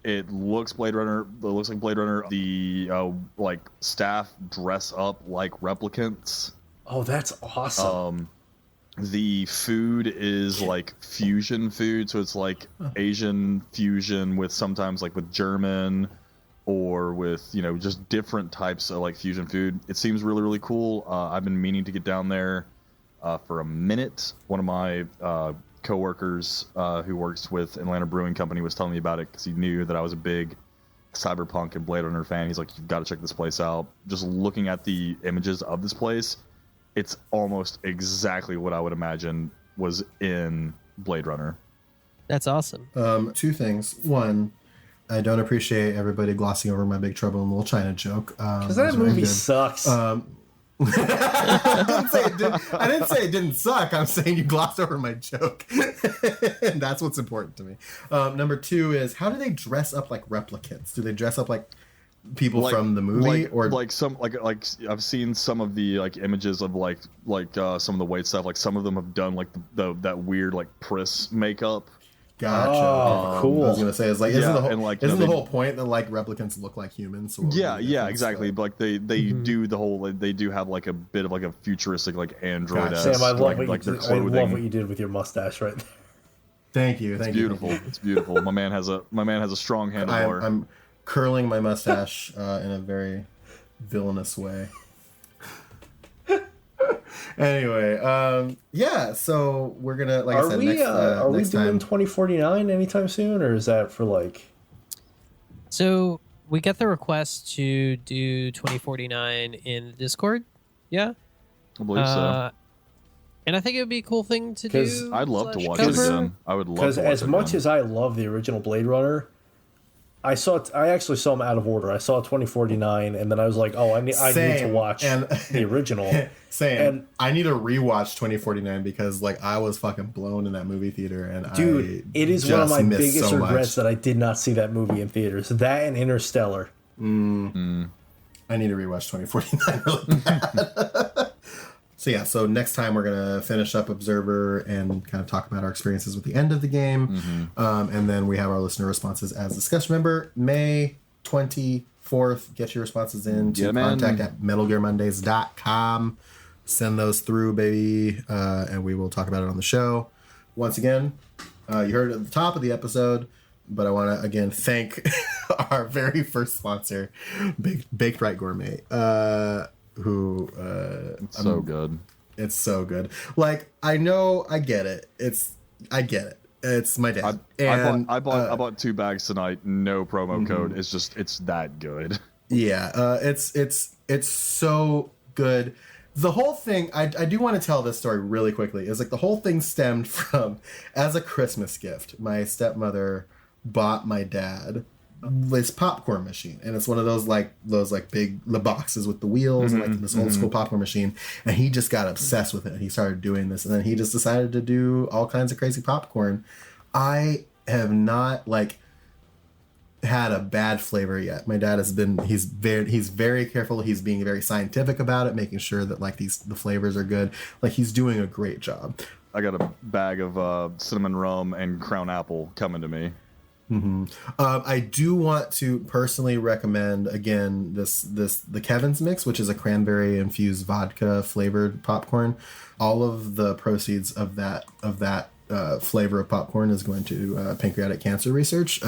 it looks Blade Runner. It looks like Blade Runner. The like staff dress up like replicants. Oh, that's awesome. The food is like fusion food, so it's like Asian fusion with sometimes like with German or with, you know, just different types of like fusion food. It seems really, really cool. I've been meaning to get down there for a minute. One of my coworkers who works with Atlanta Brewing Company was telling me about it because he knew that I was a big cyberpunk and Blade Runner fan. He's like, you've got to check this place out. Just looking at the images of this place, it's almost exactly what I would imagine was in Blade Runner. That's awesome. Two things. One, I don't appreciate everybody glossing over my Big Trouble in Little China joke. Because that movie sucks. I didn't say it didn't suck. I'm saying you glossed over my joke. And that's what's important to me. Number two is, how do they dress up like replicants? Do they dress up like people from the movie, or like some like I've seen some of the like images of like some of the white stuff. Like some of them have done like that weird like Pris makeup. Gotcha. Oh, cool. I was gonna say, is like, isn't the whole, and, like, isn't you know, the whole point that like replicants look like humans? Or Yeah, exactly. But like they do the whole, like, they do have like a bit of like a futuristic like android. Gotcha. Sam, I love, like, what like you their did. I love clothing. what you did with your mustache right there. Thank you. It's Thank beautiful. you. It's beautiful. My man has a strong handlebar. I'm curling my mustache in a very villainous way. Anyway, yeah. So we're gonna, like I said, Are we next doing time. 2049 anytime soon, or is that for like? So we get the request to do 2049 in the Discord. Yeah. I believe so. And I think it would be a cool thing to 'Cause do. I'd love to slash watch cover. it again. I would love Because to watch as it much again. as I love the original Blade Runner, I actually saw them out of order. I saw 2049, and then I was like, oh, I need to Same. watch And- the original. Same. And- I need to rewatch 2049 because like I was fucking blown in that movie theater, and Dude, it is one of my biggest regrets that I did not see that movie in theaters. That and Interstellar. I need to rewatch 2049 really bad. So yeah, so next time we're gonna finish up Observer and kind of talk about our experiences with the end of the game, and then we have our listener responses as discussed. Remember, May 24th, get your responses in to Get 'em in. contact@metalgearmondays.com. Send those through, baby, and we will talk about it on the show. Once again, you heard it at the top of the episode, but I want to again thank our very first sponsor, Baked Right Gourmet. Who It's so good. it's so good. Like, I know, I get it. I get it. It's my dad. I bought 2 bags tonight. No promo code. It's that good. Yeah, it's so good. The whole thing, I do want to tell this story really quickly. Is like the whole thing stemmed from, as a Christmas gift, my stepmother bought my dad this popcorn machine, and it's one of those big the boxes with the wheels and like this old school popcorn machine, and he just got obsessed with it. He started doing this, and then he just decided to do all kinds of crazy popcorn. I have not like had a bad flavor yet. My dad has been he's very careful. He's being very scientific about it, making sure that like the flavors are good. Like, he's doing a great job. I got a bag of cinnamon rum and crown apple coming to me. I do want to personally recommend again the Kevin's mix, which is a cranberry infused vodka flavored popcorn. All of the proceeds of that flavor of popcorn is going to pancreatic cancer research.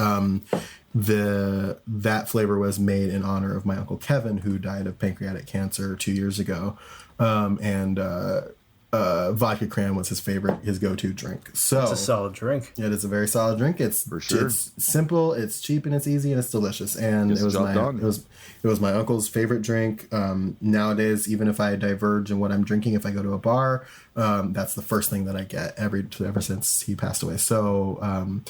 That flavor was made in honor of my uncle Kevin, who died of pancreatic cancer 2 years ago, and vodka cran was his go-to drink. So it's a solid drink. It is a very solid drink. It's For sure. It's simple, it's cheap, and it's easy, and it's delicious. And it was my uncle's favorite drink. Nowadays, even if I diverge in what I'm drinking, if I go to a bar, that's the first thing that I get ever since he passed away. So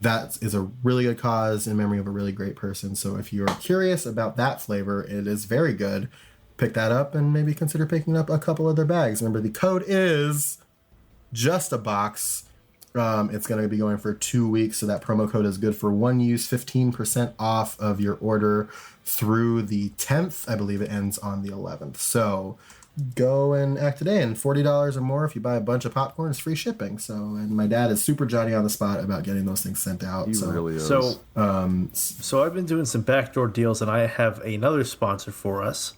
that is a really good cause in memory of a really great person. So if you're curious about that flavor, it is very good. Pick that up and maybe consider picking up a couple other bags. Remember, the code is just a box. It's going to be going for 2 weeks, so that promo code is good for one use, 15% off of your order through the 10th. I believe it ends on the 11th. So go and act today, and $40 or more if you buy a bunch of popcorn is free shipping. So, and my dad is super Johnny on the spot about getting those things sent out. He really is. So I've been doing some backdoor deals, and I have another sponsor for us.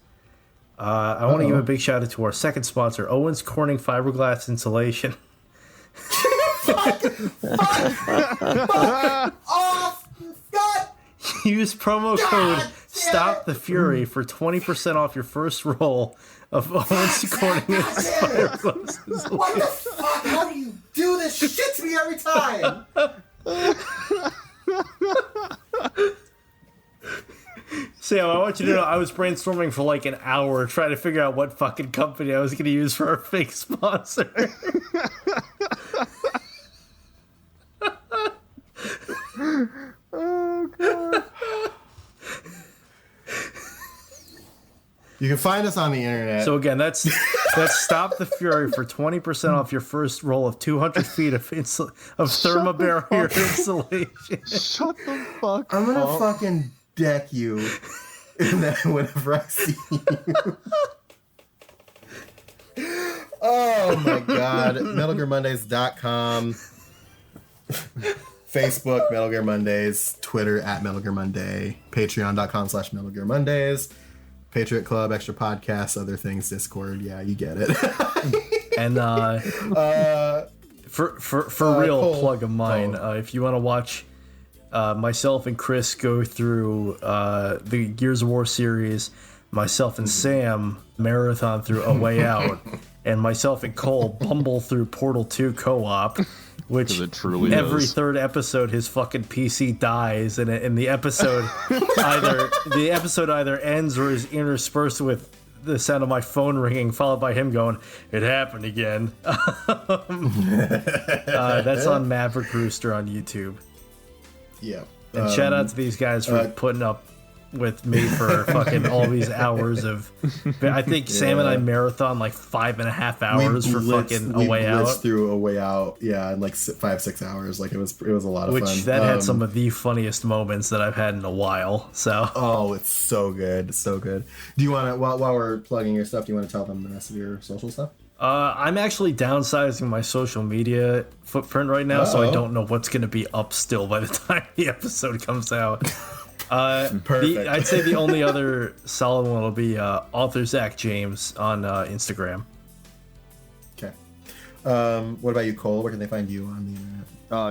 I want to give a big shout out to our second sponsor, Owens Corning Fiberglass Insulation. Fuck off! God! Use promo code Stop the Fury for 20% off your first roll of Owens Corning Fiberglass Insulation. What the fuck? How do you do this shit to me every time? Sam, I want you to know I was brainstorming for like an hour trying to figure out what fucking company I was going to use for our fake sponsor. Oh, God. You can find us on the internet. So again, that's Stop the Fury for 20% off your first roll of 200 feet of thermobarrier insulation. Shut the fuck I'm gonna up. fucking deck you in that whenever I see you. Oh my god. MetalGearMondays.com, Facebook, Metal Gear Mondays, Twitter at Metal Gear Monday, Patreon.com/Metal Gear Mondays, Patriot Club, extra podcasts, other things, Discord. Yeah, you get it. And for real, Cole, plug of mine. If you want to watch myself and Chris go through the Gears of War series, myself and Sam marathon through A Way Out, and myself and Cole bumble through Portal 2 co-op, which it truly every is. third episode his fucking PC dies, and the episode either ends or is interspersed with the sound of my phone ringing, followed by him going, "It happened again." That's on Maverick Rooster on YouTube. Yeah. And shout out to these guys for putting up with me for fucking all these hours of. I think Sam and I marathon like 5.5 hours for fucking A Way Out. Through A Way Out, yeah, in like 5-6 hours. Like it was a lot of fun. Which that had some of the funniest moments that I've had in a while. So. Oh, it's so good, so good. Do you want to while we're plugging your stuff? Do you want to tell them the rest of your social stuff? I'm actually downsizing my social media footprint right now, so I don't know what's going to be up still by the time the episode comes out. Perfect. I'd say the only other solid one will be author Zach James on Instagram. Okay. What about you, Cole? Where can they find you on the internet?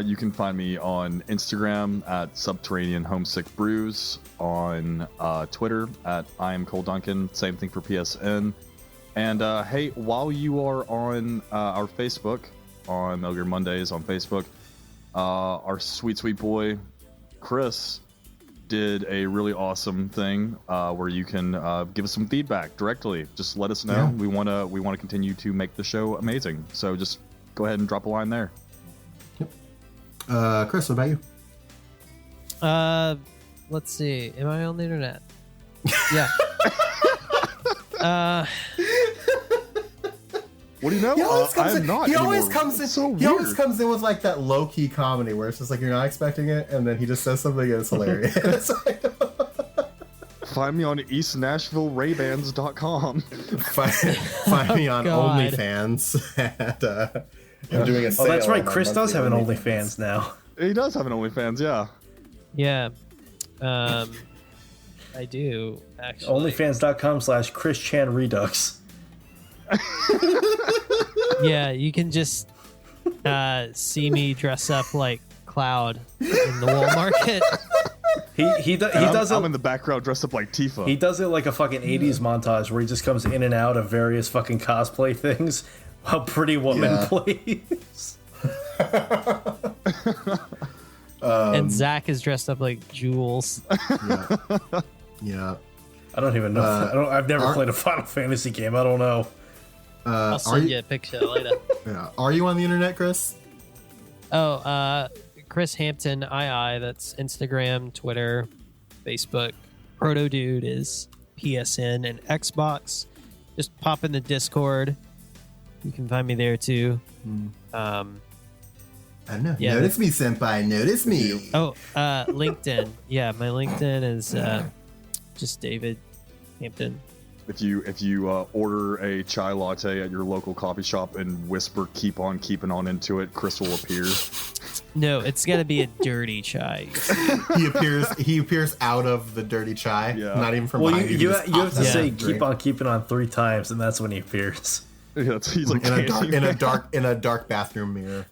You can find me on Instagram at Subterranean Homesick Brews, on Twitter at I am Cole Duncan. Same thing for PSN. And hey, while you are on our Facebook, on Metal Gear Mondays on Facebook, our sweet boy Chris did a really awesome thing where you can give us some feedback directly. Just let us know. Yeah. We want to continue to make the show amazing. So just go ahead and drop a line there. Chris, what about you? Let's see. Am I on the internet? Yeah. What do you know? I am not. He always anymore. comes in. It's so he always weird. comes in with like that low key comedy where it's just like you're not expecting it, and then he just says something and it's hilarious. It's like, Find me on EastNashvilleRayBands.com. find me on God. OnlyFans. I'm doing a sale. Oh, that's right. on our Chris does have an monthly OnlyFans now. He does have an OnlyFans, yeah. Yeah. I do, actually. OnlyFans.com/ChrisChan Redux. Yeah, you can just see me dress up like Cloud in the wool market. He does I'm it. in the background dressed up like Tifa. He does it like a fucking 80s montage where he just comes in and out of various fucking cosplay things. A pretty woman plays. And Zach is dressed up like Jules. Yeah. I don't even know. I've never played a Final Fantasy game. I don't know. I'll send you a picture later. Yeah. Are you on the internet, Chris? Chris Hampton II. That's Instagram, Twitter, Facebook. Proto Dude is PSN and Xbox. Just pop in the Discord. You can find me there too. I don't know. Yeah, Notice me, senpai. Notice me. Oh, LinkedIn. Yeah, my LinkedIn is just David Hampton. If you order a chai latte at your local coffee shop and whisper "keep on keeping on" into it, Chris will appear. No, it's got to be a dirty chai. He appears out of the dirty chai. Yeah. Not even from well, behind you have to say drink. "keep on keeping on" 3 times, and that's when he appears. Yeah, he's like in a dark bathroom mirror.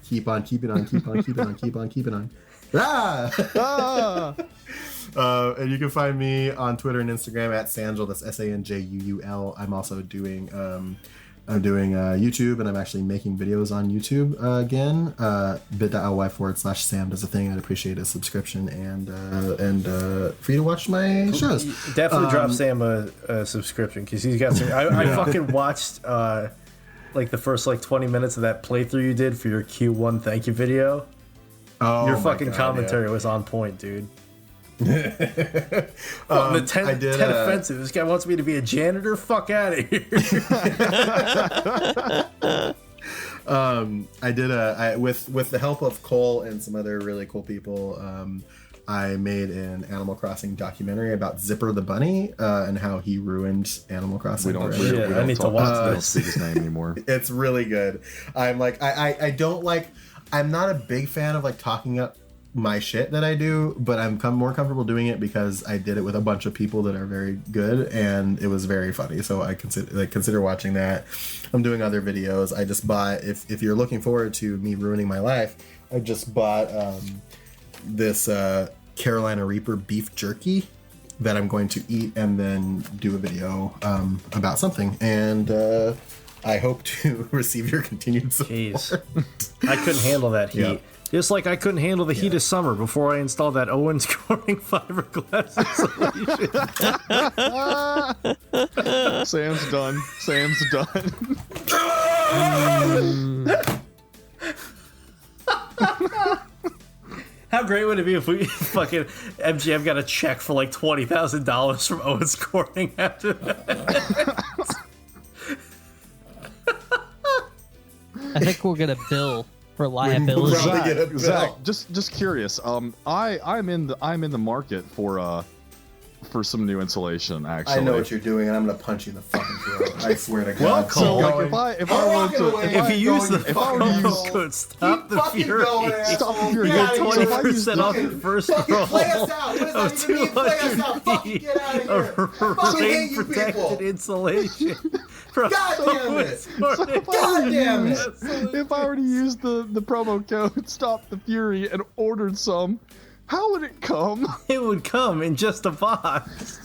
Keep on keeping on. Keep on keeping on. Keep on keeping on. Ah! And you can find me on Twitter and Instagram at Sanjul. That's SANJUUL. I'm also doing YouTube, and I'm actually making videos on YouTube again. bit.ly/Sam does a thing. I'd appreciate a subscription and for you to watch my shows. Definitely drop Sam a subscription because he's got some. I fucking watched like the first 20 minutes of that playthrough you did for your Q1 thank you video. Oh, your fucking commentary was on point, dude. The 10 offensive. This guy wants me to be a janitor. Fuck out of here. I did with the help of Cole and some other really cool people. I made an Animal Crossing documentary about Zipper the bunny and how he ruined Animal Crossing. I need to watch this. His name anymore. It's really good. I'm like I don't like. I'm not a big fan of talking up my shit that I do, but I'm more comfortable doing it because I did it with a bunch of people that are very good, and it was very funny. So I consider watching that. I'm doing other videos. I just bought, if you're looking forward to me ruining my life, I just bought this Carolina Reaper beef jerky that I'm going to eat and then do a video about something. And I hope to receive your continued support. Jeez. I couldn't handle that heat. Yep. Just like I couldn't handle the heat of summer before I installed that Owens Corning fiberglass insulation. Sam's done. How great would it be if we fucking MGM got a check for $20,000 from Owens Corning after that? I think we'll get a bill for liability. Zach, just curious. I'm in the market for some new insulation. Actually, I know what you're doing, and I'm gonna punch you in the fucking throat. I swear to God. So if I use the promo code Stop the Fury, you get 20% off your first roll of 200 of rain protected insulation. God damn it! God damn it! If I already used the promo code Stop the Fury and ordered some, how would it come? It would come in just a box.